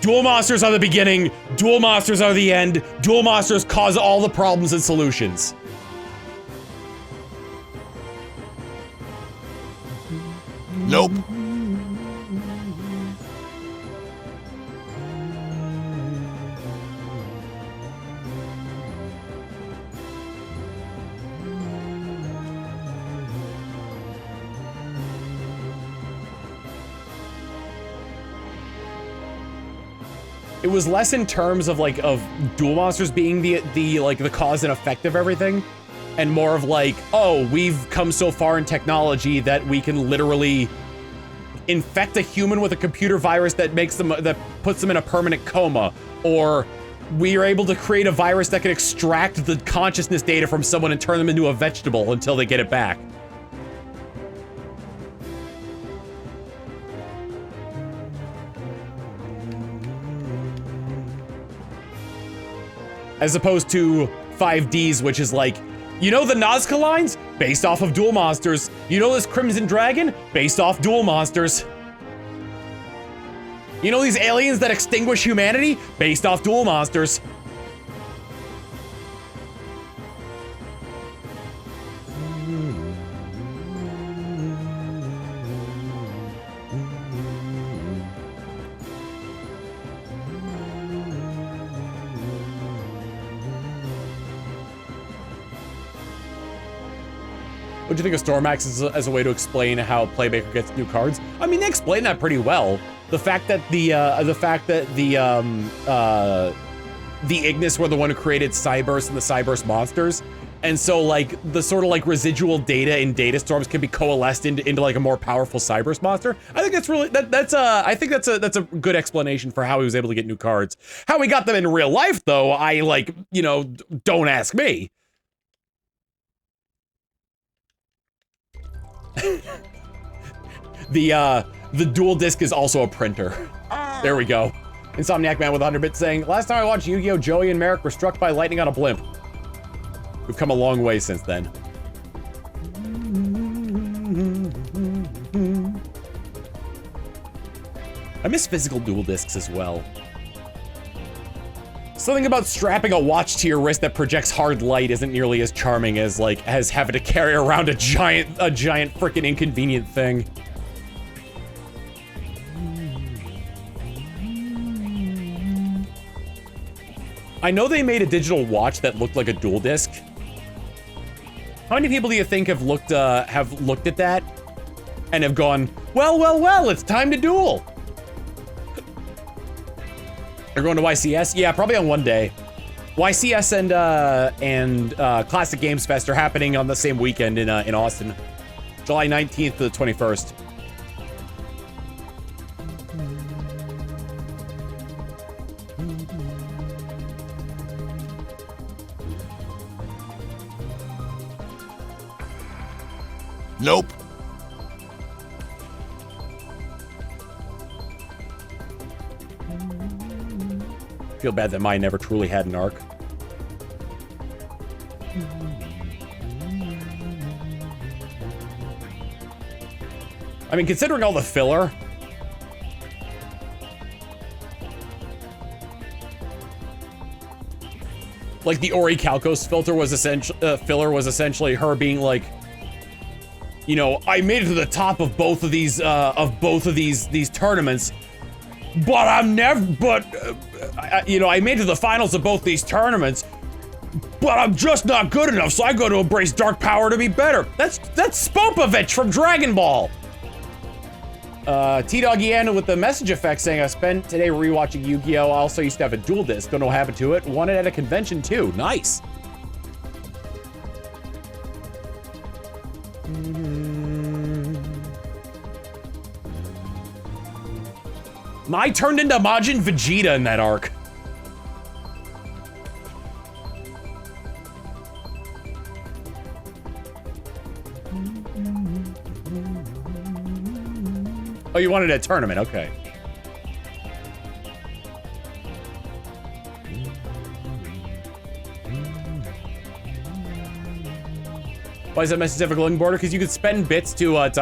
Speaker 1: dual monsters are the beginning, dual monsters are the end, dual monsters cause all the problems and solutions.
Speaker 2: Nope.
Speaker 1: It was less in terms of like of dual monsters being the like the cause and effect of everything, and more of like, oh, we've come so far in technology that we can literally infect a human with a computer virus that puts them in a permanent coma, or we are able to create a virus that can extract the consciousness data from someone and turn them into a vegetable until they get it back. As opposed to 5Ds, which is like, you know the Nazca lines? Based off of dual monsters. You know this Crimson Dragon? Based off dual monsters. You know these aliens that extinguish humanity? Based off dual monsters. What do you think of Stormax as a way to explain how Playmaker gets new cards? I mean, they explain that pretty well. The fact that the Ignis were the one who created Cyburst and the Cyburst monsters, and so like the sort of like residual data in data storms can be coalesced into like a more powerful Cyburst monster. I think that's really I think that's a good explanation for how he was able to get new cards. How he got them in real life, though, I like, you know, don't ask me. The dual disc is also a printer. There we go. Insomniac Man with 100 bits saying, last time I watched Yu-Gi-Oh! Joey and Merrick were struck by lightning on a blimp. We've come a long way since then. I miss physical dual discs as well. Something about strapping a watch to your wrist that projects hard light isn't nearly as charming as having to carry around a giant freaking inconvenient thing. I know they made a digital watch that looked like a dual disc. How many people do you think have looked at that and have gone, well, it's time to duel? They're going to YCS? Yeah, probably on one day. YCS and Classic Games Fest are happening on the same weekend in Austin, July 19th to the 21st.
Speaker 2: Nope.
Speaker 1: Feel bad that mine never truly had an arc. I mean, considering all the filler, like the Ori Calcos filler was essentially her being like, you know, I made it to the top of both of these tournaments, but you know, I made it to the finals of both these tournaments, but I'm just not good enough, so I go to embrace dark power to be better. That's Spopovich from Dragon Ball. T-Doggiana with the message effect saying, I spent today rewatching Yu-Gi-Oh! I also used to have a dual disc, don't know what happened to it. Won it at a convention too, nice. I turned into Majin Vegeta in that arc. Oh, you wanted a tournament, okay. Why is that message difficult in border? Because you could spend bits to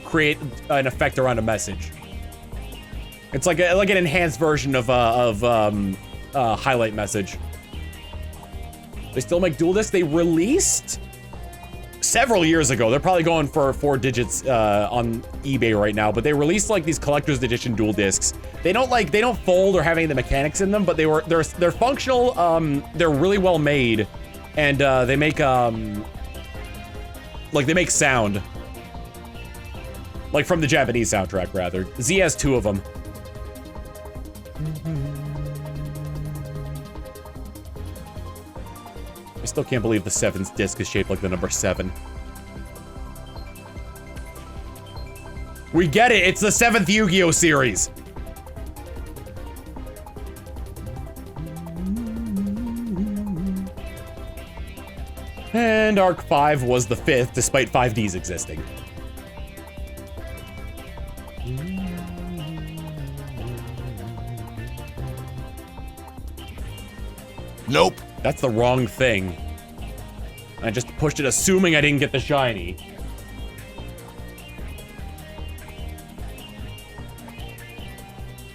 Speaker 1: create an effect around a message. It's like an enhanced version of highlight message. They still make dual discs. They released several years ago. They're probably going for 4 digits on eBay right now. But they released like these collector's edition dual discs. They don't fold or have any of the mechanics in them, but they're functional. They're really well made, and they make they make sound. Like from the Japanese soundtrack, rather. Z has 2 of them. I still can't believe the 7's disc is shaped like the number 7. We get it, it's the 7th Yu-Gi-Oh! Series. And Arc 5 was the 5th, despite 5Ds existing.
Speaker 2: Nope.
Speaker 1: That's the wrong thing. I just pushed it assuming I didn't get the shiny.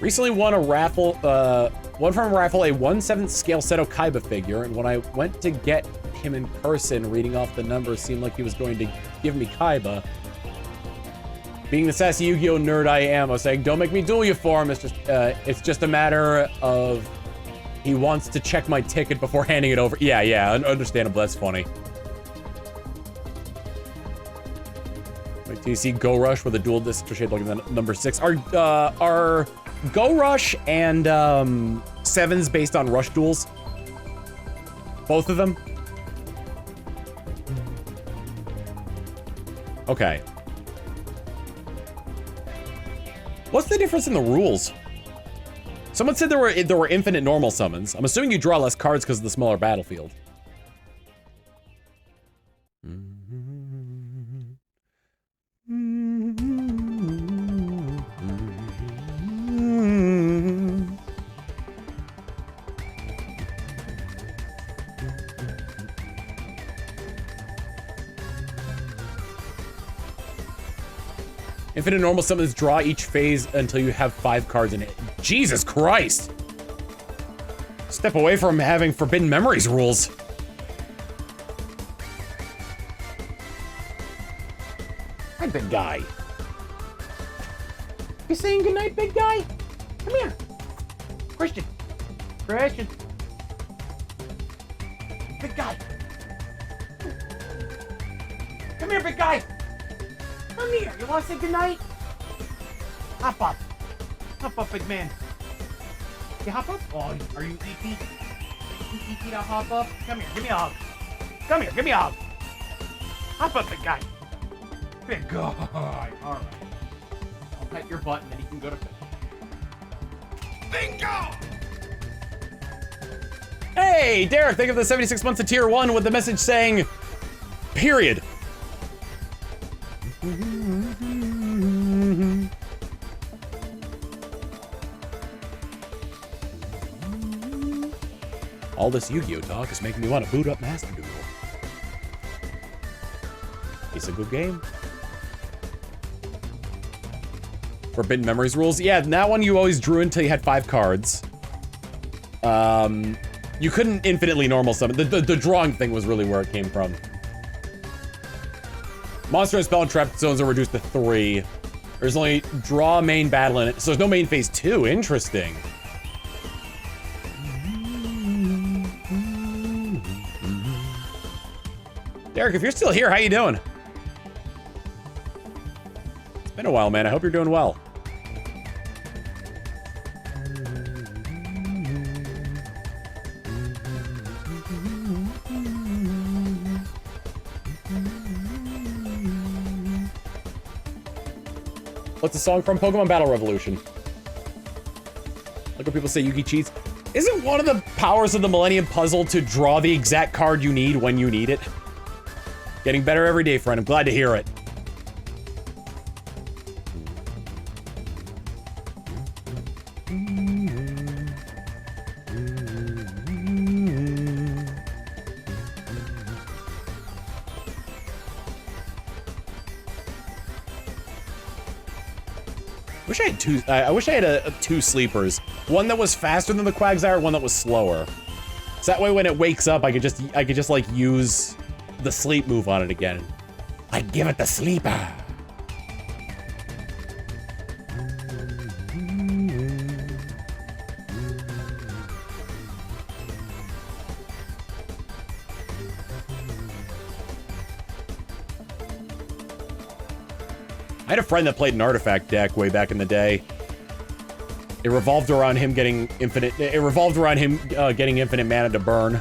Speaker 1: Recently won a raffle, won from a raffle a 1/7 scale Seto Kaiba figure, and when I went to get him in person, reading off the numbers seemed like he was going to give me Kaiba. Being the sassy Yu-Gi-Oh! Nerd I am, I was saying, don't make me duel you for him, it's just a matter of he wants to check my ticket before handing it over. Yeah, understandable, that's funny. Wait, do you see Go Rush with a dual disc shaped like the number 6? Are Go Rush and 7's based on Rush duels? Both of them? Okay. What's the difference in the rules? Someone said there were infinite normal summons. I'm assuming you draw less cards because of the smaller battlefield. Infinite normal summons draw each phase until you have 5 cards in it. Jesus Christ! Step away from having Forbidden Memories rules. Hi, big guy. You saying goodnight, big guy? Come here. Christian. Big guy. Come here, big guy. Come here. You want to say goodnight? Hop up. Hop up, big man. You hop up? Oh, are you EP? EP to hop up? Come here. Give me a hug. Come here. Give me a hug. Hop up, big guy. Big guy. All right. I'll pet your butt and then you can go to bed. Bingo! Hey, Derek, thank you for the 76 months of tier 1 with the message saying, period. All this Yu-Gi-Oh talk is making me want to boot up Master Duel. It's a good game. Forbidden Memories rules. Yeah, that one you always drew until you had 5 cards. You couldn't infinitely normal summon. The drawing thing was really where it came from. Monster and spell and trap zones are reduced to 3. There's only draw main battle in it, so there's no main phase 2. Interesting. Derek, if you're still here, how you doing? It's been a while, man. I hope you're doing well. What's the song from? Pokemon Battle Revolution. Look what people say, Yugi cheats. Isn't one of the powers of the Millennium Puzzle to draw the exact card you need when you need it? Getting better every day, friend. I'm glad to hear it. I wish I had two sleepers. One that was faster than the Quagsire, one that was slower. So that way when it wakes up, I could just like use the sleep move on it again. I'd give it the sleeper. I had a friend that played an artifact deck way back in the day. It revolved around him getting infinite. It revolved around him getting infinite mana to burn.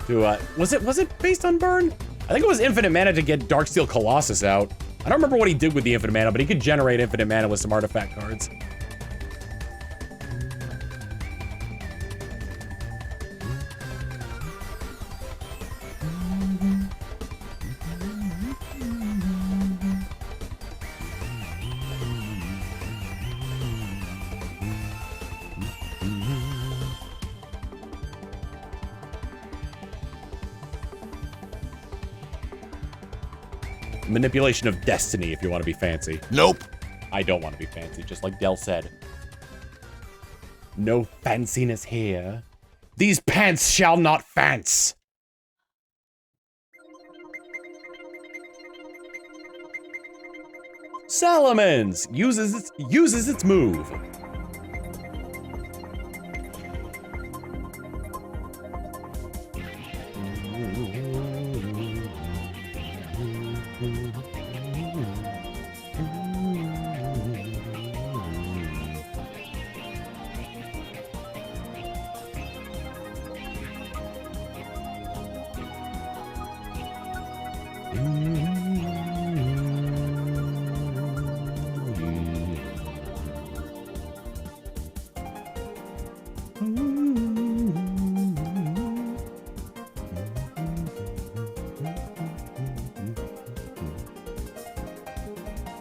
Speaker 1: To was it based on burn? I think it was infinite mana to get Darksteel Colossus out. I don't remember what he did with the infinite mana, but he could generate infinite mana with some artifact cards. Manipulation of destiny, if you want to be fancy.
Speaker 2: Nope.
Speaker 1: I don't want to be fancy, just like Del said. No fanciness here. These pants shall not fance. Salamence uses its move.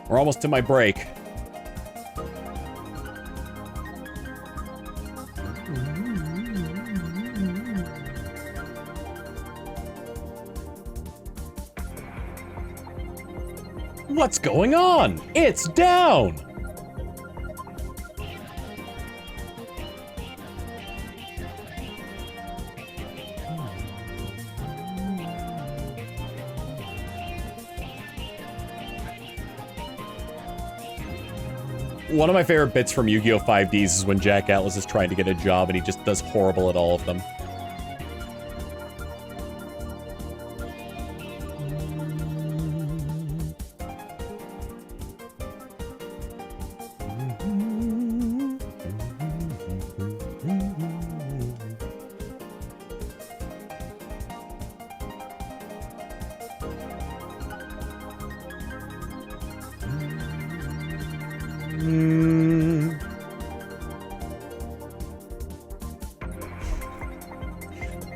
Speaker 1: We're almost to my break. What's going on? It's down! One of my favorite bits from Yu-Gi-Oh! 5Ds is when Jack Atlas is trying to get a job and he just does horrible at all of them.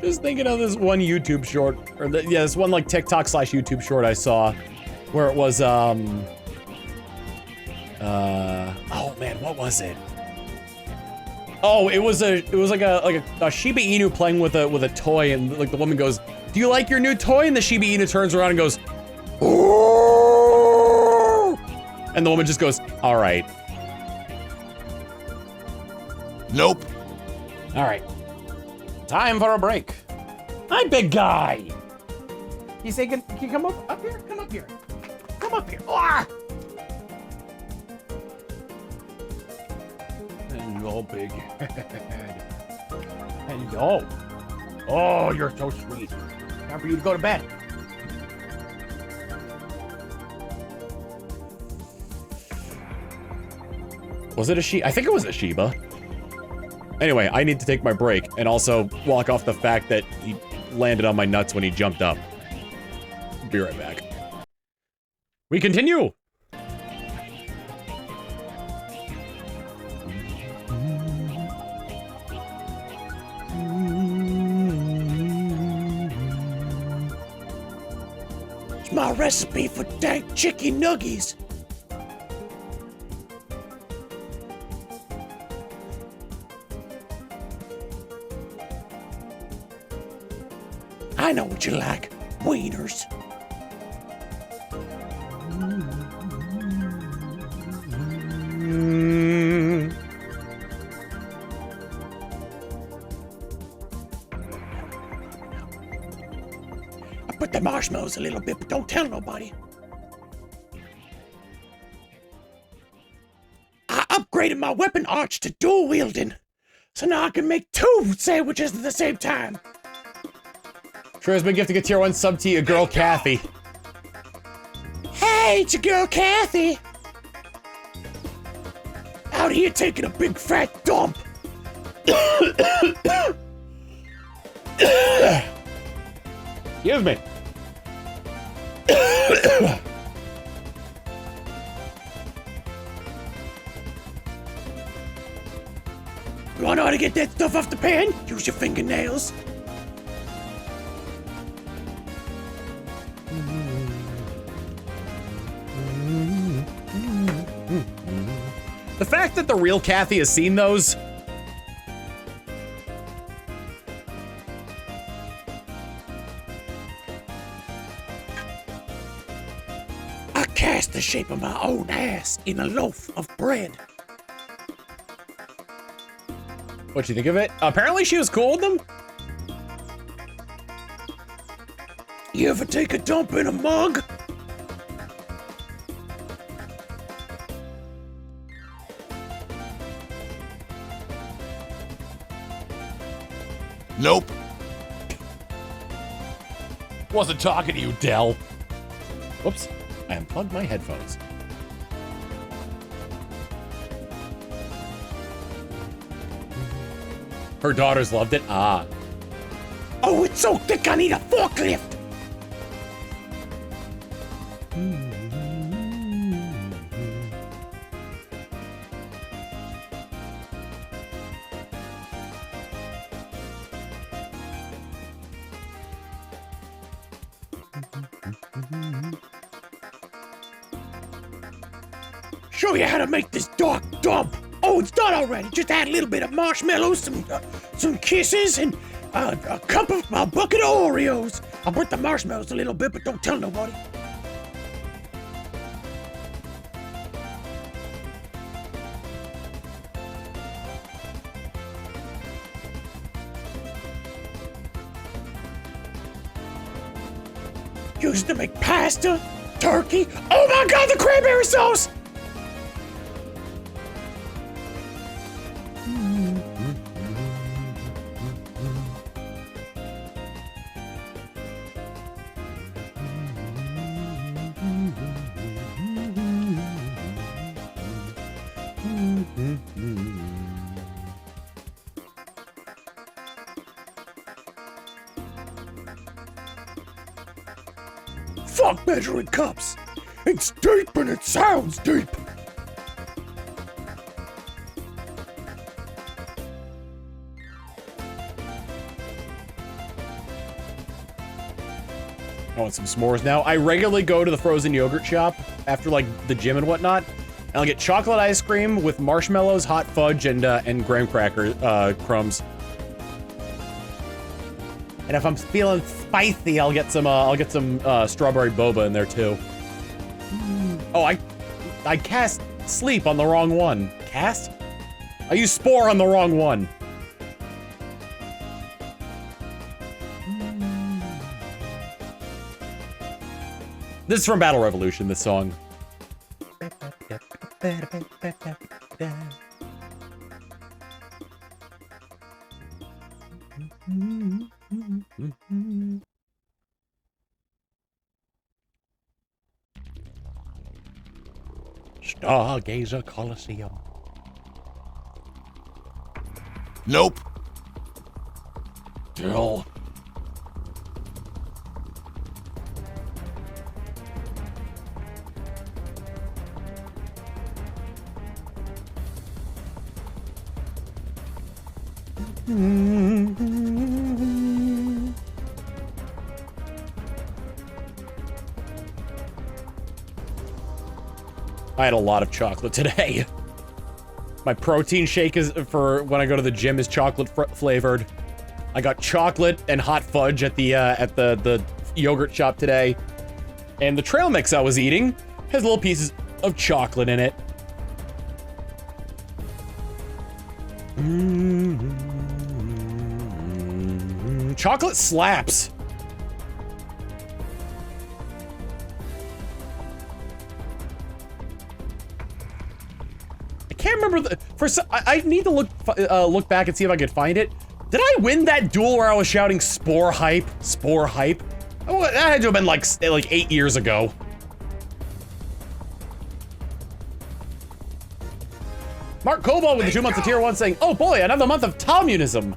Speaker 1: Just thinking of this one YouTube short, or this one like TikTok / YouTube short I saw, where it was oh man, what was it? Oh, it was like a Shiba Inu playing with a toy, and like the woman goes, "Do you like your new toy?" And the Shiba Inu turns around and goes, "Ooh!" And the woman just goes, "All right."
Speaker 2: Nope.
Speaker 1: All right. Time for a break. Hi, big guy. You say, can you come up here? Come up here. Come up here. Ah! Hello, big head. Hello. Oh, you're so sweet. Time for you to go to bed. Was it a Shiba? I think it was a Shiba. Anyway, I need to take my break and also walk off the fact that he landed on my nuts when he jumped up. Be right back. We continue!
Speaker 3: It's my recipe for dank chicken nuggies. I know what you like, wieners. I put the marshmallows a little bit, but don't tell nobody. I upgraded my weapon arch to dual wielding, so now I can make 2 sandwiches at the same time.
Speaker 1: Sure has been gifting a tier 1 sub to your girl, Kathy.
Speaker 3: Hey, it's your girl, Kathy. Out here taking a big fat dump.
Speaker 1: Excuse me.
Speaker 3: You wanna know how to get that stuff off the pan? Use your fingernails.
Speaker 1: The fact that the real Kathy has seen those.
Speaker 3: I cast the shape of my own ass in a loaf of bread.
Speaker 1: What'd you think of it? Apparently she was cool with them.
Speaker 3: You ever take a dump in a mug?
Speaker 2: Nope.
Speaker 1: Wasn't talking to you, Dell. Whoops. I unplugged my headphones. Her daughters loved it. Ah.
Speaker 3: Oh, it's so thick I need a forklift. Show you how to make this dark dump. Oh, it's done already. Just add a little bit of marshmallows, some kisses, and a bucket of Oreos. I'll put the marshmallows a little bit, but don't tell nobody. Used to make pasta, turkey. Oh my God, the cranberry sauce! Fuck measuring cups. It's deep and it sounds deep.
Speaker 1: I want some s'mores now. I regularly go to the frozen yogurt shop after like the gym and whatnot, and I'll get chocolate ice cream with marshmallows, hot fudge, and graham cracker crumbs. And if I'm feeling spicy, I'll get some strawberry boba in there too. Oh, I cast sleep on the wrong one. Cast? I used spore on the wrong one. This is from Battle Revolution, this song.
Speaker 3: Stargazer Colosseum.
Speaker 2: Nope.
Speaker 1: Dill. I had a lot of chocolate today. My protein shake is for when I go to the gym is chocolate flavored. I got chocolate and hot fudge at the yogurt shop today. And the trail mix I was eating has little pieces of chocolate in it. Chocolate slaps. I can't remember I need to look back and see if I could find it. Did I win that duel where I was shouting spore hype? Spore hype? Oh, that had to have been like 8 years ago. Mark Koval with the 2 months of tier 1 saying, oh boy, another month of communism.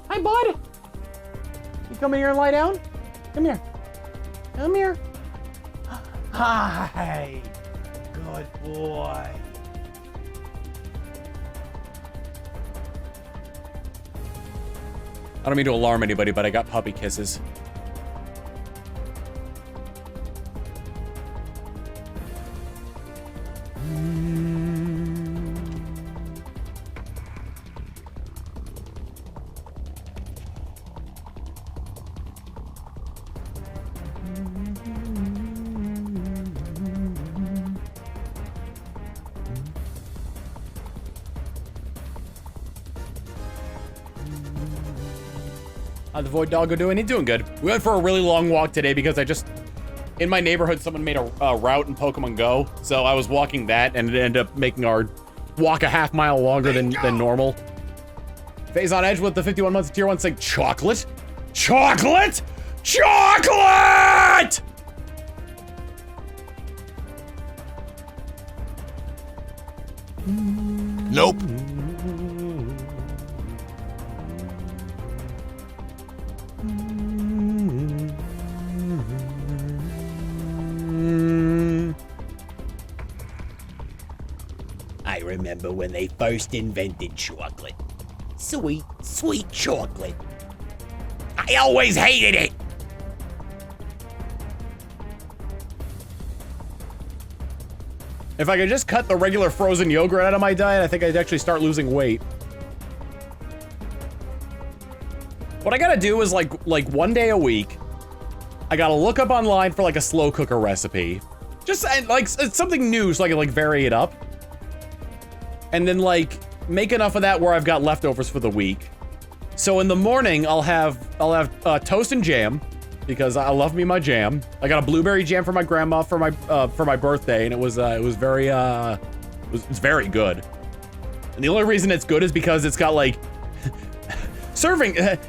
Speaker 1: Hi, bud. You come here and lie down? Come here. Come here. Hi. Good boy. I don't mean to alarm anybody, but I got puppy kisses. How'd the Void Doggo doing? He's doing good. We went for a really long walk today because in my neighborhood, someone made a route in Pokemon Go. So I was walking that and it ended up making our walk a half mile longer than normal. Phase on Edge with the 51 months of tier 1 saying chocolate? Chocolate? Chocolate!
Speaker 2: Nope.
Speaker 3: I remember when they first invented chocolate. Sweet, sweet chocolate. I always hated it.
Speaker 1: If I could just cut the regular frozen yogurt out of my diet, I think I'd actually start losing weight. What I gotta do is like 1 day a week, I gotta look up online for like a slow cooker recipe. Just like it's something new so I can like vary it up. And then like make enough of that where I've got leftovers for the week. So in the morning, I'll have toast and jam because I love me my jam. I got a blueberry jam for my grandma for my birthday, and it was very good. And the only reason it's good is because it's got like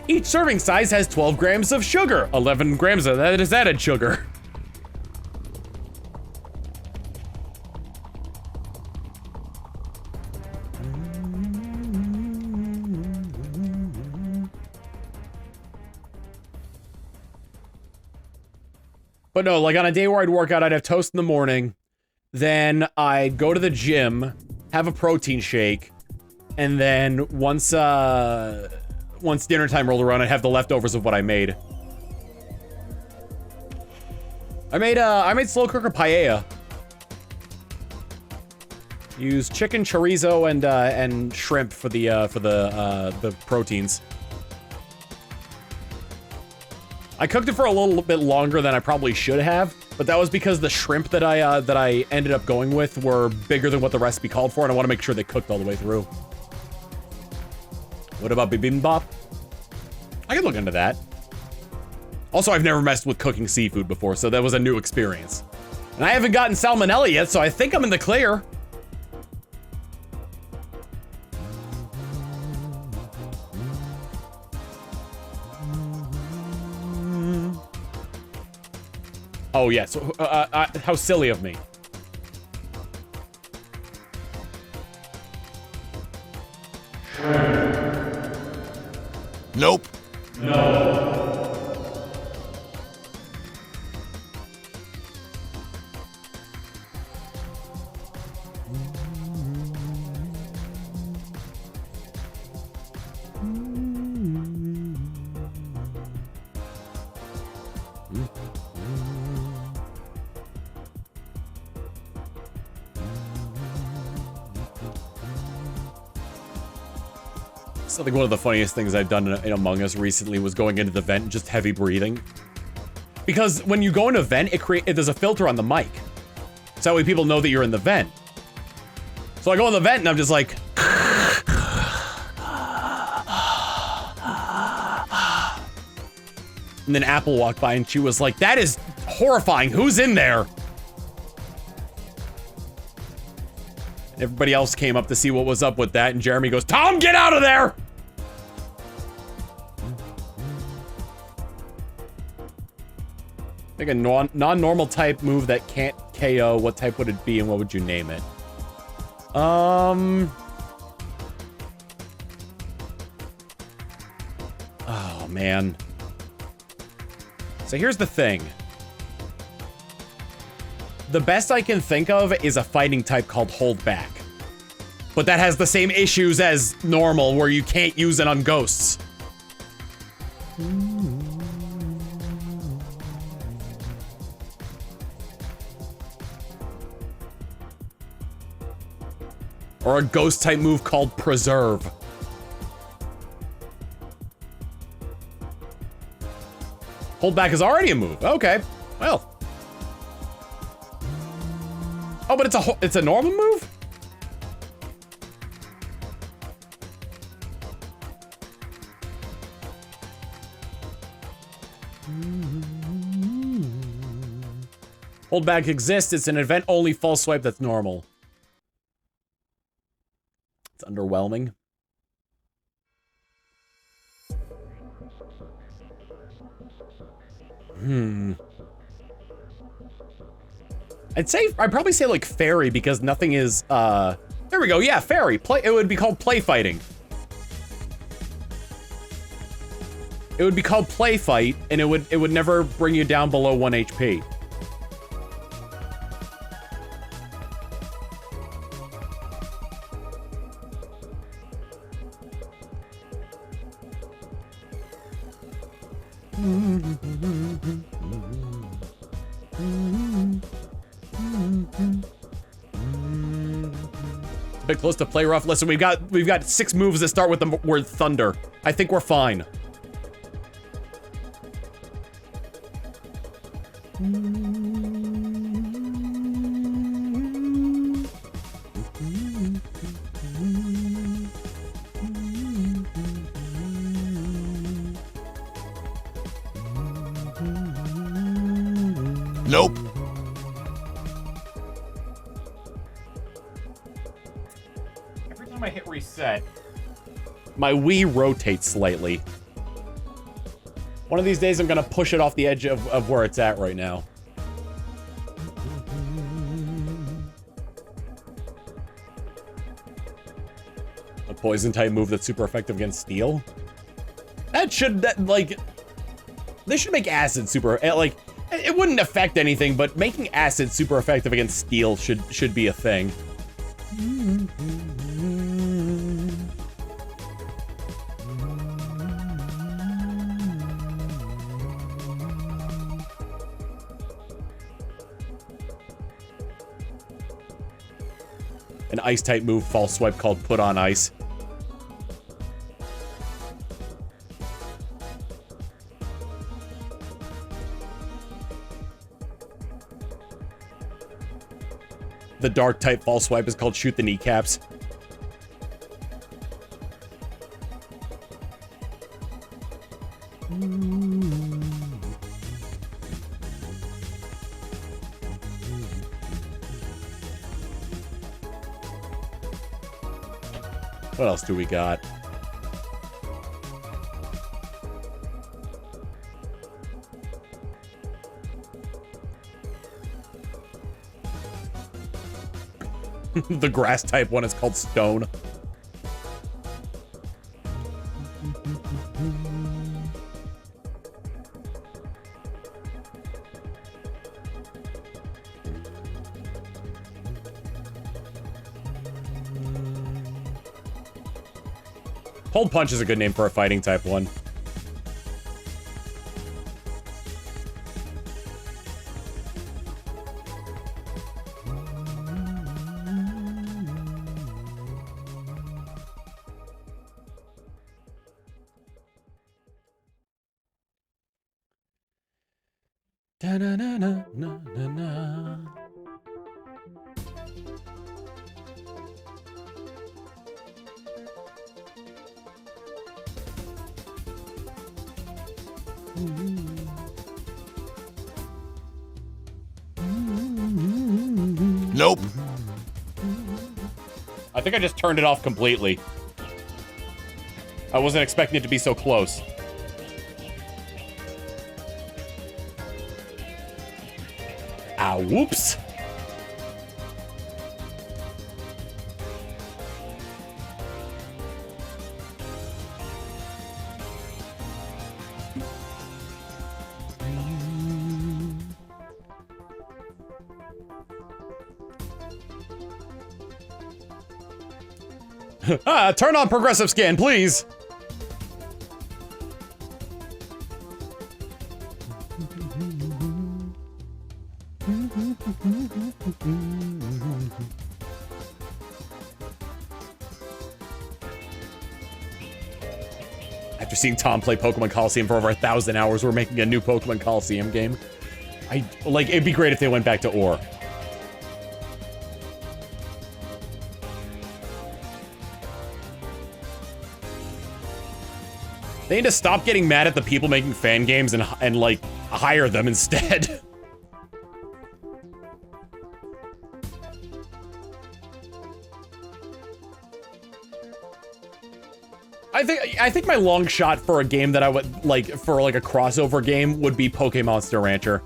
Speaker 1: each serving size has 12 grams of sugar. 11 grams of that is added sugar. But no, like on a day where I'd work out, I'd have toast in the morning, then I'd go to the gym, have a protein shake, and then once dinner time rolled around, I'd have the leftovers of what I made. I made slow cooker paella. Use chicken, chorizo, and shrimp for the proteins. I cooked it for a little bit longer than I probably should have, but that was because the shrimp that I ended up going with were bigger than what the recipe called for, and I want to make sure they cooked all the way through. What about bibimbap? I could look into that. Also, I've never messed with cooking seafood before, so that was a new experience. And I haven't gotten salmonella yet, so I think I'm in the clear. Oh, yes. How silly of me.
Speaker 2: Nope.
Speaker 1: I think one of the funniest things I've done in Among Us recently was going into the vent and just heavy breathing. Because when you go in a vent, there's a filter on the mic. So that way people know that you're in the vent. So I go in the vent and I'm just like... And then Apple walked by and she was like, that is horrifying. Who's in there? Everybody else came up to see what was up with that, and Jeremy goes, Tom, get out of there! Like a non-normal type move that can't KO, what type would it be and what would you name it? Oh, man. So here's the thing. The best I can think of is a fighting type called Hold Back. But that has the same issues as normal, where you can't use it on ghosts. Or a ghost type move called Preserve. Hold Back is already a move. Okay, well. Oh, but it's a normal move? Hold Back exists. It's an event-only false swipe that's normal. It's underwhelming. I'd probably say like Fairy because nothing is, there we go, yeah, Fairy. It would be called Play Fighting. It would be called Play Fight, and it would never bring you down below 1 HP. A bit close to Play Rough. Listen, we've got 6 moves that start with the word thunder. I think we're fine.
Speaker 2: Nope.
Speaker 1: Every time I hit reset, my Wii rotates slightly. One of these days, I'm gonna push it off the edge of where it's at right now. A poison type move that's super effective against steel? They should make acid super, like, it wouldn't affect anything, but making acid super effective against steel should be a thing. An ice type move, false swipe called Put on Ice. The dark type false swipe is called Shoot the Kneecaps. What else do we got? The grass type one is called Stone. Cold Punch is a good name for a fighting type one. Da-na-na-na-na-na-na.
Speaker 2: Nope.
Speaker 1: I think I just turned it off completely. I wasn't expecting it to be so close. Ah, whoops. Turn on progressive scan, please. After seeing Tom play Pokemon Colosseum for over 1,000 hours, we're making a new Pokemon Colosseum game. It'd be great if they went back to Ore. They need to stop getting mad at the people making fan games and like, hire them instead. I think my long shot for a game that I would like, for like a crossover game, would be Pokemonster Rancher.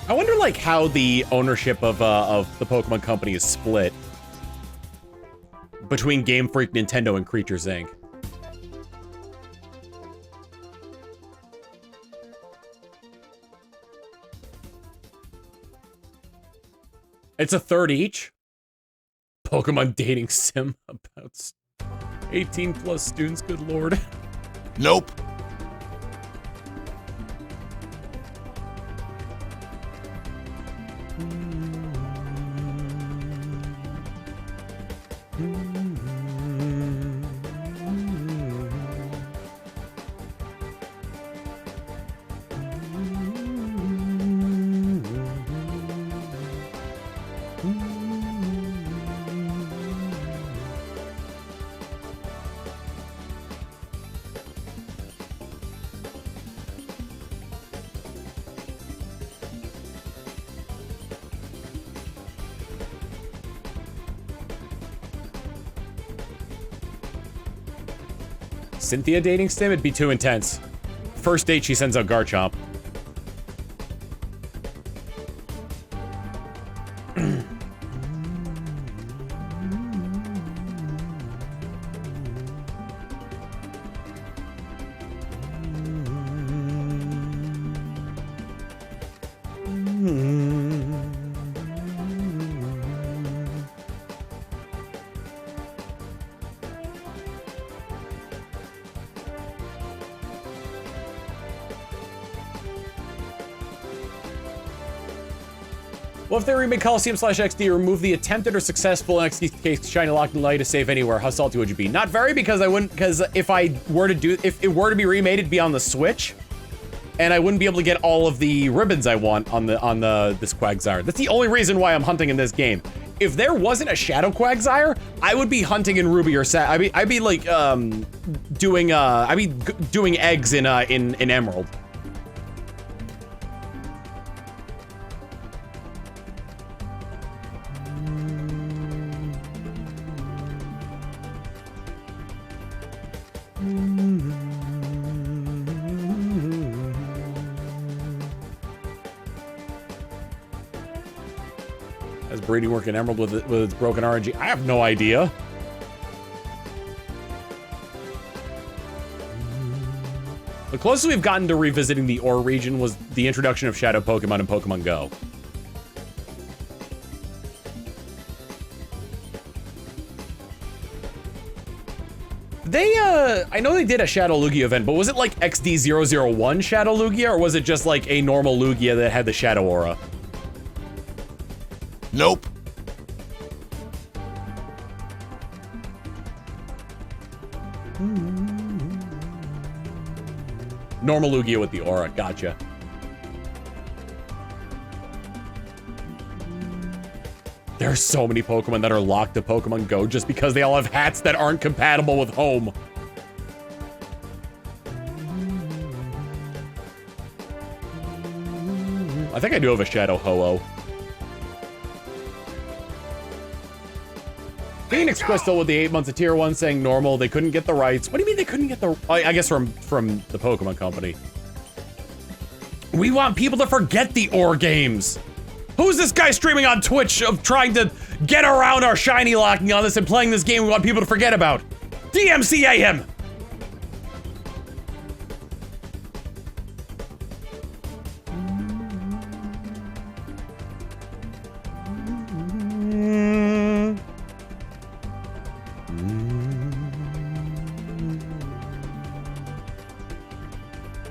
Speaker 1: I wonder, like, how the ownership of the Pokemon Company is split between Game Freak, Nintendo, and Creatures Inc. It's a third each. Pokemon dating sim about 18 plus students, good lord.
Speaker 2: Nope.
Speaker 1: Cynthia dating sim? It'd be too intense. First date, she sends out Garchomp. What if they remake Colosseum / XD, remove the attempted or successful XD case shiny lock and allow you to save anywhere? How salty would you be? Not very, because I wouldn't, because if it were to be remade, it'd be on the Switch, and I wouldn't be able to get all of the ribbons I want on this Quagsire. That's the only reason why I'm hunting in this game. If there wasn't a Shadow Quagsire, I would be hunting in Ruby or I'd be like doing eggs in Emerald. Has breeding work in Emerald with its broken RNG? I have no idea. The closest we've gotten to revisiting the Ore region was the introduction of Shadow Pokemon in Pokemon Go. I know they did a Shadow Lugia event, but was it like XD001 Shadow Lugia, or was it just like a normal Lugia that had the Shadow Aura?
Speaker 2: Nope.
Speaker 1: Normal Lugia with the Aura, gotcha. There are so many Pokemon that are locked to Pokemon Go just because they all have hats that aren't compatible with home. I think I do have a Shadow Ho-Oh. Phoenix Crystal with the 8 months of tier 1 saying normal, they couldn't get the rights. What do you mean they couldn't get the... I guess from the Pokemon Company. We want people to forget the Ore games. Who's this guy streaming on Twitch of trying to get around our shiny locking on this and playing this game we want people to forget about? DMCA him!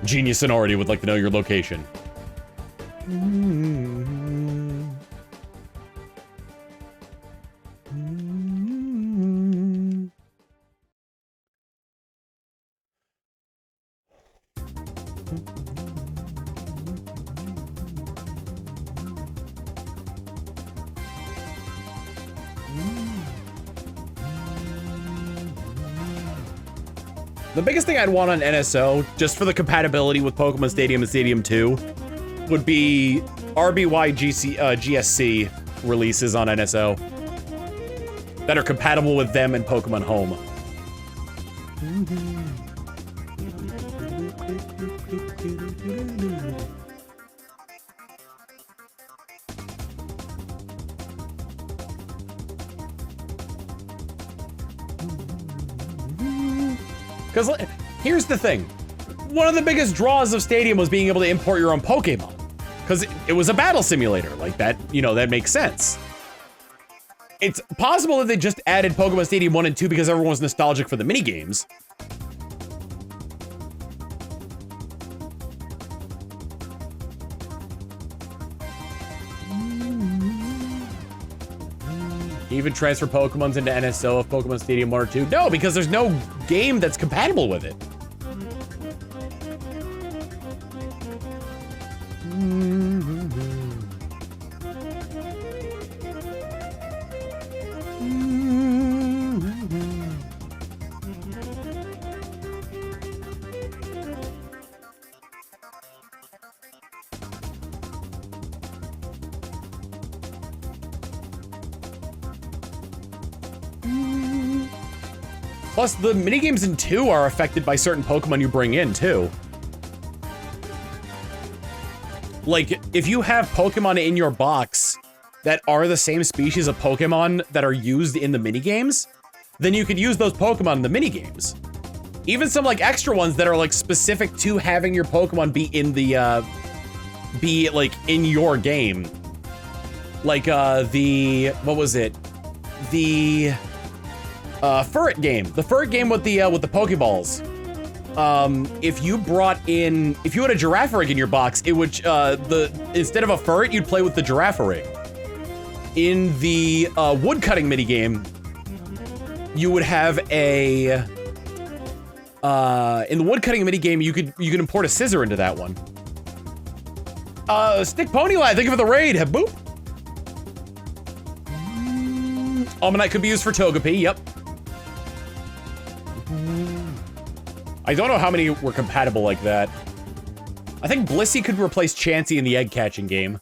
Speaker 1: Genius Sonority would like to know your location. The biggest thing I'd want on NSO, just for the compatibility with Pokemon Stadium and Stadium 2, would be RBY GSC releases on NSO that are compatible with them and Pokemon Home. Because here's the thing. One of the biggest draws of Stadium was being able to import your own Pokemon. Because it was a battle simulator. Like that, you know, that makes sense. It's possible that they just added Pokemon Stadium 1 and 2 because everyone was nostalgic for the minigames. Even transfer Pokemons into NSO of Pokemon Stadium 1 or 2? No, because there's no game that's compatible with it. Plus, the minigames in 2 are affected by certain Pokemon you bring in, too. Like, if you have Pokemon in your box that are the same species of Pokemon that are used in the minigames, then you could use those Pokemon in the minigames. Even some, like, extra ones that are, like, specific to having your Pokemon be in the, in your game. Like, what was it? The... Furret game. The Furret game with the Pokeballs. If you had a Giraffe rig in your box, it would, instead of a Furret, you'd play with the Giraffe rig. in the woodcutting minigame, you would have a in the woodcutting minigame, you could import a scissor into that one. Stick Pony Lad, thank you for the raid. Boop. Almanite could be used for Togepi. Yep. I don't know how many were compatible like that. I think Blissey could replace Chansey in the egg catching game.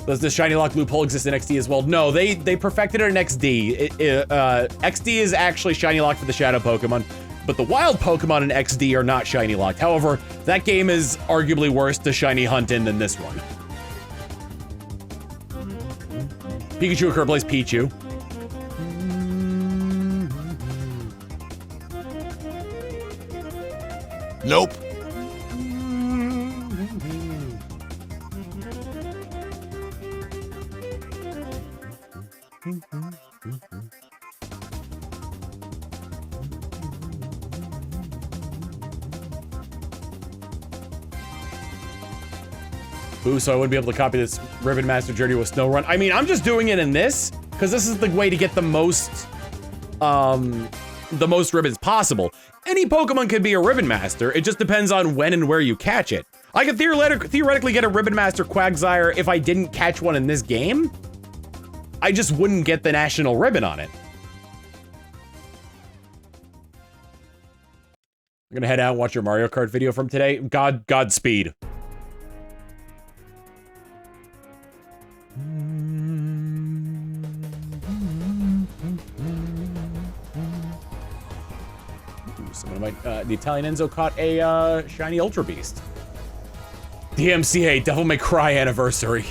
Speaker 1: Does the Shiny Lock loophole exist in XD as well? No, they perfected it in XD. XD is actually Shiny Lock for the Shadow Pokemon, but the wild Pokemon in XD are not Shiny Locked. However, that game is arguably worse to Shiny Hunt in than this one. Pikachu could replace Pichu.
Speaker 2: Nope.
Speaker 1: Boo, so I wouldn't be able to copy this Ribbon Master journey with Snow Run. I mean, I'm just doing it in this, because this is the way to get the most ribbons possible. Any Pokemon could be a Ribbon Master, it just depends on when and where you catch it. I could theoretically get a Ribbon Master Quagsire if I didn't catch one in this game. I just wouldn't get the National Ribbon on it. I'm gonna head out and watch your Mario Kart video from today. Godspeed. Someone might, the Italian Enzo caught a shiny Ultra Beast. DMCA, Devil May Cry anniversary.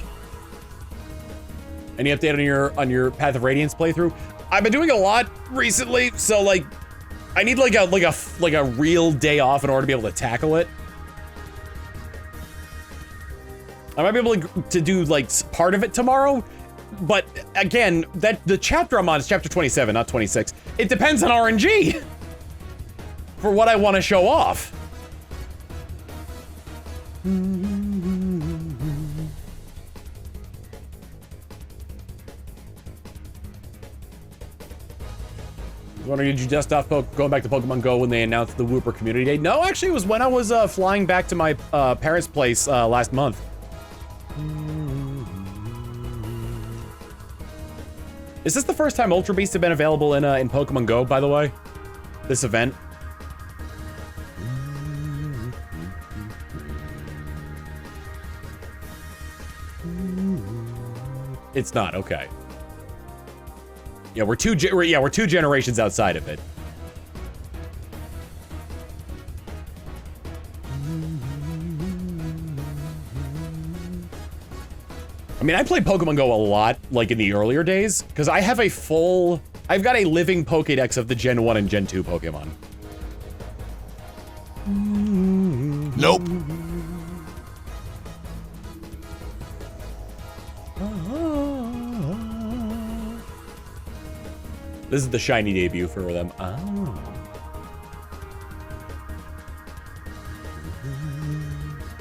Speaker 1: Any update on your Path of Radiance playthrough? I've been doing a lot recently, so like, I need like a real day off in order to be able to tackle it. I might be able to do like part of it tomorrow, but again, the chapter I'm on is chapter 27, not 26. It depends on RNG for what I want to show off. Wondering, did you dust off going back to Pokemon Go when they announced the Wooper Community Day? No, actually, it was when I was flying back to my parents' place last month. Is this the first time Ultra Beasts have been available in Pokemon Go, by the way? This event? It's not, okay. Yeah, we're two generations outside of it. I mean, I played Pokemon Go a lot, like in the earlier days, because I have I've got a living Pokédex of the Gen 1 and Gen 2 Pokemon.
Speaker 2: Nope.
Speaker 1: This is the shiny debut for them. Oh.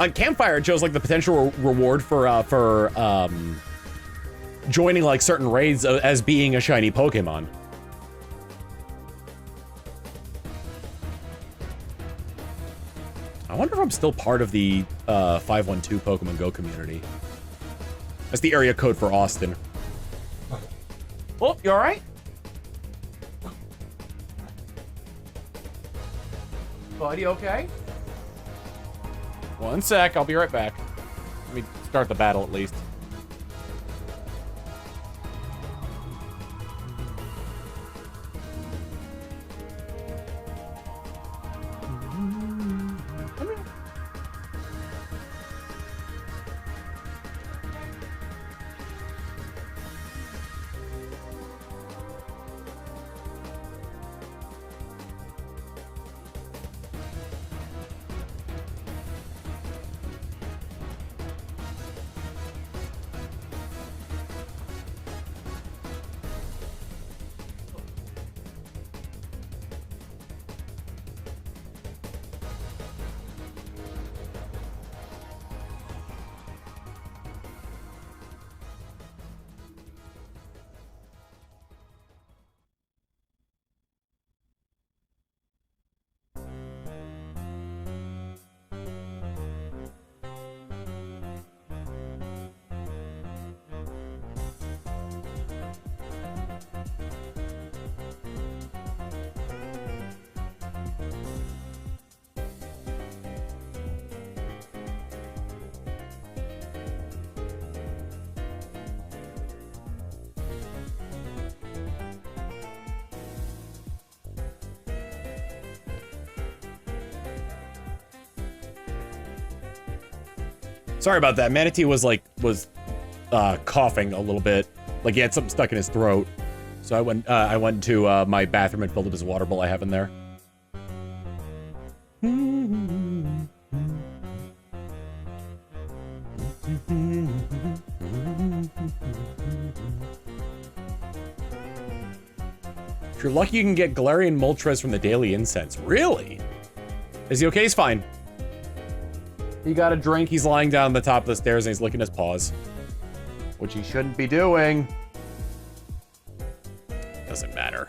Speaker 1: On Campfire, it shows like the potential reward for joining like certain raids as being a shiny Pokemon. I wonder if I'm still part of the 512 Pokemon Go community. That's the area code for Austin. Oh, you all right? Buddy, okay? One sec, I'll be right back. Let me start the battle at least. Sorry about that. Manatee was coughing a little bit. Like he had something stuck in his throat. So I went to my bathroom and filled up his water bowl I have in there. If you're lucky, you can get Galarian Moltres from the Daily Incense. Really? Is he okay? He's fine. He got a drink. He's lying down on the top of the stairs and he's licking his paws. Which he shouldn't be doing. Doesn't matter.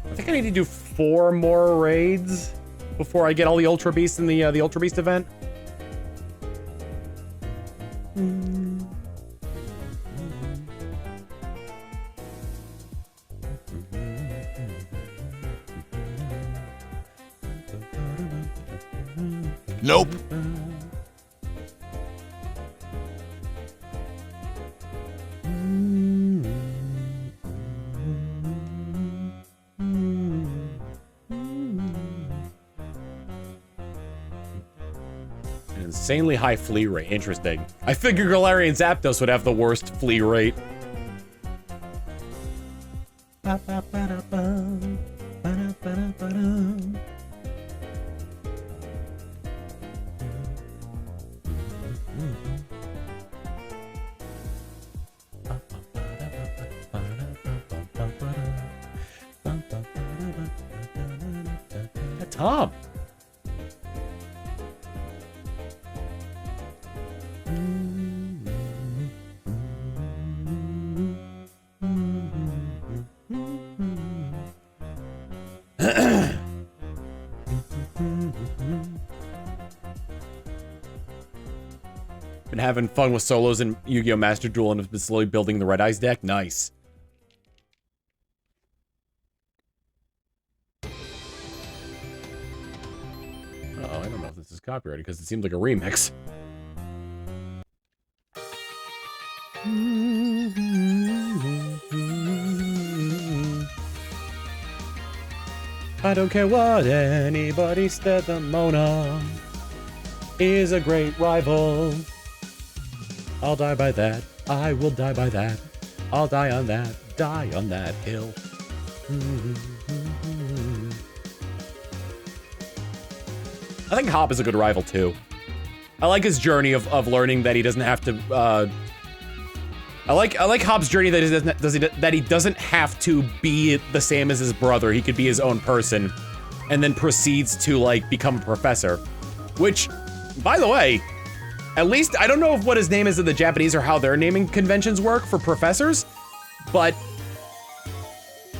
Speaker 1: I think I need to do 4 more raids before I get all the Ultra Beasts in the Ultra Beast event.
Speaker 2: Nope.
Speaker 1: Insanely high flea rate. Interesting. I figured Galarian Zapdos would have the worst flea rate. Tom. Been having fun with solos in Yu-Gi-Oh! Master Duel and have been slowly building the Red Eyes deck. Nice. Uh-oh, I don't know if this is copyrighted because it seems like a remix. I don't care what anybody said, the Mona is a great rival. I'll die by that. I will die by that. I'll die on that. Die on that hill. I think Hop is a good rival too. I like his journey of learning that he doesn't have to. I like Hop's journey that he doesn't have to be the same as his brother. He could be his own person, and then proceeds to like become a professor. Which, by the way, at least I don't know what his name is in the Japanese or how their naming conventions work for professors, but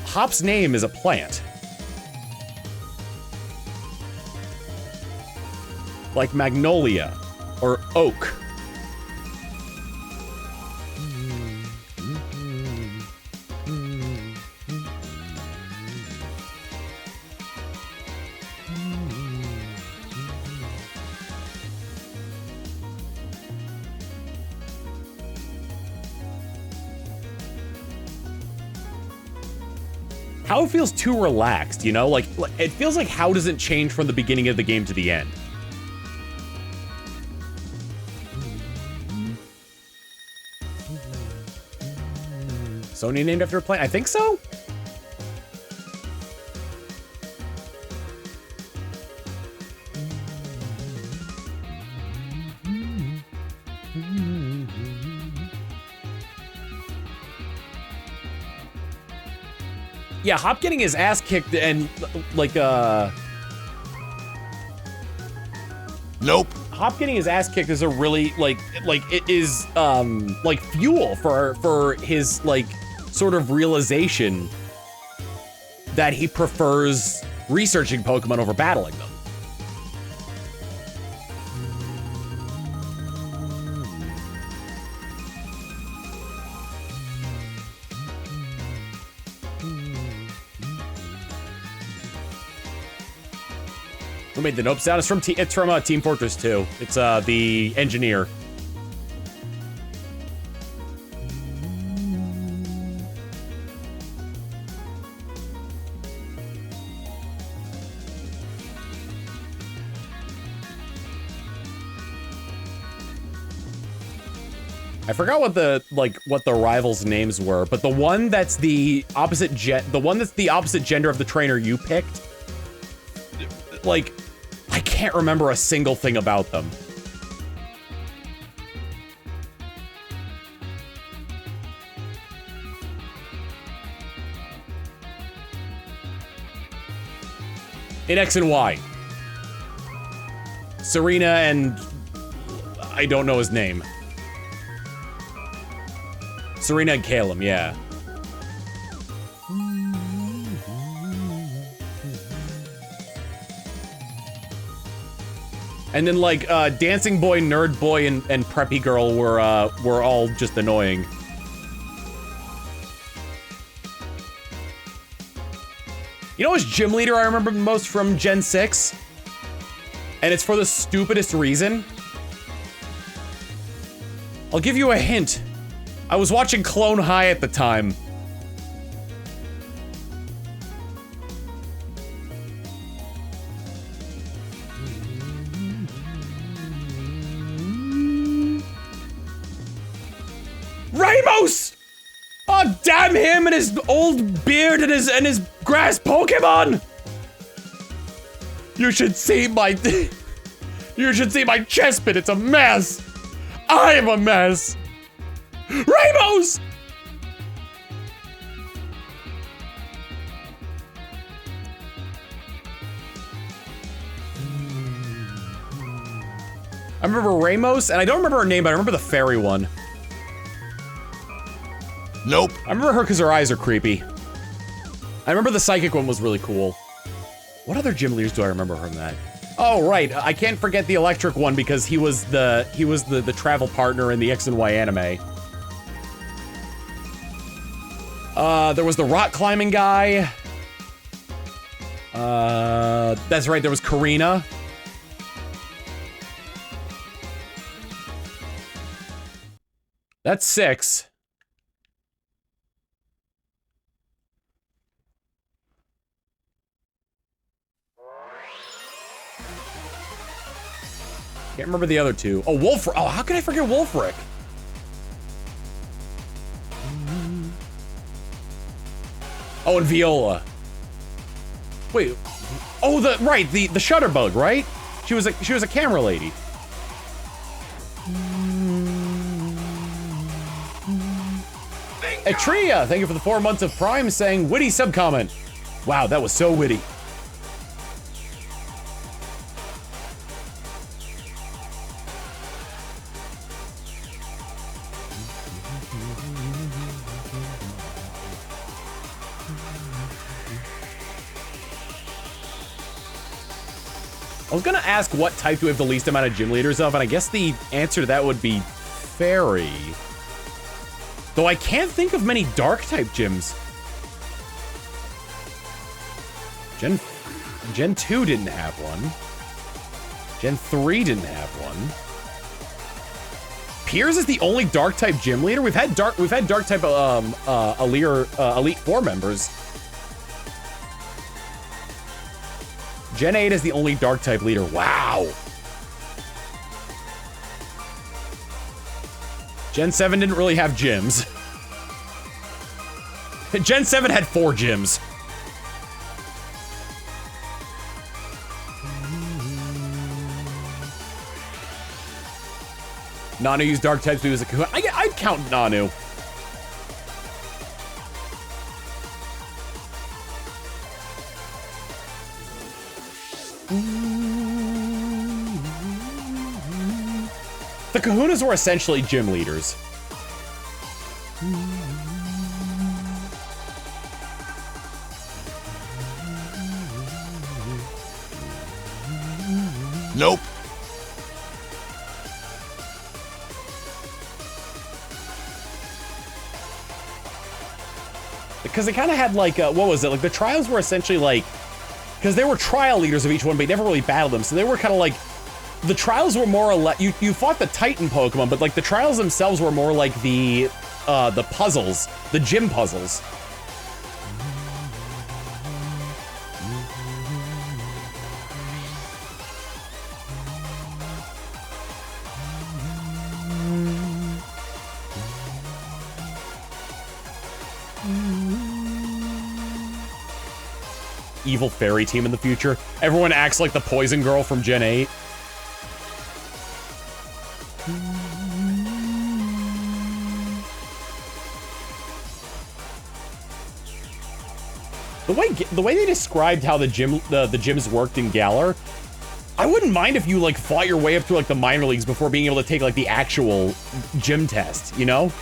Speaker 1: Hop's name is a plant. Like magnolia or oak. How it feels too relaxed, you know? Like it feels like how doesn't change from the beginning of the game to the end. Sony named after a plant? I think so? Yeah, Hop getting his ass kicked and like
Speaker 2: Nope.
Speaker 1: Hop getting his ass kicked is a really like it is like fuel for his like sort of realization that he prefers researching Pokemon over battling them. Who made the nope sound? It's from Team Fortress 2. It's the engineer. I forgot what the rivals' names were, but the one that's the opposite gender of the trainer you picked, like, I can't remember a single thing about them. In X and Y. Serena and I don't know his name. Serena and Calum, yeah. And then like Dancing Boy, Nerd Boy, and Preppy Girl were all just annoying. You know which gym leader I remember most from Gen 6? And it's for the stupidest reason. I'll give you a hint. I was watching Clone High at the time. Ramos! Oh, damn him and his old beard and his grass Pokemon! You should see my chestplate. It's a mess. I am a mess. Ramos! I remember Ramos, and I don't remember her name, but I remember the fairy one.
Speaker 2: Nope.
Speaker 1: I remember her because her eyes are creepy. I remember the psychic one was really cool. What other gym leaders do I remember from that? Oh, right. I can't forget the electric one because he was the travel partner in the X and Y anime. There was the rock climbing guy. That's right, there was Karina. That's 6. Can't remember the other 2. Oh, Wolfric. Oh, how can I forget Wolfric? Oh, and Viola. Wait. Oh, the Shutterbug, right? She was a camera lady. Atria, thank you for the 4 months of Prime, saying witty subcomment. Wow, that was so witty. I was gonna ask what type do we have the least amount of gym leaders of, and I guess the answer to that would be Fairy. Though I can't think of many dark type gyms. Gen 2 didn't have one. Gen 3 didn't have one. Piers is the only dark type gym leader. We've had dark type Elite 4 members. Gen 8 is the only dark type leader. Wow. Gen 7 didn't really have gyms. Gen 7 had 4 gyms. Nanu used dark types to use a Kahuna. I'd count Nanu. The Kahunas were essentially gym leaders.
Speaker 2: Nope.
Speaker 1: Because they kind of had like, what was it? Like the trials were essentially like because they were trial leaders of each one, but you never really battled them. So they were kind of like, the trials were more or less, you fought the Titan Pokemon, but like the trials themselves were more like the puzzles, the gym puzzles. Evil fairy team in the future. Everyone acts like the poison girl from Gen 8. The way they described how the gyms worked in Galar, I wouldn't mind if you like fought your way up through like the minor leagues before being able to take like the actual gym test, you know?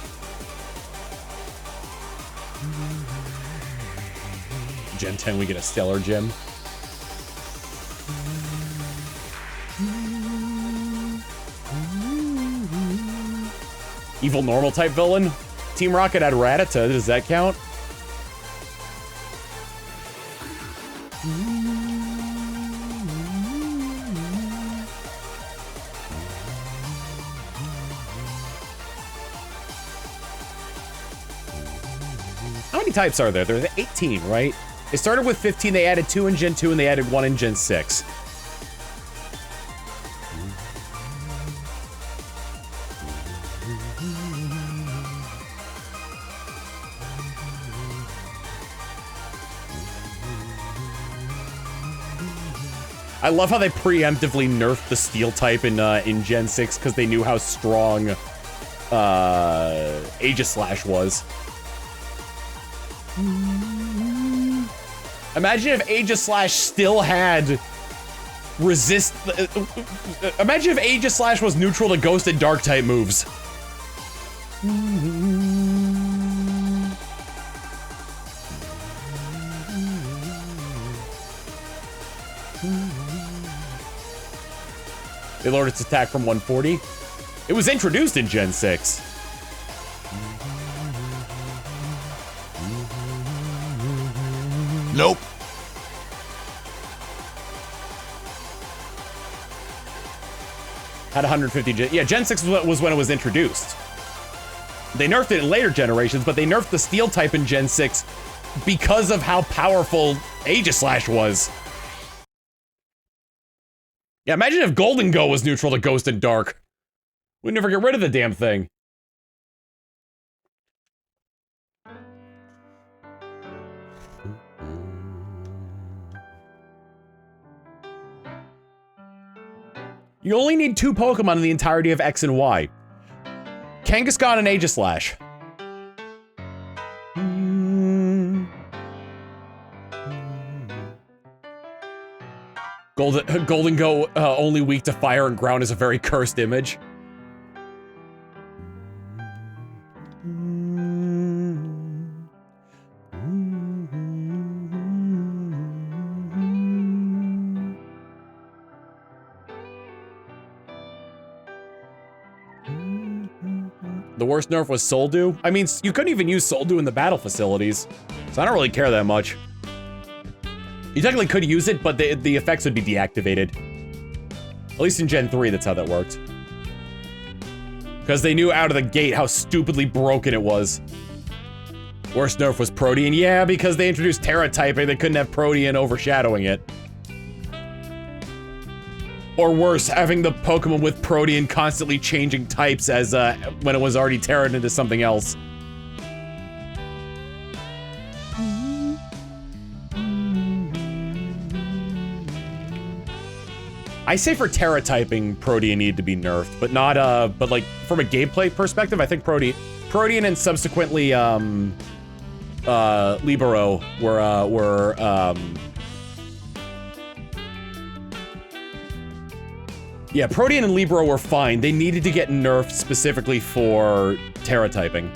Speaker 1: Gen 10, we get a stellar gym. Evil normal type villain. Team Rocket had Rattata. Does that count? How many types are there? There's 18, right? It started with 15, they added 2 in Gen 2, and they added 1 in Gen 6. I love how they preemptively nerfed the Steel type in Gen 6 because they knew how strong Aegislash was. Imagine if Aegislash still had resist. Imagine if Aegislash was neutral to Ghost and Dark type moves. They lowered its attack from 140. It was introduced in Gen 6.
Speaker 2: Nope.
Speaker 1: Had 150 yeah, Gen 6 was when it was introduced. They nerfed it in later generations, but they nerfed the Steel type in Gen 6 because of how powerful Aegislash was. Yeah, imagine if Golden Go was neutral to Ghost and Dark. We'd never get rid of the damn thing. You only need 2 Pokemon in the entirety of X and Y. Kangaskhan and Aegislash. Golden Go only weak to fire and ground is a very cursed image. The worst nerf was Soldew. I mean, you couldn't even use Soldew in the battle facilities, so I don't really care that much. You technically could use it, but the effects would be deactivated. At least in Gen 3, that's how that worked. Because they knew out of the gate how stupidly broken it was. Worst nerf was Protean. Yeah, because they introduced Terra typing, they couldn't have Protean overshadowing it. Or worse, having the Pokemon with Protean constantly changing types as when it was already Terran into something else. I say for Terra typing, Protean needed to be nerfed, but not but like from a gameplay perspective, I think Protean and subsequently Libero were yeah, Protean and Libero were fine. They needed to get nerfed specifically for Terra typing.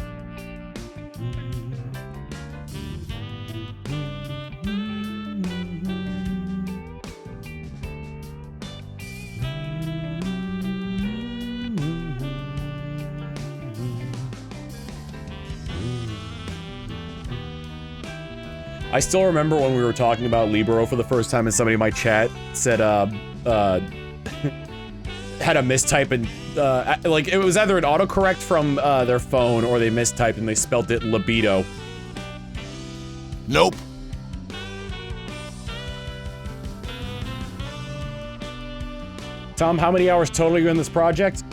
Speaker 1: I still remember when we were talking about Libero for the first time and somebody in my chat said, had a mistype and, like, it was either an autocorrect from, their phone or they mistyped and they spelt it libido.
Speaker 2: Nope.
Speaker 1: Tom, how many hours total are you in this project?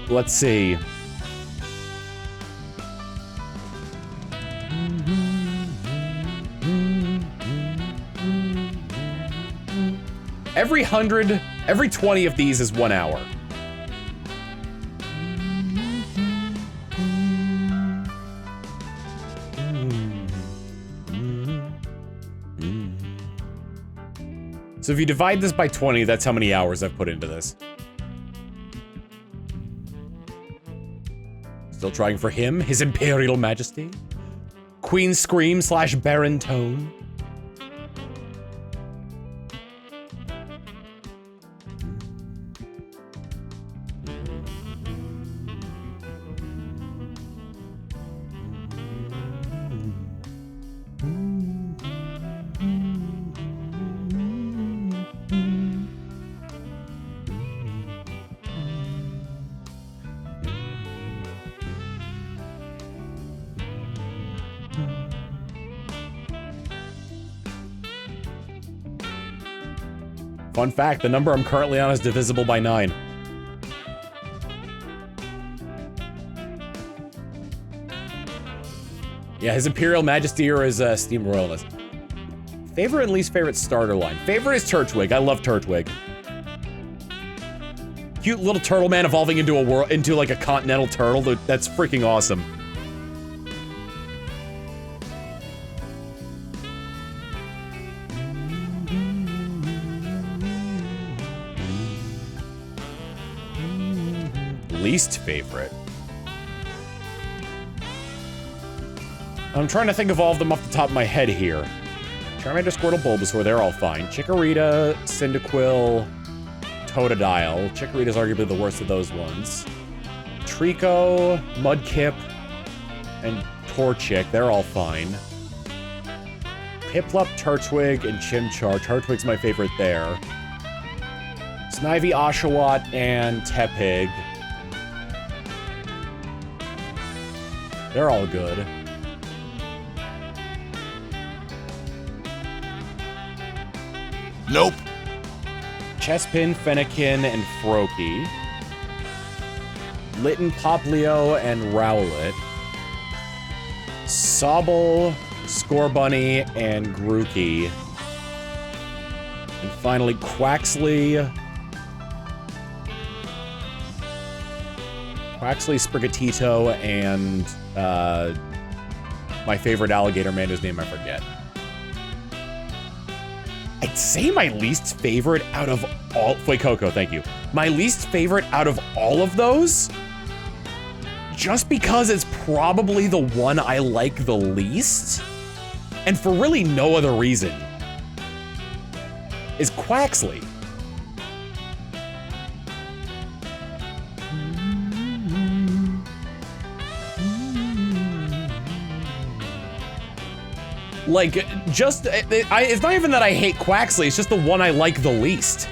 Speaker 1: Let's see. Every 20 of these is 1 hour. So if you divide this by 20, that's how many hours I've put into this. Still trying for him, His Imperial Majesty. Queen Scream / Baron Tone. Fun fact, the number I'm currently on is divisible by 9. Yeah, His Imperial Majesty or his Steam Royalness. Favorite and least favorite starter line. Favorite is Turtwig. I love Turtwig. Cute little turtle man evolving into like a continental turtle. That's freaking awesome. Least favorite. I'm trying to think of all of them off the top of my head here. Charmander, Squirtle, Bulbasaur, they're all fine. Chikorita, Cyndaquil, Totodile. Chikorita's arguably the worst of those ones. Trico, Mudkip, and Torchic, they're all fine. Piplup, Turtwig, and Chimchar. Turtwig's my favorite there. Snivy, Oshawott, and Tepig. They're all good.
Speaker 2: Nope.
Speaker 1: Chespin, Fennekin, and Froakie. Litten, Poplio, and Rowlet. Sobble, Scorbunny, and Grookey. And finally, Quaxley, Sprigatito, and my favorite alligator man whose name I forget. I'd say my least favorite out of all... Fuecoco, thank you. My least favorite out of all of those, just because it's probably the one I like the least, and for really no other reason, is Quaxley. Like, just, it's not even that I hate Quaxley, it's just the one I like the least.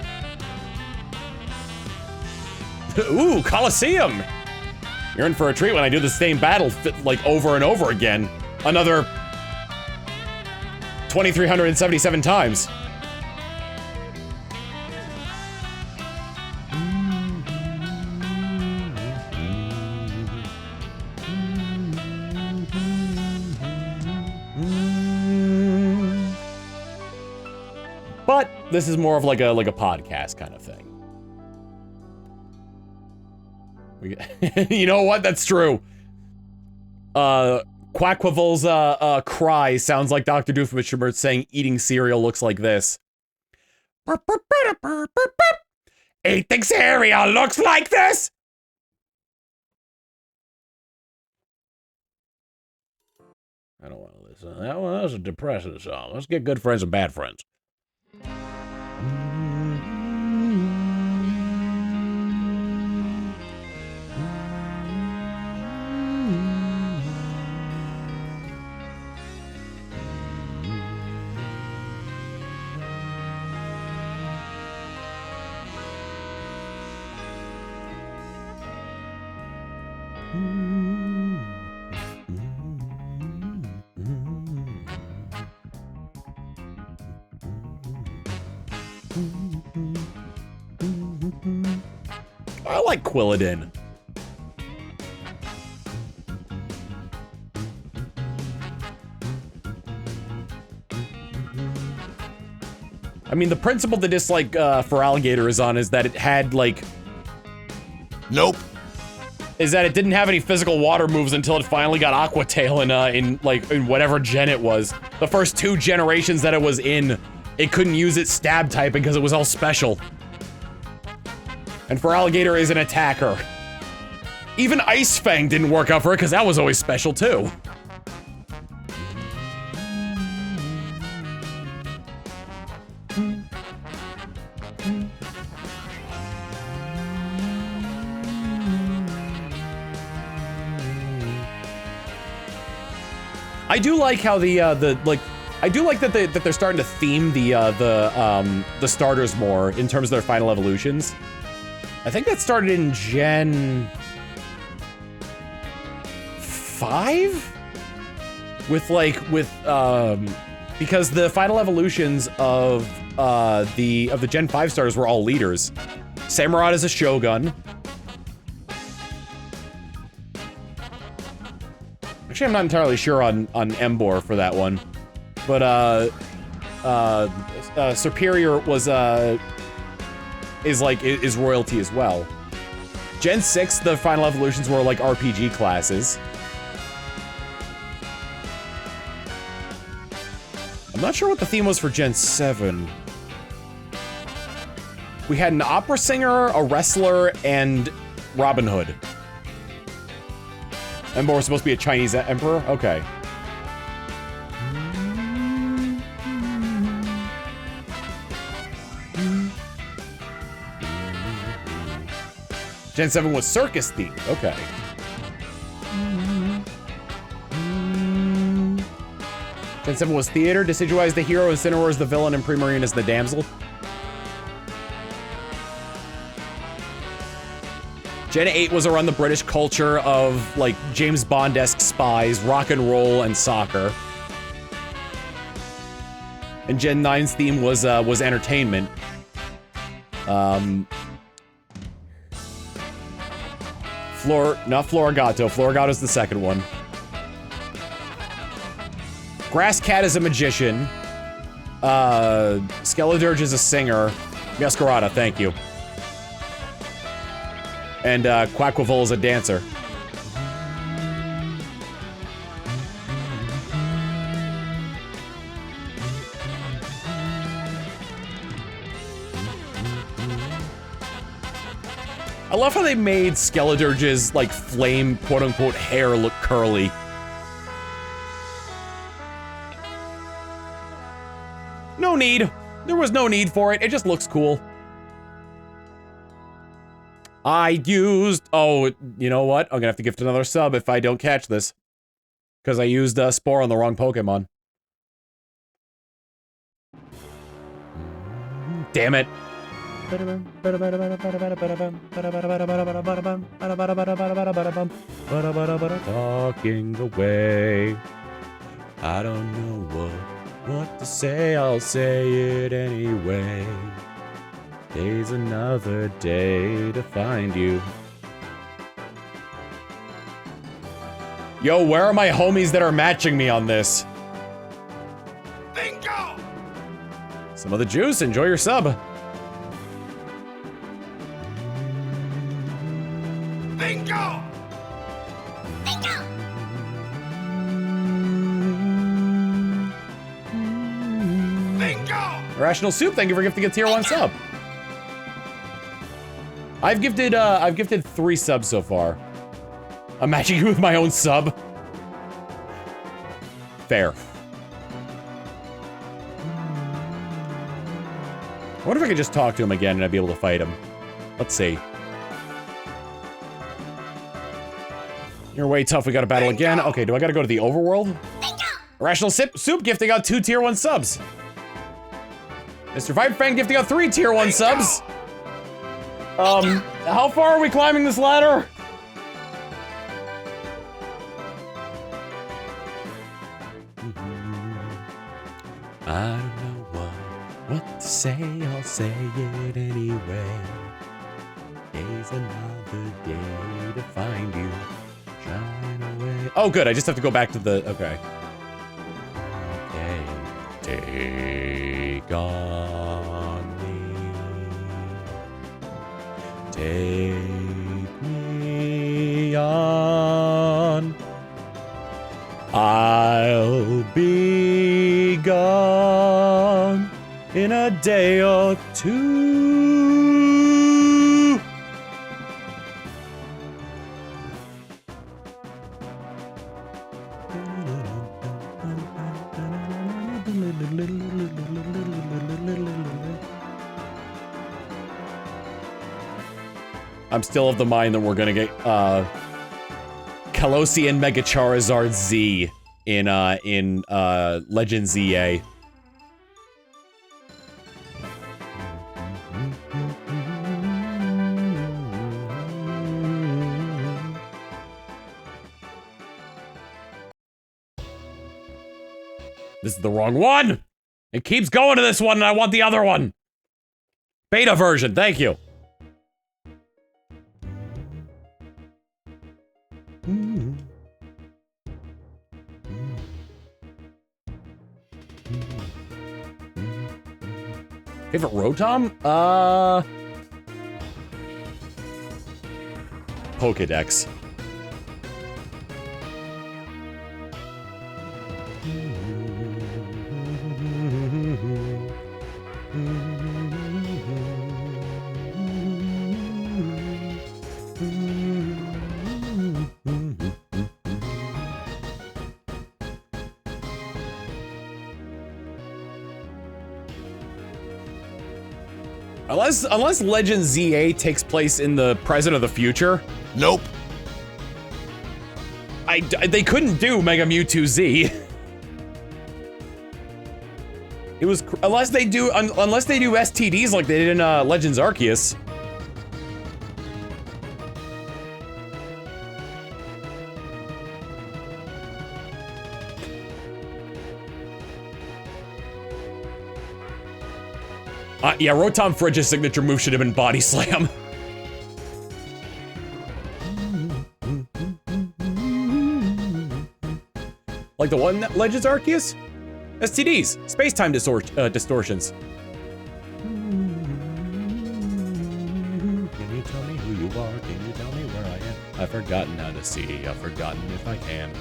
Speaker 1: Ooh, Colosseum! You're in for a treat when I do the same battle, like, over and over again. Another 2,377 times. But this is more of like a podcast kind of thing. You know what? That's true. Quackwavil's cry sounds like Dr. Doofenshmirtz saying eating cereal looks like this. Eating cereal looks like this. I don't want to listen to that one. That was a depressing song. Let's get good friends and bad friends. I like Quilladin. I mean, the principle that this, like, for Alligator is on is that it had, like...
Speaker 2: Nope.
Speaker 1: Is that it didn't have any physical water moves until it finally got Aqua Tail in whatever gen it was. The first 2 generations that it was in, it couldn't use its stab typing because it was all special. And for Alligator is an attacker. Even Ice Fang didn't work out for it because that was always special too. I do like how I do like that they're starting to theme the starters more in terms of their final evolutions. I think that started in Gen 5 because the final evolutions of the Gen 5 starters were all leaders. Samurott is a Shogun. Actually, I'm not entirely sure on Embor for that one, but Superior was is royalty as well. Gen 6, the final evolutions were like RPG classes. I'm not sure what the theme was for Gen 7. We had an opera singer, a wrestler, and Robin Hood. Embor was supposed to be a Chinese emperor? Okay. Gen 7 was circus themed. Okay. Gen 7 was theater. Decidueye is the hero, Incineroar is the villain, and Primarine is the damsel. Gen 8 was around the British culture of, like, James Bond-esque spies, rock and roll, and soccer. And Gen 9's theme was entertainment. Not Florigato. Florigato's the second one. Grass Cat is a magician. Skeledirge is a singer. Masquerada, thank you. And Quaquavole is a dancer. I love how they made Skeledirge's, like, flame, quote-unquote, hair look curly. No need. There was no need for it. It just looks cool. Oh, you know what? I'm gonna have to gift another sub if I don't catch this. Because I used Spore on the wrong Pokemon. Damn it. Talking away. I don't know what to say, I'll say it anyway. Day's another day to find you. Yo, where are my homies that are matching me on this?
Speaker 2: Bingo!
Speaker 1: Some of the juice, enjoy your sub.
Speaker 2: Bingo! Bingo! Bingo!
Speaker 1: Rational Soup, thank you for gifting a tier 1 sub. I've gifted 3 subs so far. I'm matching you with my own sub. Fair. I wonder if I could just talk to him again and I'd be able to fight him. Let's see. You're way tough, we gotta battle again. Okay, do I gotta go to the overworld? Rational Soup gifting out 2 tier 1 subs. Mr. Vibrefang gifting out 3 tier 1 subs. How far are we climbing this ladder? I don't know What to say, I'll say it anyway. Today's another day to find you. Shine away. Oh, good. I just have to go back to the. Okay. Okay. Take on me. Take me on. I'll be gone in a day or two. I'm still of the mind that we're gonna get Colosseum Mega Charizard Z in Legend ZA. This is the wrong one! It keeps going to this one and I want the other one! Beta version, thank you. Favorite Rotom? Pokedex. Unless Legend ZA takes place in the present or the future.
Speaker 2: Nope.
Speaker 1: They couldn't do Mega Mewtwo Z. It was unless they do STDs like they did in Legends Arceus. Yeah, Rotom Fridge's signature move should have been Body Slam. Like the one that Legends Arceus? STDs, space-time distortions. Can you tell me who you are? Can you tell me where I am? I've forgotten how to see, I've forgotten if I can.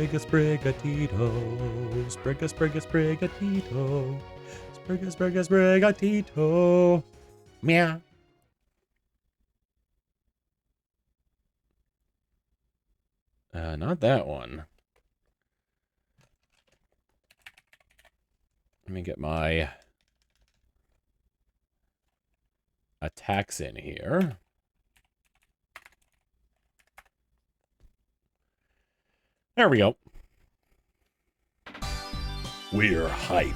Speaker 1: Sprigatito, Sprigatito, Sprigatito, meow. Not that one. Let me get my attacks in here. There we go. We're hype.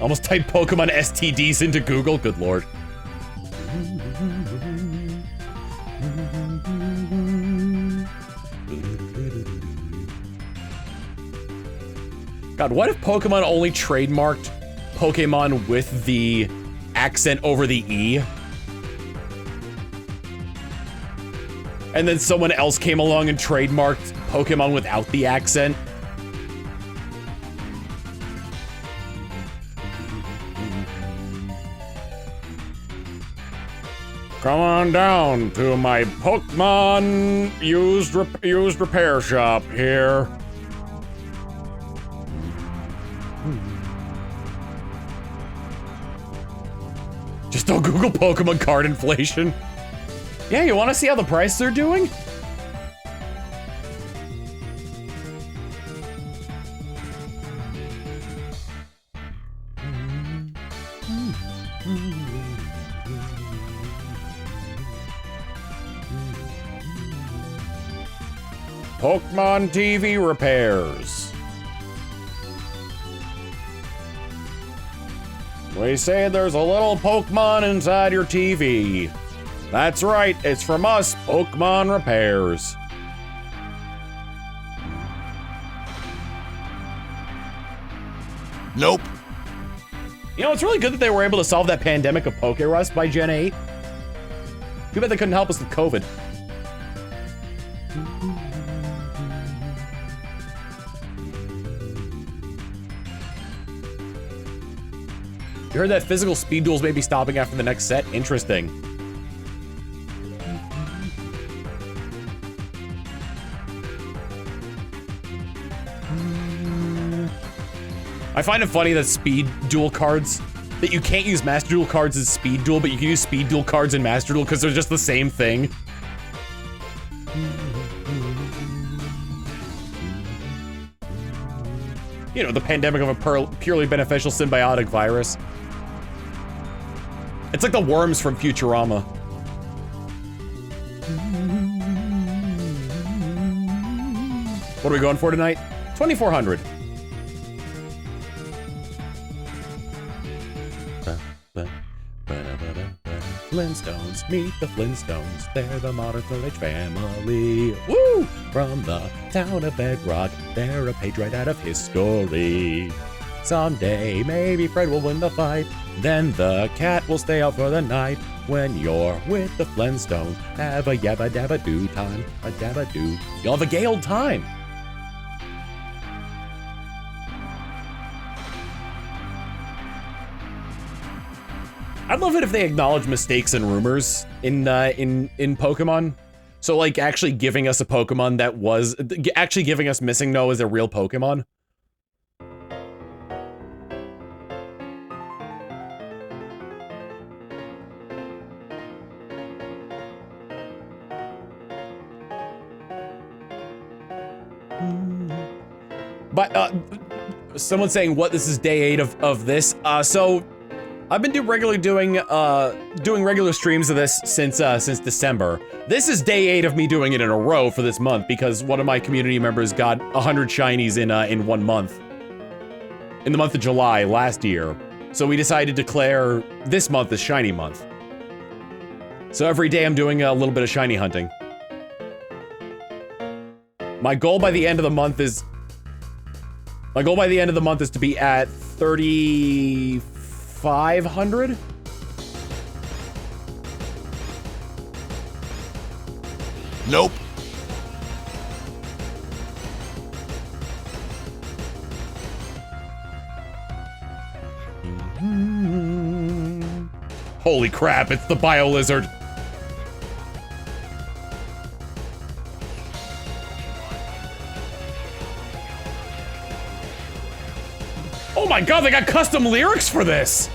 Speaker 1: Almost typed Pokemon STDs into Google. Good lord. God, what if Pokemon only trademarked Pokemon with the accent over the E? And then someone else came along and trademarked Pokemon without the accent? Come on down to my Pokemon used repair shop here. Just don't Google Pokemon card inflation. Yeah, you want to see how the prices are doing? Pokemon TV repairs. We say there's a little Pokemon inside your TV. That's right, it's from us, Pokemon Repairs.
Speaker 2: Nope.
Speaker 1: You know, it's really good that they were able to solve that pandemic of Poke Rust by Gen 8. Too bad they couldn't help us with COVID. You heard that physical speed duels may be stopping after the next set? Interesting. I find it funny that speed duel cards, that you can't use Master Duel cards as speed duel, but you can use speed duel cards in Master Duel because they're just the same thing. You know, the pandemic of a purely beneficial symbiotic virus. It's like the worms from Futurama. What are we going for tonight? 2400. Flintstones, meet the Flintstones. They're the modern Stone Age family. Woo! From the town of Bedrock, they're a page right out of history. Someday, maybe Fred will win the fight. Then the cat will stay out for the night. When you're with the Flintstones, have a yabba dabba doo time. A dabba doo. You'll have a gay old time. I'd love it if they acknowledge mistakes and rumors in Pokemon. So like actually giving us a Pokemon that was actually giving us Missing No as a real Pokemon. But someone's saying what, this is day 8 of this. So I've been doing regular streams of this since December. This is day 8 of me doing it in a row for this month because one of my community members got 100 shinies in 1 month. In the month of July last year. So we decided to declare this month as shiny month. So every day I'm doing a little bit of shiny hunting. My goal by the end of the month is to be at 3,500.
Speaker 2: Nope.
Speaker 1: Holy crap, it's the Bio Lizard. Oh my god, they got custom lyrics for this!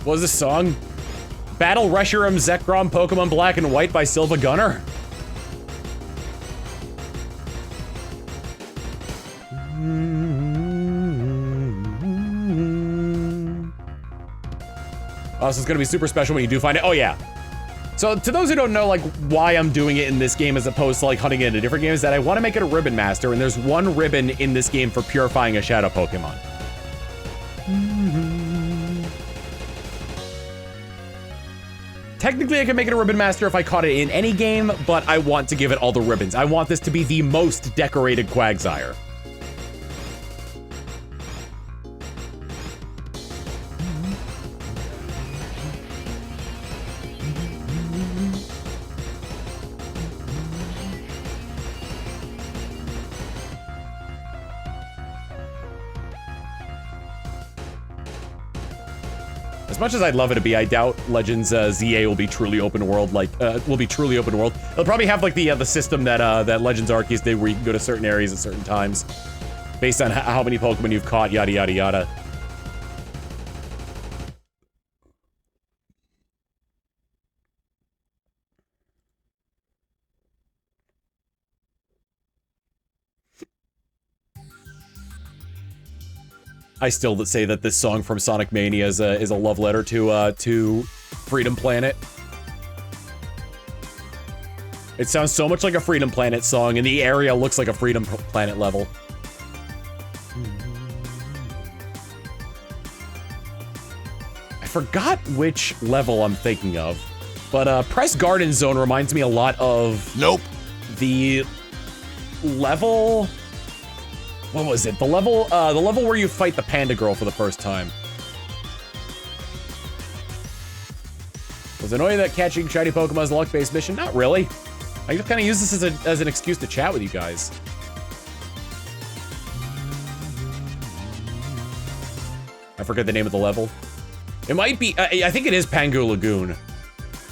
Speaker 1: What was this song? Battle Reshiram Zekrom Pokemon Black and White by Silva Gunner? Oh, so it's gonna be super special when you do find it. Oh yeah. So to those who don't know, like, why I'm doing it in this game as opposed to like hunting it in a different game is that I want to make it a ribbon master, and there's one ribbon in this game for purifying a shadow Pokemon. Technically, I can make it a ribbon master if I caught it in any game, but I want to give it all the ribbons. I want this to be the most decorated Quagsire. As much as I'd love it to be, I doubt Legends ZA will be truly open world. They'll probably have like the system that that Legends Arceus did, where you can go to certain areas at certain times, based on how many Pokemon you've caught, yada yada yada. I still say that this song from Sonic Mania is a love letter to Freedom Planet. It sounds so much like a Freedom Planet song, and the area looks like a Freedom Planet level. I forgot which level I'm thinking of, but Press Garden Zone reminds me a lot of...
Speaker 2: Nope.
Speaker 1: The level... What was it? The level where you fight the Panda Girl for the first time. Was it annoying that catching shiny Pokemon is a luck-based mission? Not really. I just kind of use this as an excuse to chat with you guys. I forget the name of the level. It might be, I think it is Pangu Lagoon.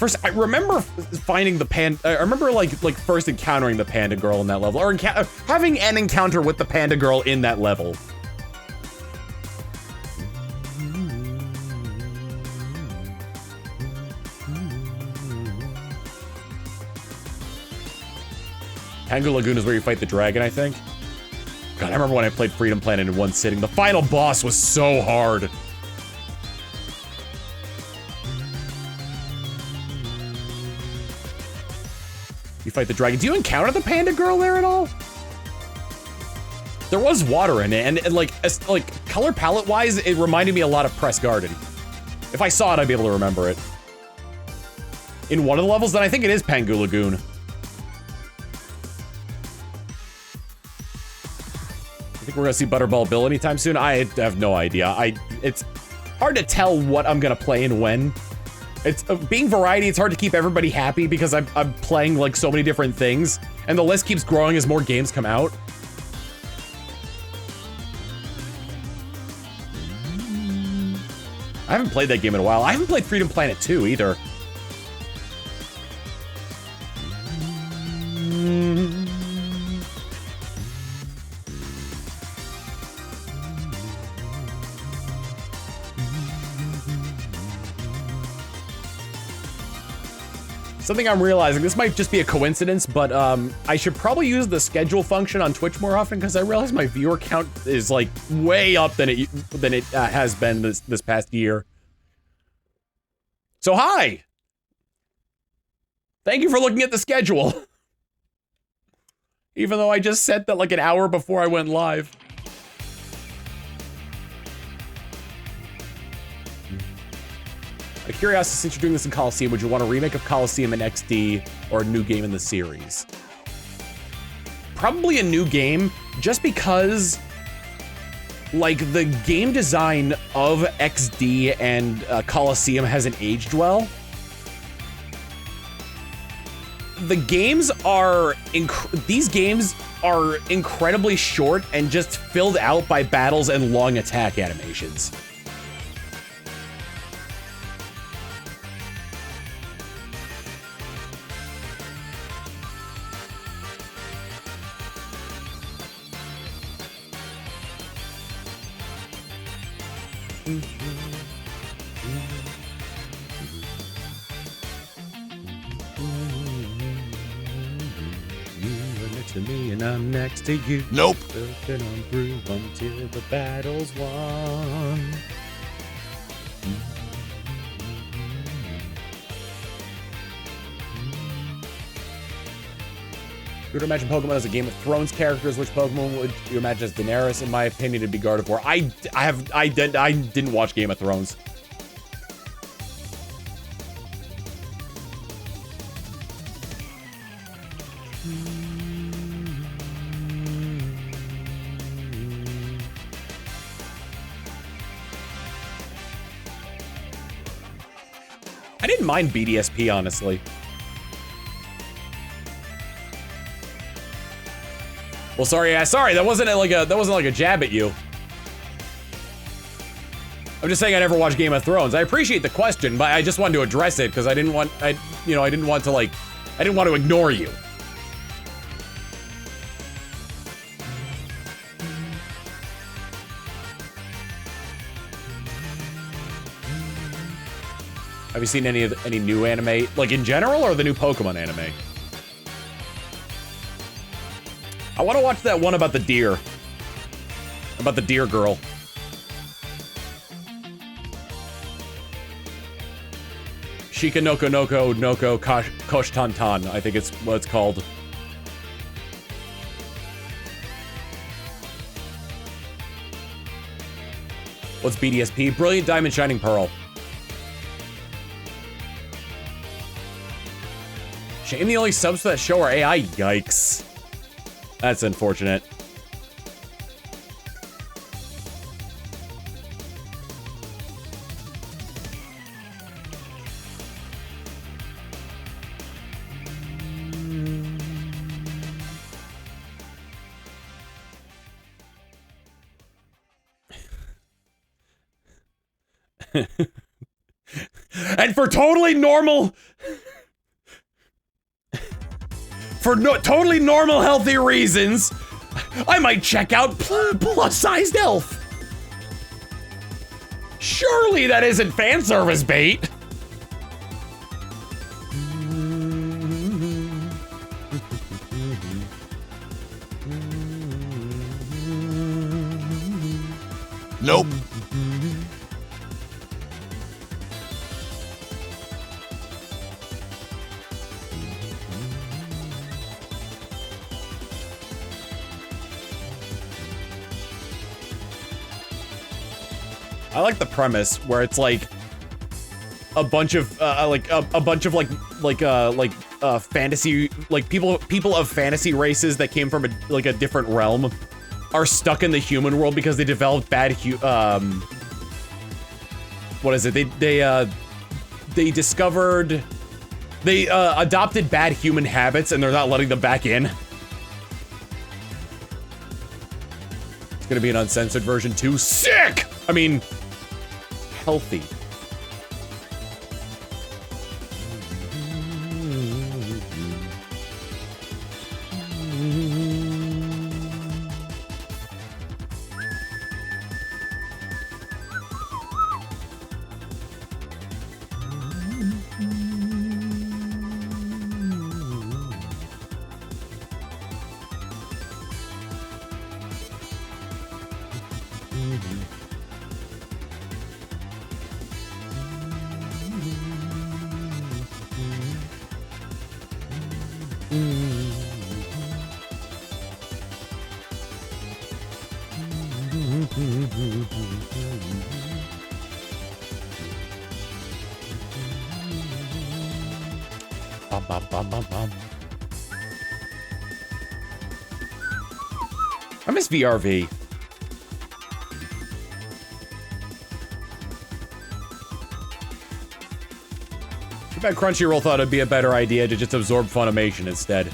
Speaker 1: First, I remember finding the I remember like first encountering the Panda Girl in that level, or having an encounter with the Panda Girl in that level. Pangu Lagoon is where you fight the dragon, I think. God, I remember when I played Freedom Planet in one sitting. The final boss was so hard. You fight the dragon. Do you encounter the Panda Girl there at all? There was water in it, and like color palette wise, it reminded me a lot of Press Garden. If I saw it, I'd be able to remember it. In one of the levels, then I think it is Pangu Lagoon. I think we're gonna see Butterball Bill anytime soon. I have no idea. It's hard to tell what I'm gonna play and when. It's being variety, it's hard to keep everybody happy because I'm playing like so many different things, and the list keeps growing as more games come out. I haven't played that game in a while. I haven't played Freedom Planet 2 either. Something I'm realizing, this might just be a coincidence, but I should probably use the schedule function on Twitch more often because I realize my viewer count is like way up than it has been this past year. So hi! Thank you for looking at the schedule. Even though I just set that like an hour before I went live. Out of curiosity, since you're doing this in Colosseum, would you want a remake of Colosseum in XD or a new game in the series? Probably a new game, just because like the game design of XD and Colosseum hasn't aged well. The games are these games are incredibly short and just filled out by battles and long attack animations. To me and I'm next to you.
Speaker 2: Nope.
Speaker 1: Looking on through until the battle's won. You would imagine Pokemon as a Game of Thrones characters. Which Pokemon would you imagine as Daenerys? In my opinion, it'd be Gardevoir. I didn't watch Game of Thrones. I didn't mind BDSP, honestly. Well, sorry, that wasn't like a jab at you. I'm just saying I never watched Game of Thrones. I appreciate the question, but I just wanted to address it because I didn't want to ignore you. Have you seen any new anime, like in general, or the new Pokemon anime? I want to watch that one about the deer. About the deer girl. Shika Noko Noko Noko Kosh Tantan, I think it's what it's called. What's BDSP? Brilliant Diamond Shining Pearl. Shame the only subs for that show are AI. Yikes. That's unfortunate. And for totally normal, totally normal, healthy reasons, I might check out plus-sized elf. Surely that isn't fan service bait.
Speaker 2: Nope.
Speaker 1: I like the premise where it's like a bunch of fantasy, like people of fantasy races that came from a different realm are stuck in the human world because they developed bad what is it? They adopted bad human habits and they're not letting them back in. It's gonna be an uncensored version too. Sick! I mean, healthy. I miss VRV. Too bad Crunchyroll thought it'd be a better idea to just absorb Funimation instead.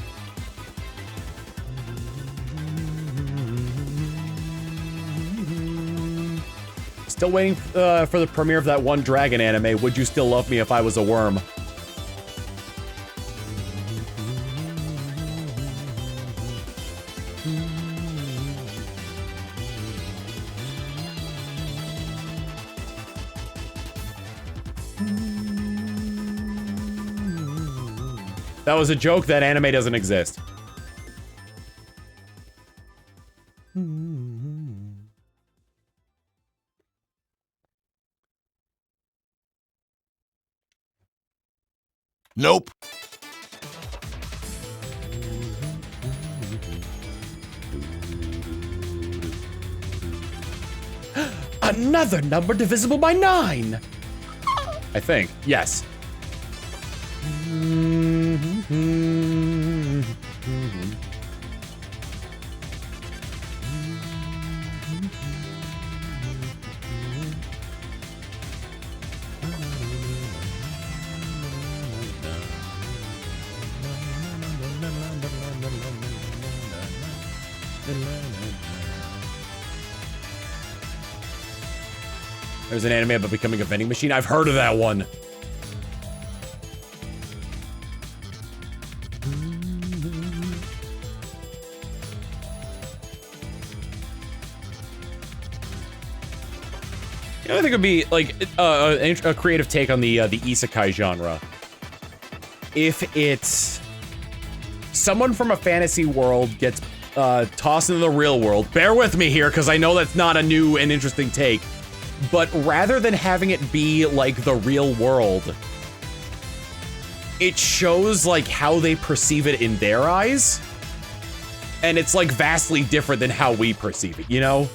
Speaker 1: Still waiting for the premiere of that one dragon anime. Would you still love me if I was a worm? That was a joke. That anime doesn't exist.
Speaker 2: Nope.
Speaker 3: Another number divisible by 9.
Speaker 1: I think. Yes. There's an anime about becoming a vending machine. I've heard of that one. You know, I think it'd be like a creative take on the Isekai genre. If it's someone from a fantasy world gets tossed into the real world. Bear with me here, because I know that's not a new and interesting take. But rather than having it be like the real world, it shows like how they perceive it in their eyes. And it's like vastly different than how we perceive it, you know?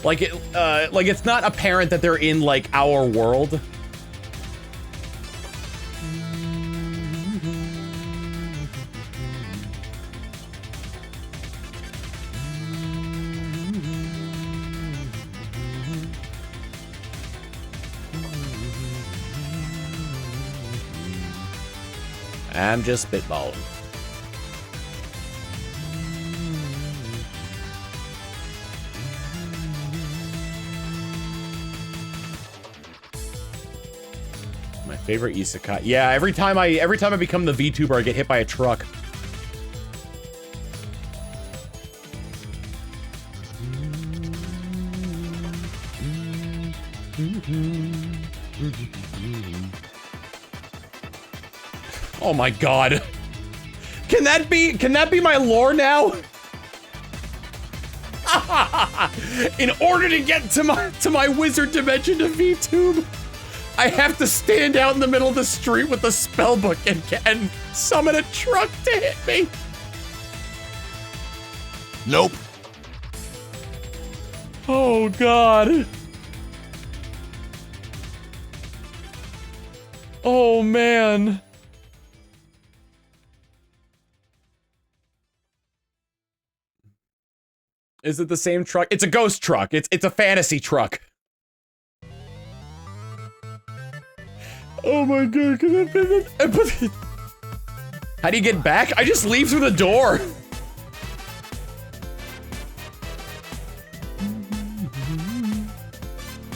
Speaker 1: Like it's not apparent that they're in like our world. I'm just spitballing. My favorite Isekai. Yeah, every time I become the Vtuber, I get hit by a truck. Oh my god. Can that be my lore now? In order to get to my wizard dimension to VTube, I have to stand out in the middle of the street with the spellbook and summon a truck to hit me.
Speaker 2: Nope.
Speaker 1: Oh god. Oh man. Is it the same truck? It's a ghost truck. It's a fantasy truck. Oh my god, how do you get back? I just leave through the door.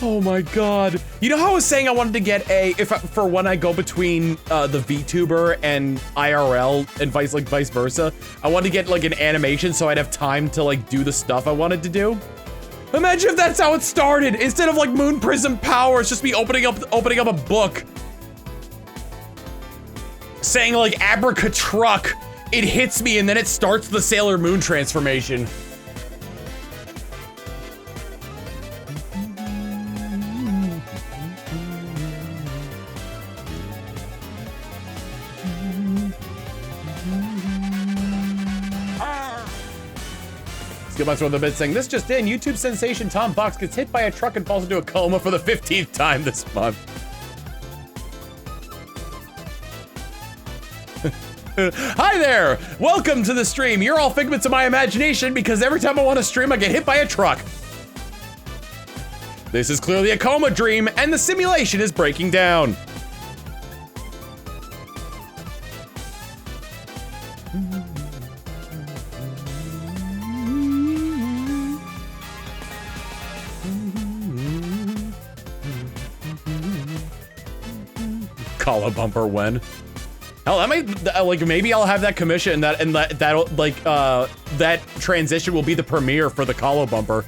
Speaker 1: Oh my god. You know how I was saying I wanted to get for when I go between the VTuber and IRL and vice versa, I wanted to get like an animation so I'd have time to like do the stuff I wanted to do. Imagine if that's how it started. Instead of like Moon Prism Power, it's just me opening up a book. Saying like Abracatruck, it hits me and then it starts the Sailor Moon transformation. Skillbox with the bit saying, this just in, YouTube sensation Tom Box gets hit by a truck and falls into a coma for the 15th time this month. Hi there! Welcome to the stream. You're all figments of my imagination because every time I want to stream, I get hit by a truck. This is clearly a coma dream, and the simulation is breaking down. Call a bumper when. Hell, that might like maybe I'll have that commission and that'll like that transition will be the premiere for the Colo bumper.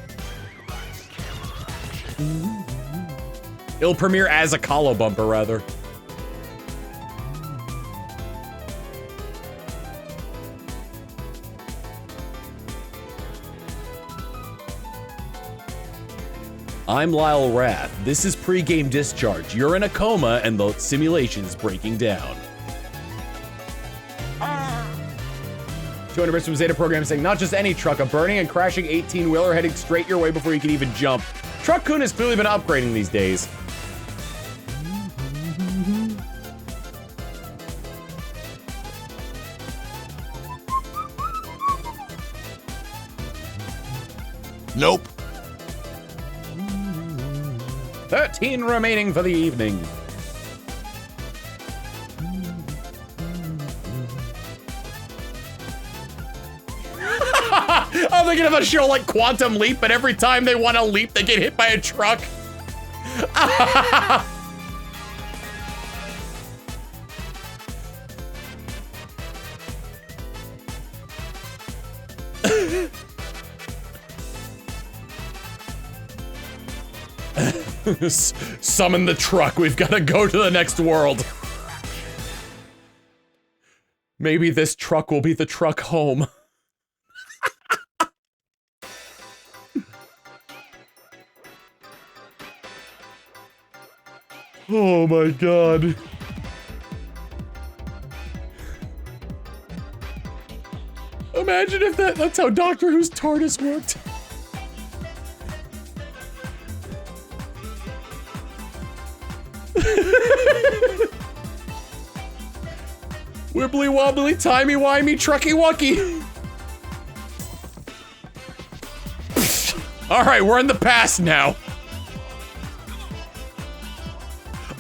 Speaker 1: It'll premiere as a Colo bumper rather. I'm Lyle Rath. This is pre-game discharge. You're in a coma and the simulation's breaking down. 200 from Zeta Program saying, not just any truck, a burning and crashing 18-wheeler heading straight your way before you can even jump. Truck Kun has clearly been upgrading these days.
Speaker 2: Nope.
Speaker 1: 13 remaining for the evening. I'm thinking of a show like Quantum Leap, but every time they want to leap, they get hit by a truck. Summon the truck. We've got to go to the next world. Maybe this truck will be the truck home. Oh my god. Imagine if that's how Doctor Who's TARDIS worked. Wibbly wobbly, timey wimey, trucky wucky. All right, we're in the past now.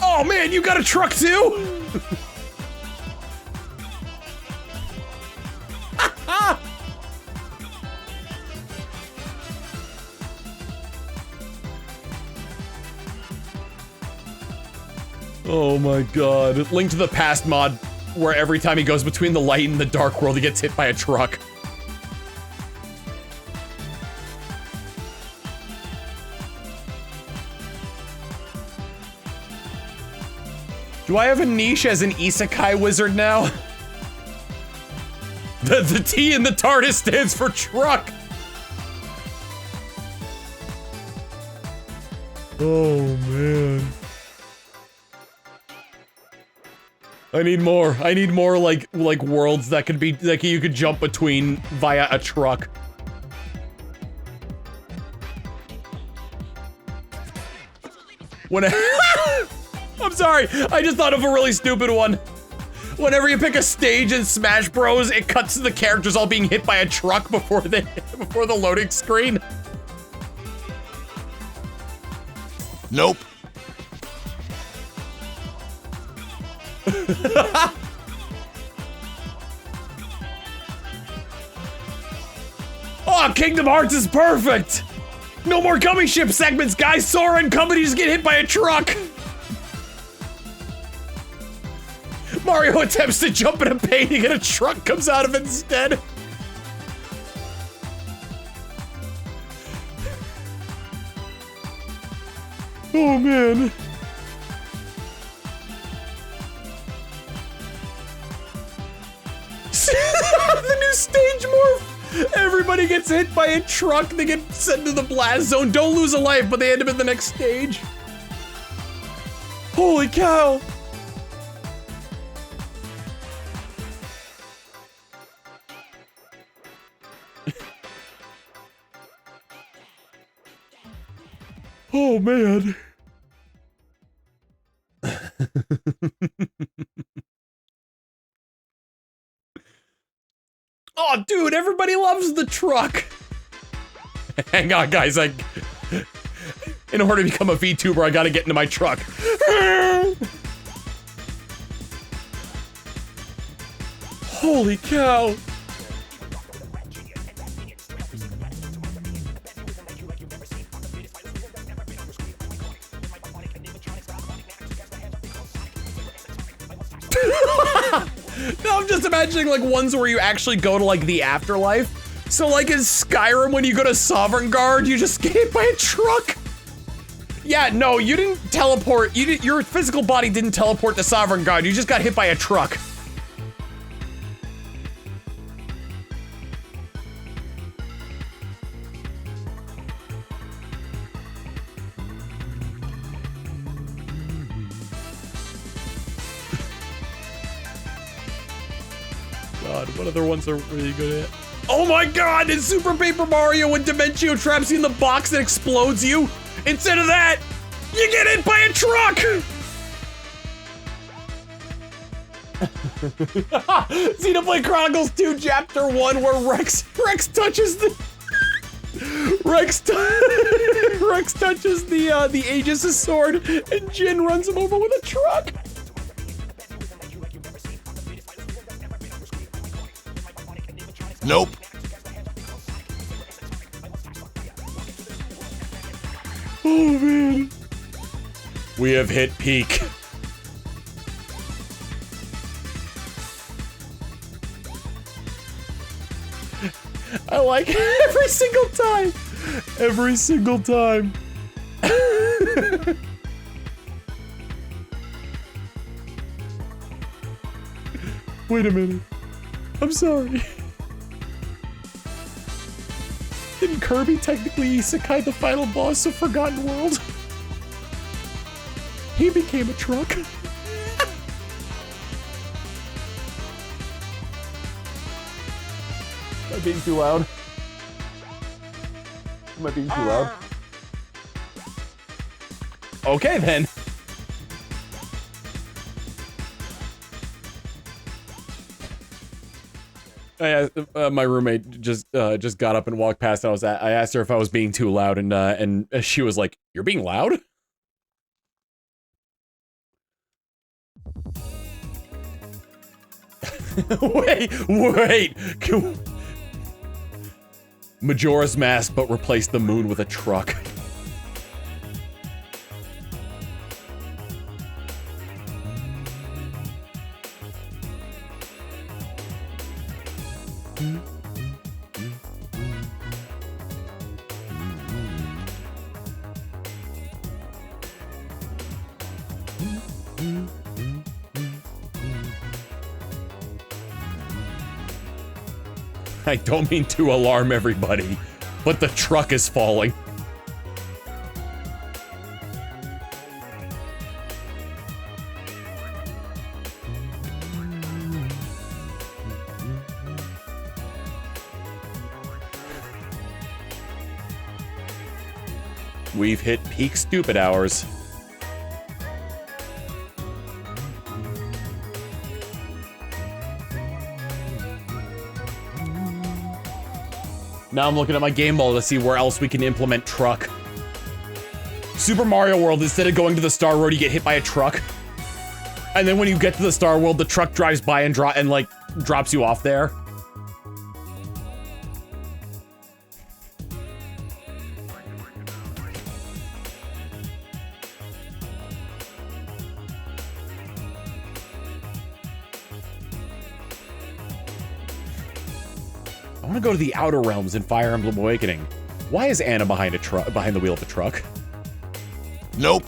Speaker 1: Oh man, you got a truck too? Oh my god. Link to the Past mod where every time he goes between the light and the dark world, he gets hit by a truck. Do I have a niche as an Isekai wizard now? The T in the TARDIS stands for truck. Oh man. I need more like worlds that could be like you could jump between via a truck. When I'm sorry, I just thought of a really stupid one. Whenever you pick a stage in Smash Bros, it cuts to the characters all being hit by a truck before the loading screen.
Speaker 2: Nope.
Speaker 1: Oh, Kingdom Hearts is perfect! No more gummy ship segments, guys! Sora and company just get hit by a truck! Mario attempts to jump in a painting and a truck comes out of it instead. Oh man. The new stage morph! Everybody gets hit by a truck, they get sent to the blast zone, don't lose a life, but they end up in the next stage. Holy cow! Oh man. Oh, dude, everybody loves the truck. Hang on, guys. In order to become a VTuber, I gotta get into my truck. Holy cow. No, I'm just imagining like ones where you actually go to like the afterlife. So like in Skyrim, when you go to Sovereign Guard, you just get hit by a truck. Yeah, no, you didn't teleport. Your physical body didn't teleport to Sovereign Guard. You just got hit by a truck. God, what other ones are really good at? Oh my god, in Super Paper Mario when Dimentio traps you in the box that explodes you, instead of that, you get hit by a truck! Xenoblade Chronicles 2 Chapter 1 where Rex touches the... Rex touches the Aegis' sword and Jin runs him over with a truck.
Speaker 2: Nope.
Speaker 1: Oh man. We have hit peak. I like it every single time. Every single time. Wait a minute. I'm sorry. Didn't Kirby technically Isekai the final boss of Forgotten World? he became a truck. Am I being too loud? Am I being too loud? Okay then. My roommate just got up and walked past, and I asked her if I was being too loud, and she was like, "You're being loud?" wait. Majora's Mask, but replace the moon with a truck. I don't mean to alarm everybody, but the truck is falling. We've hit peak stupid hours. Now I'm looking at my game ball to see where else we can implement truck. Super Mario World, instead of going to the Star Road, you get hit by a truck. And then when you get to the Star World, the truck drives by and drops you off there. I want to go to the Outer Realms in Fire Emblem Awakening. Why is Anna behind the wheel of a truck?
Speaker 2: Nope.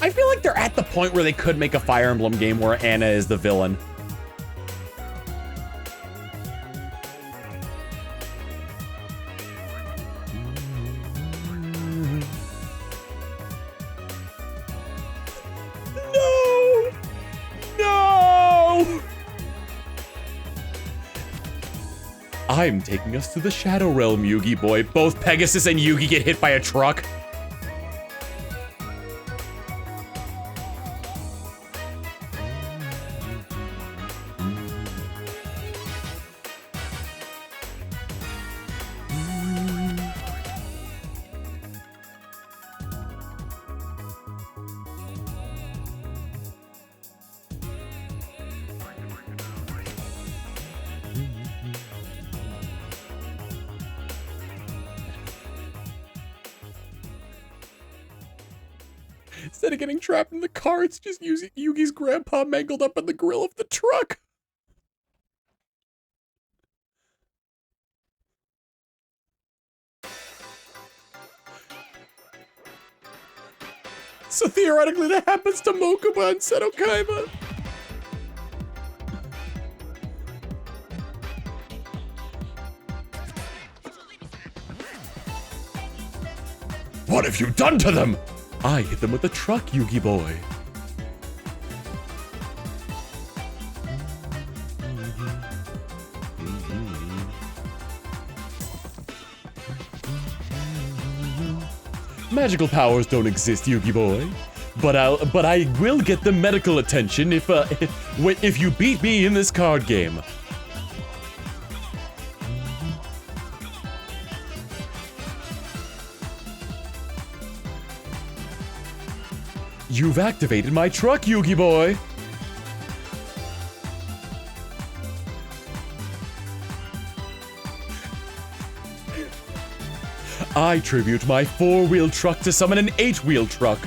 Speaker 1: I feel like they're at the point where they could make a Fire Emblem game where Anna is the villain. I'm taking us to the Shadow Realm, Yugi boy. Both Pegasus and Yugi get hit by a truck. Instead of getting trapped in the car, it's just using Yugi's grandpa mangled up in the grill of the truck. So theoretically that happens to Mokuba and Seto Kaiba. What have you done to them? I hit them with a truck, Yugi boy. Magical powers don't exist, Yugi boy. But I will get the medical attention if you beat me in this card game. You've activated my truck, Yugi boy. I tribute my 4-wheel truck to summon an 8-wheel truck.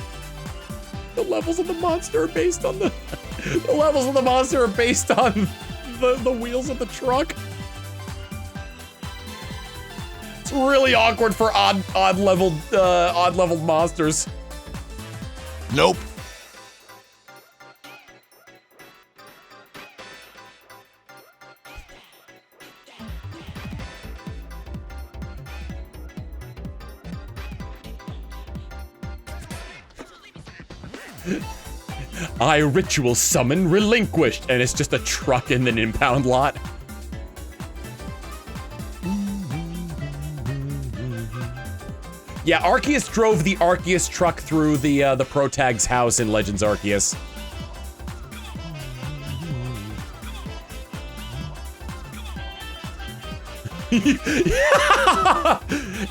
Speaker 1: The levels of the monster are based on the levels of the monster are based on the wheels of the truck. It's really awkward for odd leveled monsters.
Speaker 2: Nope.
Speaker 1: I ritual summon relinquished, and it's just a truck in an impound lot. Yeah, Arceus drove the Arceus truck through the Protag's house in Legends Arceus.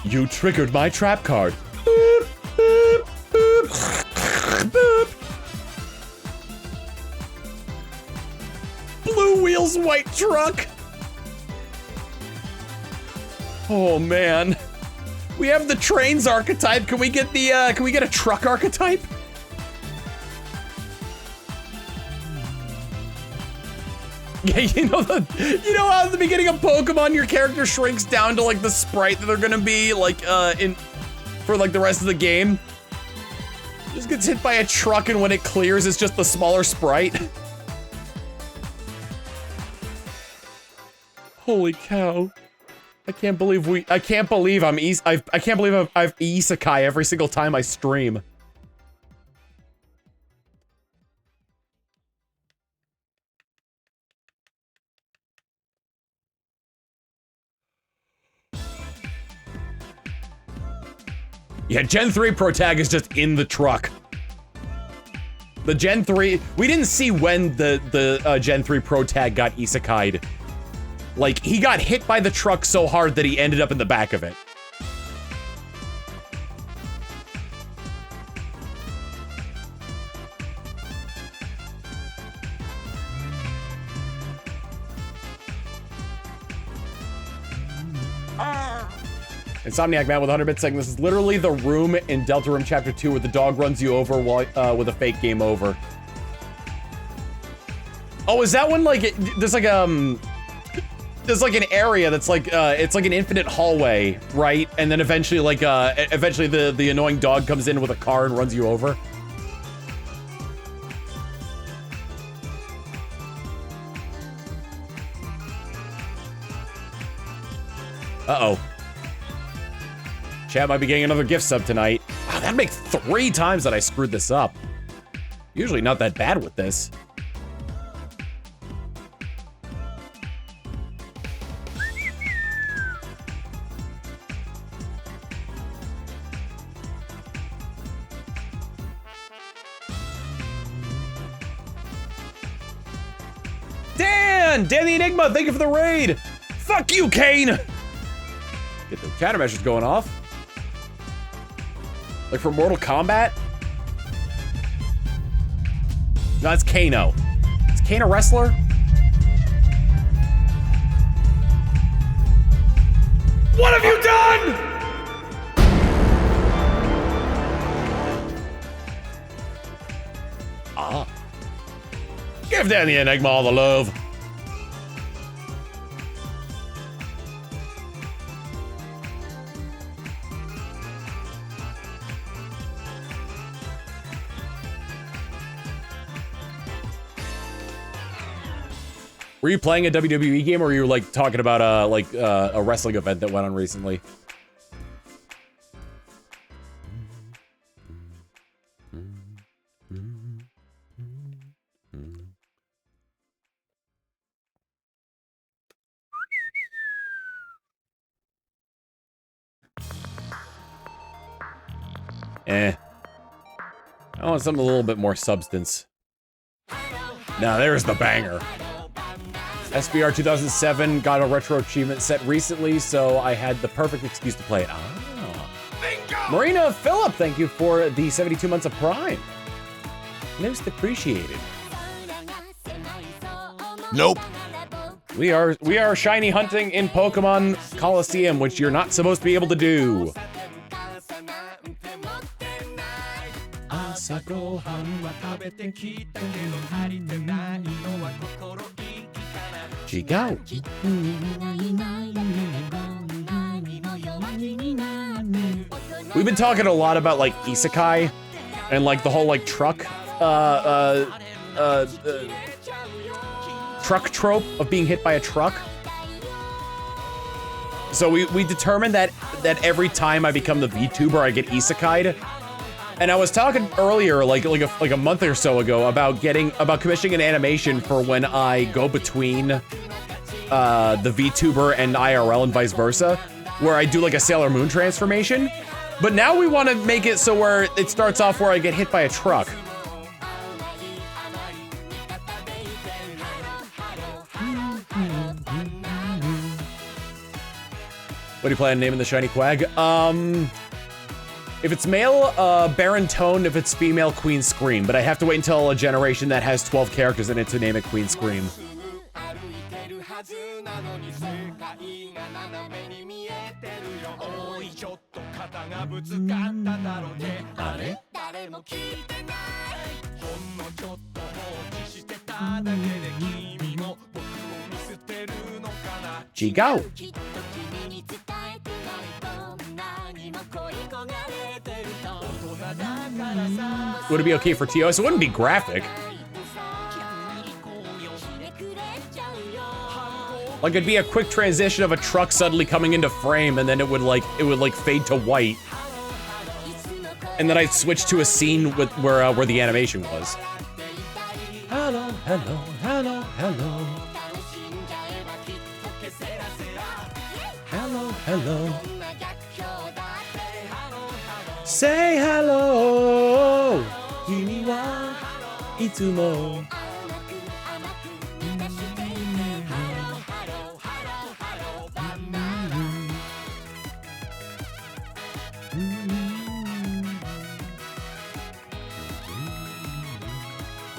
Speaker 1: You triggered my trap card. Boop, boop, boop, boop. Blue wheels, white truck. Oh man, we have the trains archetype. Can we get the can we get a truck archetype? Yeah, you know how at the beginning of Pokemon your character shrinks down to like the sprite that they're gonna be like for like the rest of the game. Just gets hit by a truck and when it clears it's just the smaller sprite. Holy cow. I can't believe I've Isekai every single time I stream. Yeah, Gen 3 Protag is just in the truck. The Gen 3, we didn't see when the Gen 3 Protag got isekai'd. Like, he got hit by the truck so hard that he ended up in the back of it. Insomniac Man with 100 bits saying this is literally the room in Delta Room Chapter 2 where the dog runs you over while, with a fake game over. Oh, is that one like, there's like an area that's like, it's like an infinite hallway, right? And then eventually like, eventually the annoying dog comes in with a car and runs you over. Uh-oh. Chat might be getting another gift sub tonight. Wow, that'd make 3 times that I screwed this up. Usually not that bad with this. Dan the Enigma, thank you for the raid. Fuck you, Kane. Get the countermeasures going off. Like for Mortal Kombat? No, it's Kano. Is Kane a wrestler? What have you done? Ah. Give Dan the Enigma all the love. Were you playing a WWE game, or were you like talking about a wrestling event that went on recently? I want something a little bit more substance. Now there's the banger. SBR 2007 got a retro achievement set recently, so I had the perfect excuse to play it. Ah. Marina Phillip, thank you for the 72 months of Prime. Most appreciated.
Speaker 2: Nope.
Speaker 1: We are shiny hunting in Pokemon Colosseum, which you're not supposed to be able to do. Chico. We've been talking a lot about like Isekai and like the whole like truck truck trope of being hit by a truck. So we determined that every time I become the VTuber I get isekai'd. And I was talking earlier, like a month or so ago, about commissioning an animation for when I go between the VTuber and IRL and vice versa, where I do like a Sailor Moon transformation. But now we want to make it so where it starts off where I get hit by a truck. What do you plan on naming the shiny quag? If it's male, Baron Tone. If it's female, Queen Scream. But I have to wait until a generation that has 12 characters in it to name it Queen Scream. Go. Would it be okay for TOS? It wouldn't be graphic. Like it'd be a quick transition of a truck suddenly coming into frame, and then it would fade to white, and then I'd switch to a scene with where the animation was. Hello, hello, hello, hello. Hello, hello. Say hello. Kimi wa itsumo.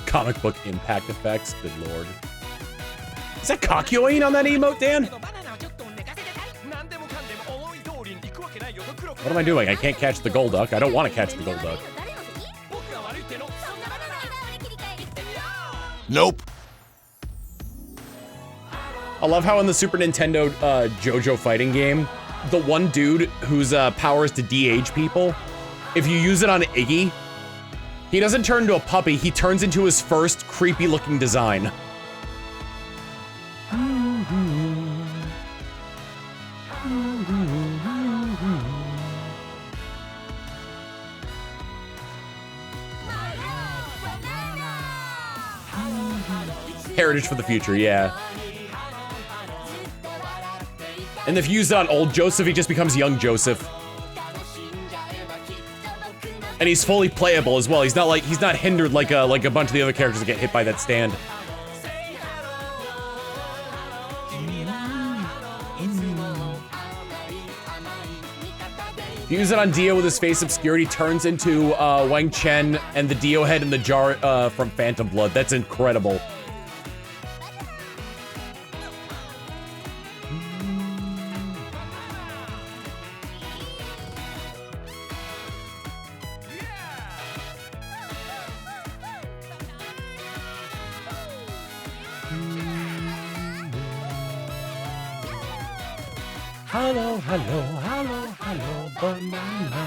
Speaker 1: Comic book impact effects, good lord. Is that Kakyoin on that emote, Dan? What am I doing? I can't catch the Golduck. I don't want to catch the Golduck.
Speaker 2: Nope.
Speaker 1: I love how in the Super Nintendo JoJo fighting game, the one dude whose power is to de-age people, if you use it on Iggy, he doesn't turn into a puppy, he turns into his first creepy looking design. Heritage for the future, yeah. And if you use it on old Joseph, he just becomes young Joseph. And he's fully playable as well. He's not hindered like a bunch of the other characters that get hit by that stand. If you use it on Dio with his face obscured, he turns into Wang Chen and the Dio head in the jar from Phantom Blood. That's incredible. Hello, hello, hello, hello, banana.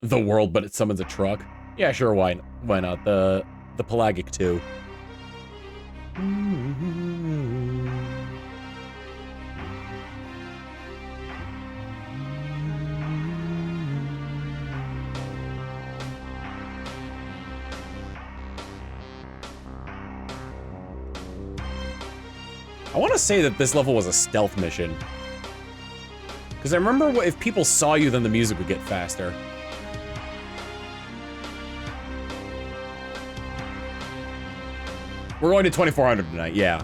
Speaker 1: The world, but it summons a truck. Yeah, sure, why not? The Pelagic too. I want to say that this level was a stealth mission. Because I remember if people saw you, then the music would get faster. We're going to 2400 tonight, yeah.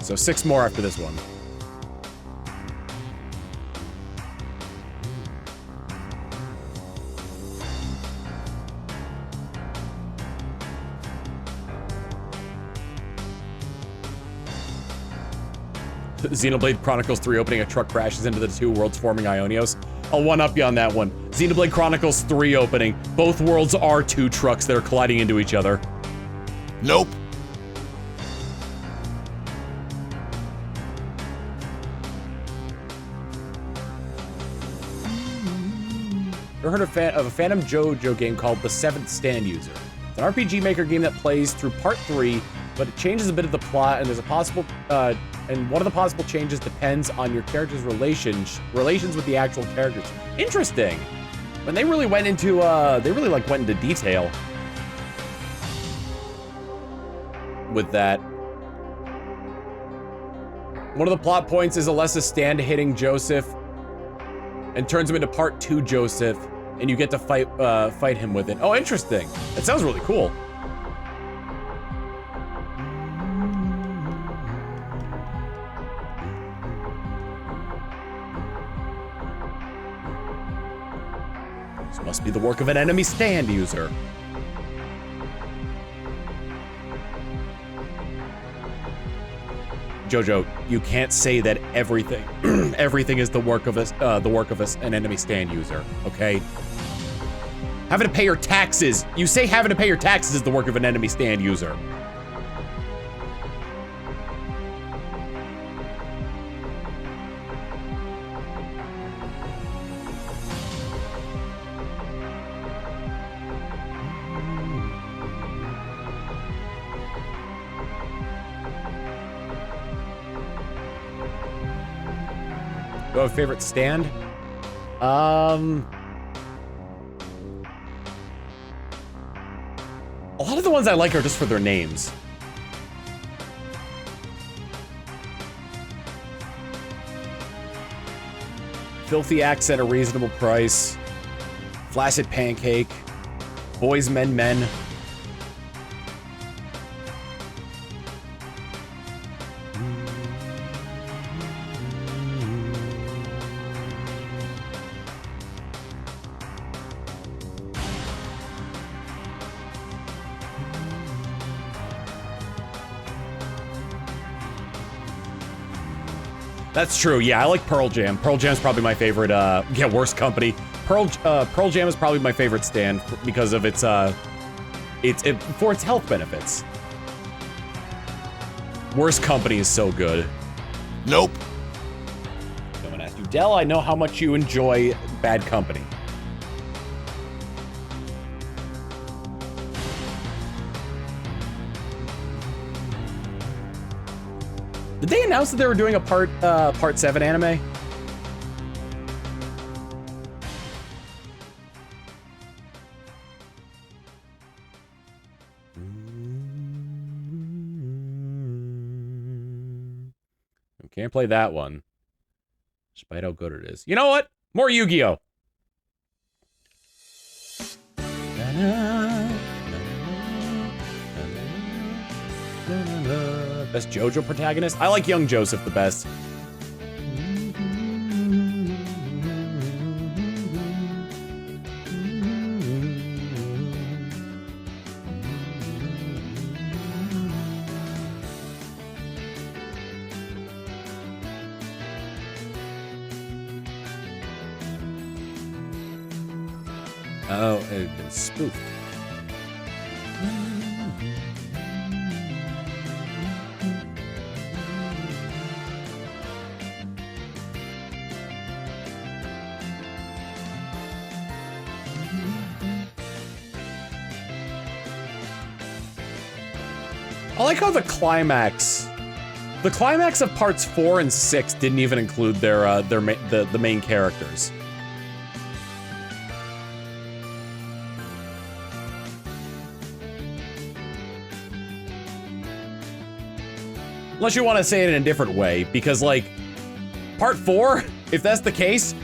Speaker 1: So 6 more after this one. Xenoblade Chronicles 3 opening, a truck crashes into the two worlds forming Ionios. I'll one-up you on that one. Xenoblade Chronicles 3 opening. Both worlds are two trucks that are colliding into each other.
Speaker 2: Nope.
Speaker 1: Ever heard of a Phantom JoJo game called The Seventh Stand User? It's an RPG Maker game that plays through Part 3 but it changes a bit of the plot, and there's a possible, and one of the possible changes depends on your character's relations with the actual characters. Interesting. When they really went into, went into detail with that. One of the plot points is Alessa's stand hitting Joseph and turns him into part 2 Joseph, and you get to fight him with it. Oh, interesting. That sounds really cool. This must be the work of an enemy stand user. JoJo, you can't say that everything, everything is the work of an enemy stand user, okay? Having to pay your taxes. You say having to pay your taxes is the work of an enemy stand user. Do I have a favorite stand? A lot of the ones I like are just for their names. Filthy Axe at a reasonable price. Flaccid Pancake. Boys, Men, Men. That's true. Yeah, I like Pearl Jam. Pearl Jam's probably my favorite. Yeah, Worst Company. Pearl Jam is probably my favorite stand because of its for its health benefits. Worst Company is so good.
Speaker 2: Nope.
Speaker 1: Someone asked you, Dell, I know how much you enjoy Bad Company. Did they announce that they were doing a part 7 anime? Can't play that one. Despite how good it is. You know what? More Yu-Gi-Oh! Best JoJo protagonist? I like young Joseph the best. Oh, it's been spoofed. I like how the climax of parts 4 and 6 didn't even include the main characters. Unless you want to say it in a different way, because like part 4, if that's the case,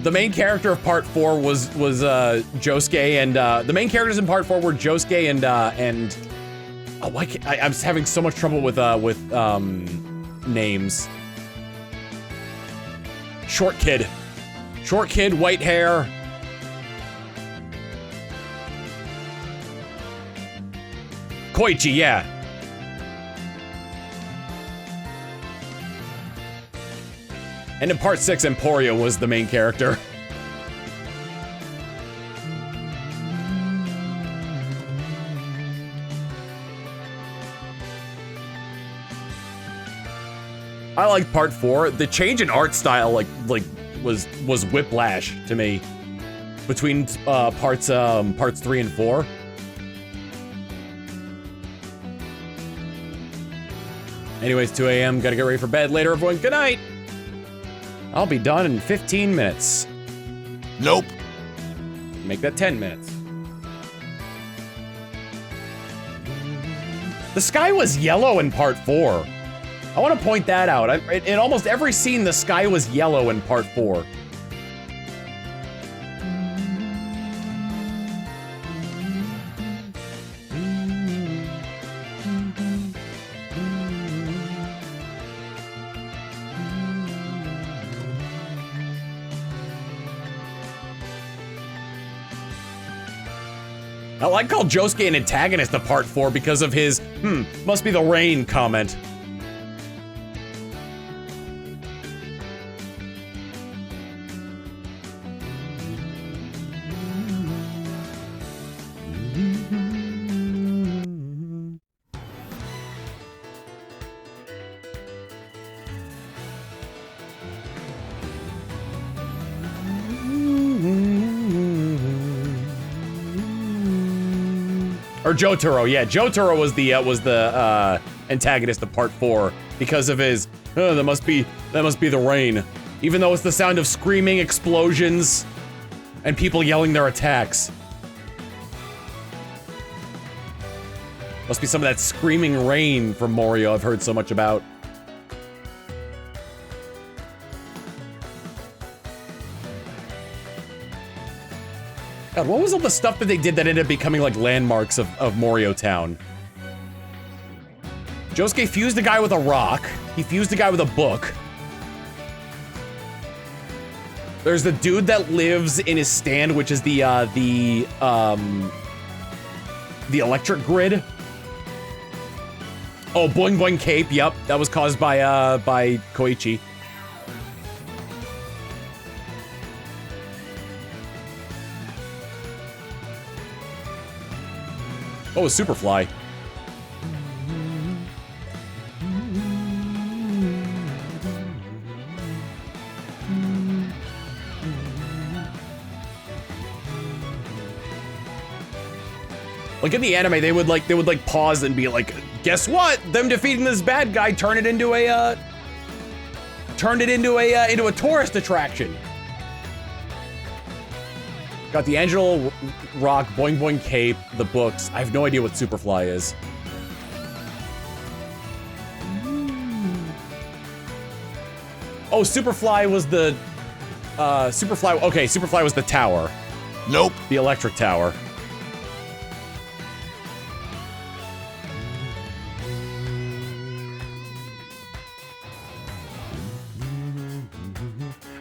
Speaker 1: the main character of part 4 was Josuke, and the main characters in part 4 were Josuke and oh, why can't I'm having so much trouble with names. Short kid, white hair. Koichi, yeah. And in part 6, Emporio was the main character. I like part 4. The change in art style was whiplash to me between parts 3 and 4. Anyways, 2 a.m. Gotta get ready for bed later, everyone. Good night. I'll be done in 15 minutes.
Speaker 2: Nope.
Speaker 1: Make that 10 minutes. The sky was yellow in part 4. I want to point that out. In almost every scene, the sky was yellow in part 4. I like called Josuke an antagonist of part 4 because of his, must be the rain comment. Or Jotaro, yeah, Jotaro was the antagonist of part 4 because of his, that must be the rain. Even though it's the sound of screaming, explosions, and people yelling their attacks. Must be some of that screaming rain from Morioh I've heard so much about. God, what was all the stuff that they did that ended up becoming like landmarks of Morioh Town? Josuke fused a guy with a rock. He fused a guy with a book. There's the dude that lives in his stand, which is the electric grid. Oh, Boing Boing Cape, yep. That was caused by Koichi. Oh, a Superfly. Like in the anime, they would like pause and be like, "Guess what? Them defeating this bad guy turned it into a tourist attraction." Got the Angelo Rock, Boing Boing Cape, the books. I have no idea what Superfly is. Oh, Superfly was the Superfly was the tower.
Speaker 2: Nope.
Speaker 1: The electric tower.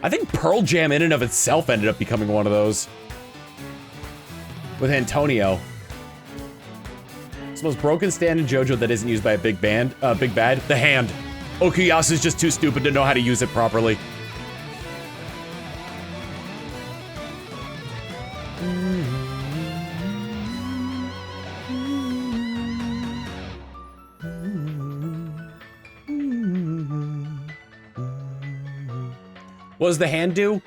Speaker 1: I think Pearl Jam in and of itself ended up becoming one of those. With Antonio. It's the most broken stand in JoJo that isn't used by a big bad. The hand. Okuyasu's just too stupid to know how to use it properly. What does the hand do?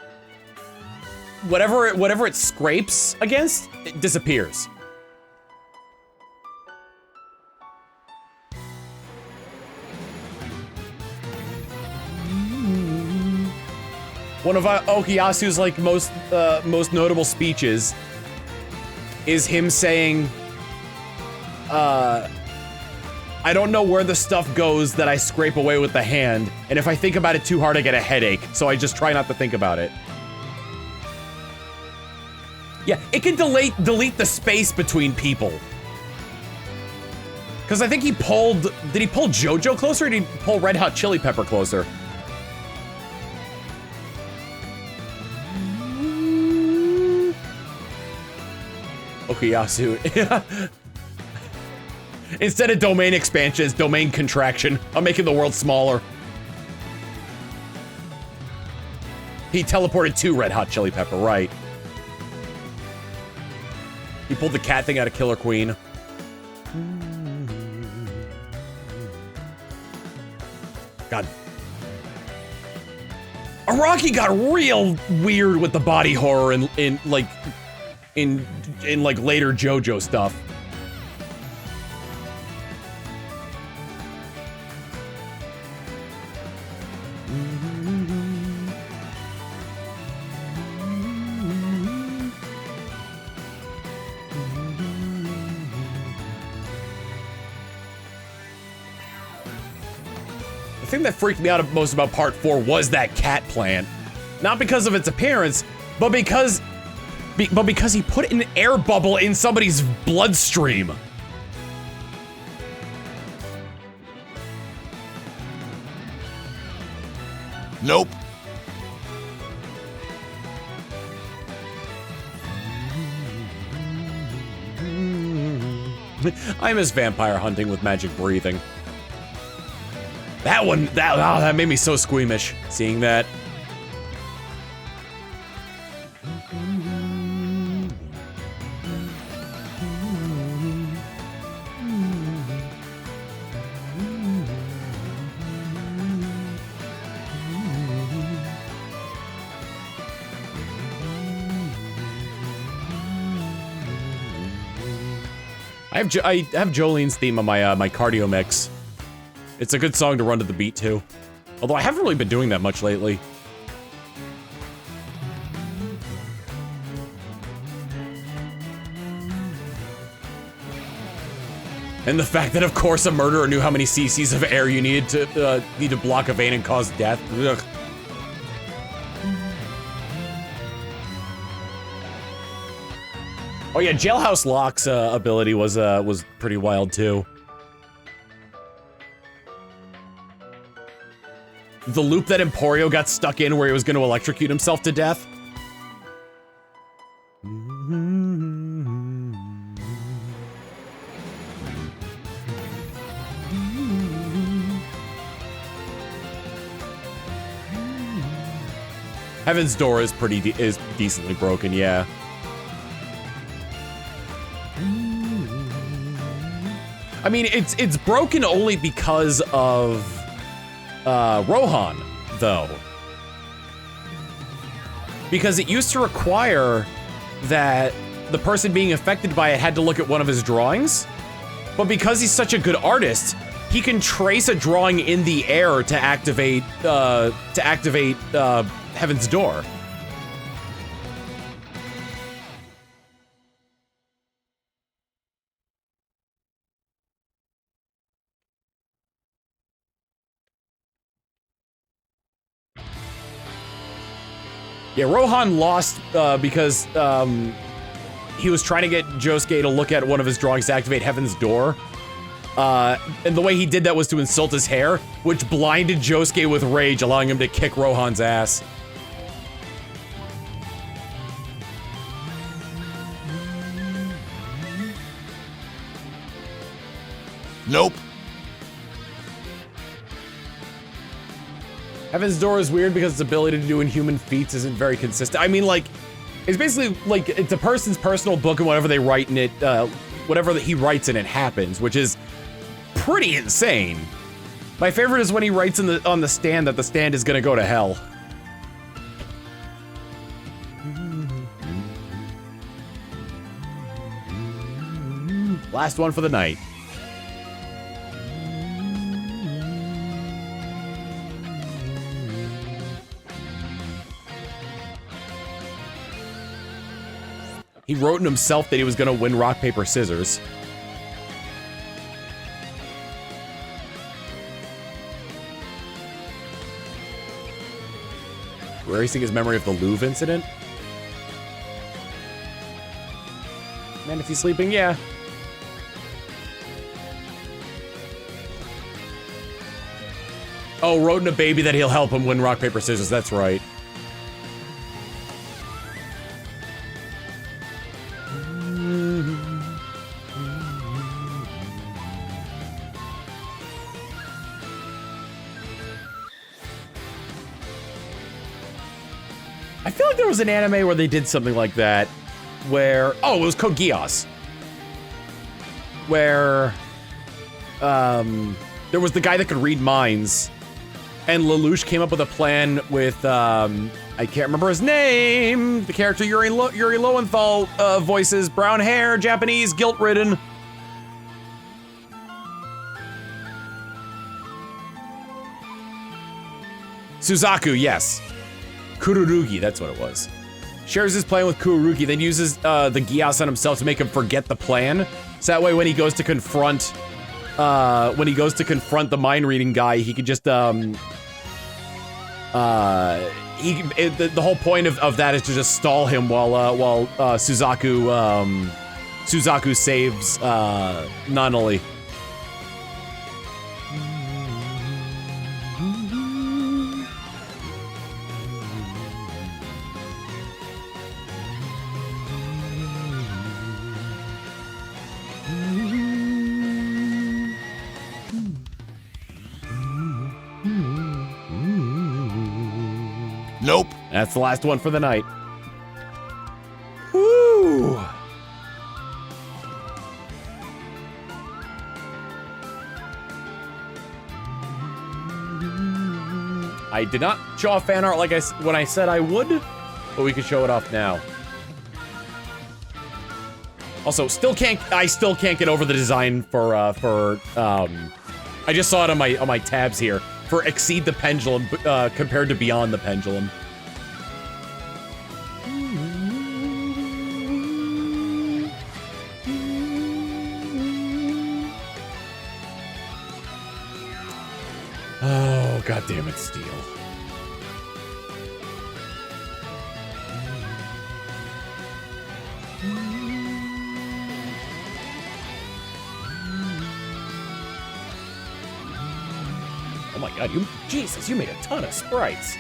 Speaker 1: Whatever it scrapes against, it disappears. One of Okuyasu's like most notable speeches is him saying, I don't know where the stuff goes that I scrape away with the hand, and if I think about it too hard, I get a headache, so I just try not to think about it. Yeah, it can delete the space between people. Because I think he pulled, did he pull JoJo closer, or did he pull Red Hot Chili Pepper closer? Okuyasu. Instead of domain expansion, it's domain contraction. I'm making the world smaller. He teleported to Red Hot Chili Pepper, right. He pulled the cat thing out of Killer Queen. God. Araki got real weird with the body horror in later JoJo stuff. thing that freaked me out most about part 4 was that cat plant. Not because of its appearance, but because he put an air bubble in somebody's bloodstream.
Speaker 2: Nope.
Speaker 1: I miss vampire hunting with magic breathing. That made me so squeamish, seeing that. I have Jolene's theme on my my cardio mix. It's a good song to run to the beat too. Although I haven't really been doing that much lately. And the fact that, of course, a murderer knew how many cc's of air you needed to block a vein and cause death. Ugh. Oh yeah, Jailhouse Lock's ability was pretty wild too. The loop that Morioh got stuck in where he was going to electrocute himself to death. Heaven's Door is decently broken, yeah. I mean, it's broken only because of Rohan, though. Because it used to require that the person being affected by it had to look at one of his drawings. But because he's such a good artist, he can trace a drawing in the air to activate Heaven's Door. Yeah, Rohan lost because he was trying to get Josuke to look at one of his drawings to activate Heaven's Door. And the way he did that was to insult his hair, which blinded Josuke with rage, allowing him to kick Rohan's ass.
Speaker 2: Nope.
Speaker 1: Heaven's Door is weird because its ability to do inhuman feats isn't very consistent. I mean, like, it's basically like it's a person's personal book, and whatever they write in it, whatever that he writes in it happens, which is pretty insane. My favorite is when he writes on the stand that the stand is gonna go to hell. Last one for the night. He wrote in himself that he was gonna win rock, paper, scissors. Erasing his memory of the Louvre incident? Man, if he's sleeping, yeah. Oh, wrote in a baby that he'll help him win rock, paper, scissors, that's right. I feel like there was an anime where they did something like that, where, oh, it was Code Geass. Where, there was the guy that could read minds, and Lelouch came up with a plan with, I can't remember his name, the character Yuri Lowenthal voices, brown hair, Japanese, guilt-ridden. Suzaku, yes. Kururugi, that's what it was. Shares his plan with Kururugi, then uses the Geass on himself to make him forget the plan. So that way when he goes to confront when he goes to confront the mind reading guy, he could just, the whole point of that is to just stall him while Suzaku saves, Nanoli.
Speaker 2: Nope.
Speaker 1: That's the last one for the night. Woo! I did not show off fan art like when I said I would, but we could show it off now. Also, I still can't get over the design for I just saw it on my tabs here for Exceed the Pendulum compared to Beyond the Pendulum. Oh, god damn it, Steel. Oh my god, Jesus, you made a ton of sprites.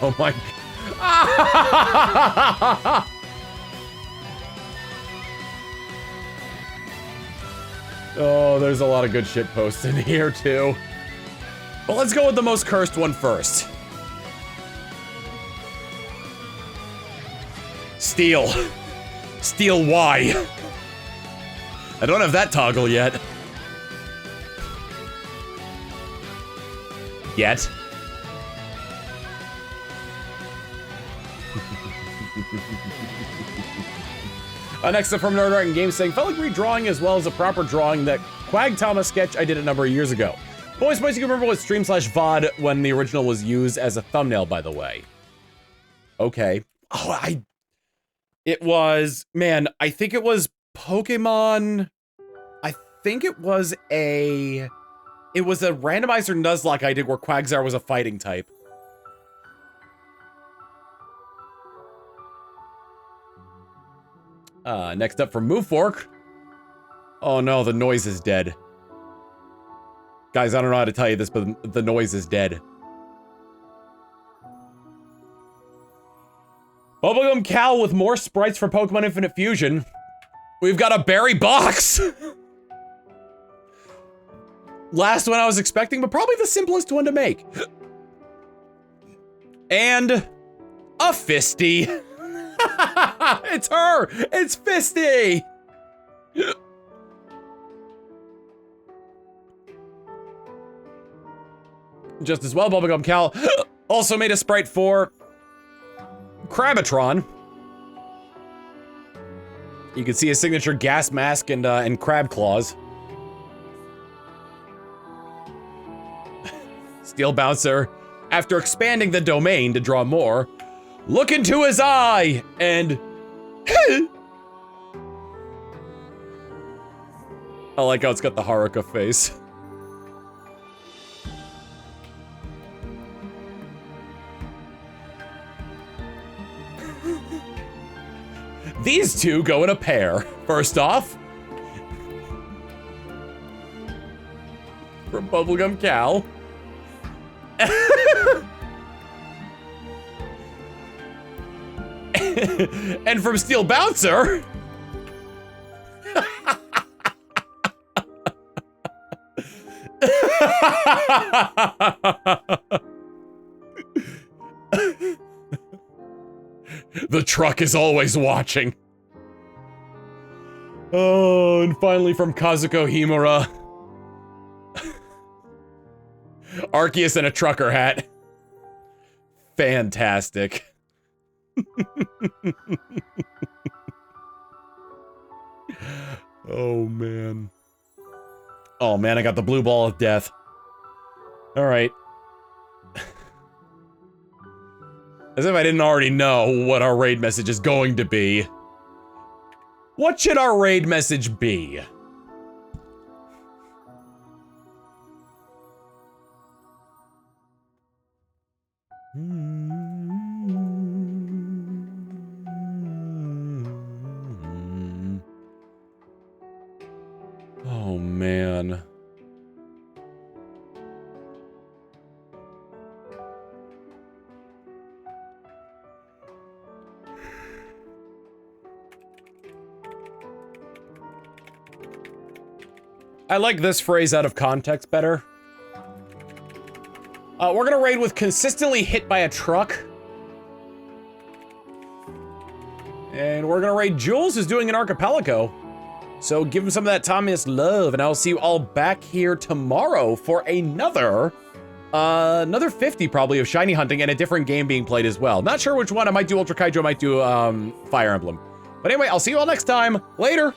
Speaker 1: Oh my Oh, there's a lot of good shit posts in here too. But let's go with the most cursed one first. Steel. Steel Y. I don't have that toggle yet. Yet. Next up from Nerd Art and Games saying, felt like redrawing as well as a proper drawing that Quagtama sketch I did a number of years ago. Boys, you can remember what stream/VOD when the original was used as a thumbnail, by the way. Okay. Oh, it was, man, I think it was Pokemon. I think it was a randomizer Nuzlocke I did where Quagsire was a fighting type. Next up from Movefork. Oh no, the noise is dead. Guys, I don't know how to tell you this, but the noise is dead. Bubblegum Cal with more sprites for Pokemon Infinite Fusion. We've got a berry box! Last one I was expecting, but probably the simplest one to make. And a Fisty. It's her! It's Fisty! Just as well, Bubblegum Cal also made a sprite for Crabatron. You can see his signature gas mask and crab claws. Steel Bouncer, after expanding the domain to draw more, look into his eye and I like how it's got the Haruka face. These two go in a pair. First off, from Bubblegum Cal. And from Steel Bouncer. The truck is always watching. Oh, and finally from Kazuko Himura. Arceus in a trucker hat. Fantastic. Oh, man. Oh, man, I got the blue ball of death. All right. As if I didn't already know what our raid message is going to be. What should our raid message be? Oh, man. I like this phrase out of context better. We're gonna raid with consistently hit by a truck. And we're gonna raid Jules, who's doing an archipelago. So give him some of that Thomas love, and I'll see you all back here tomorrow for another 50 probably of shiny hunting and a different game being played as well. Not sure which one. I might do Ultra Kaiju, I might do Fire Emblem. But anyway, I'll see you all next time. Later.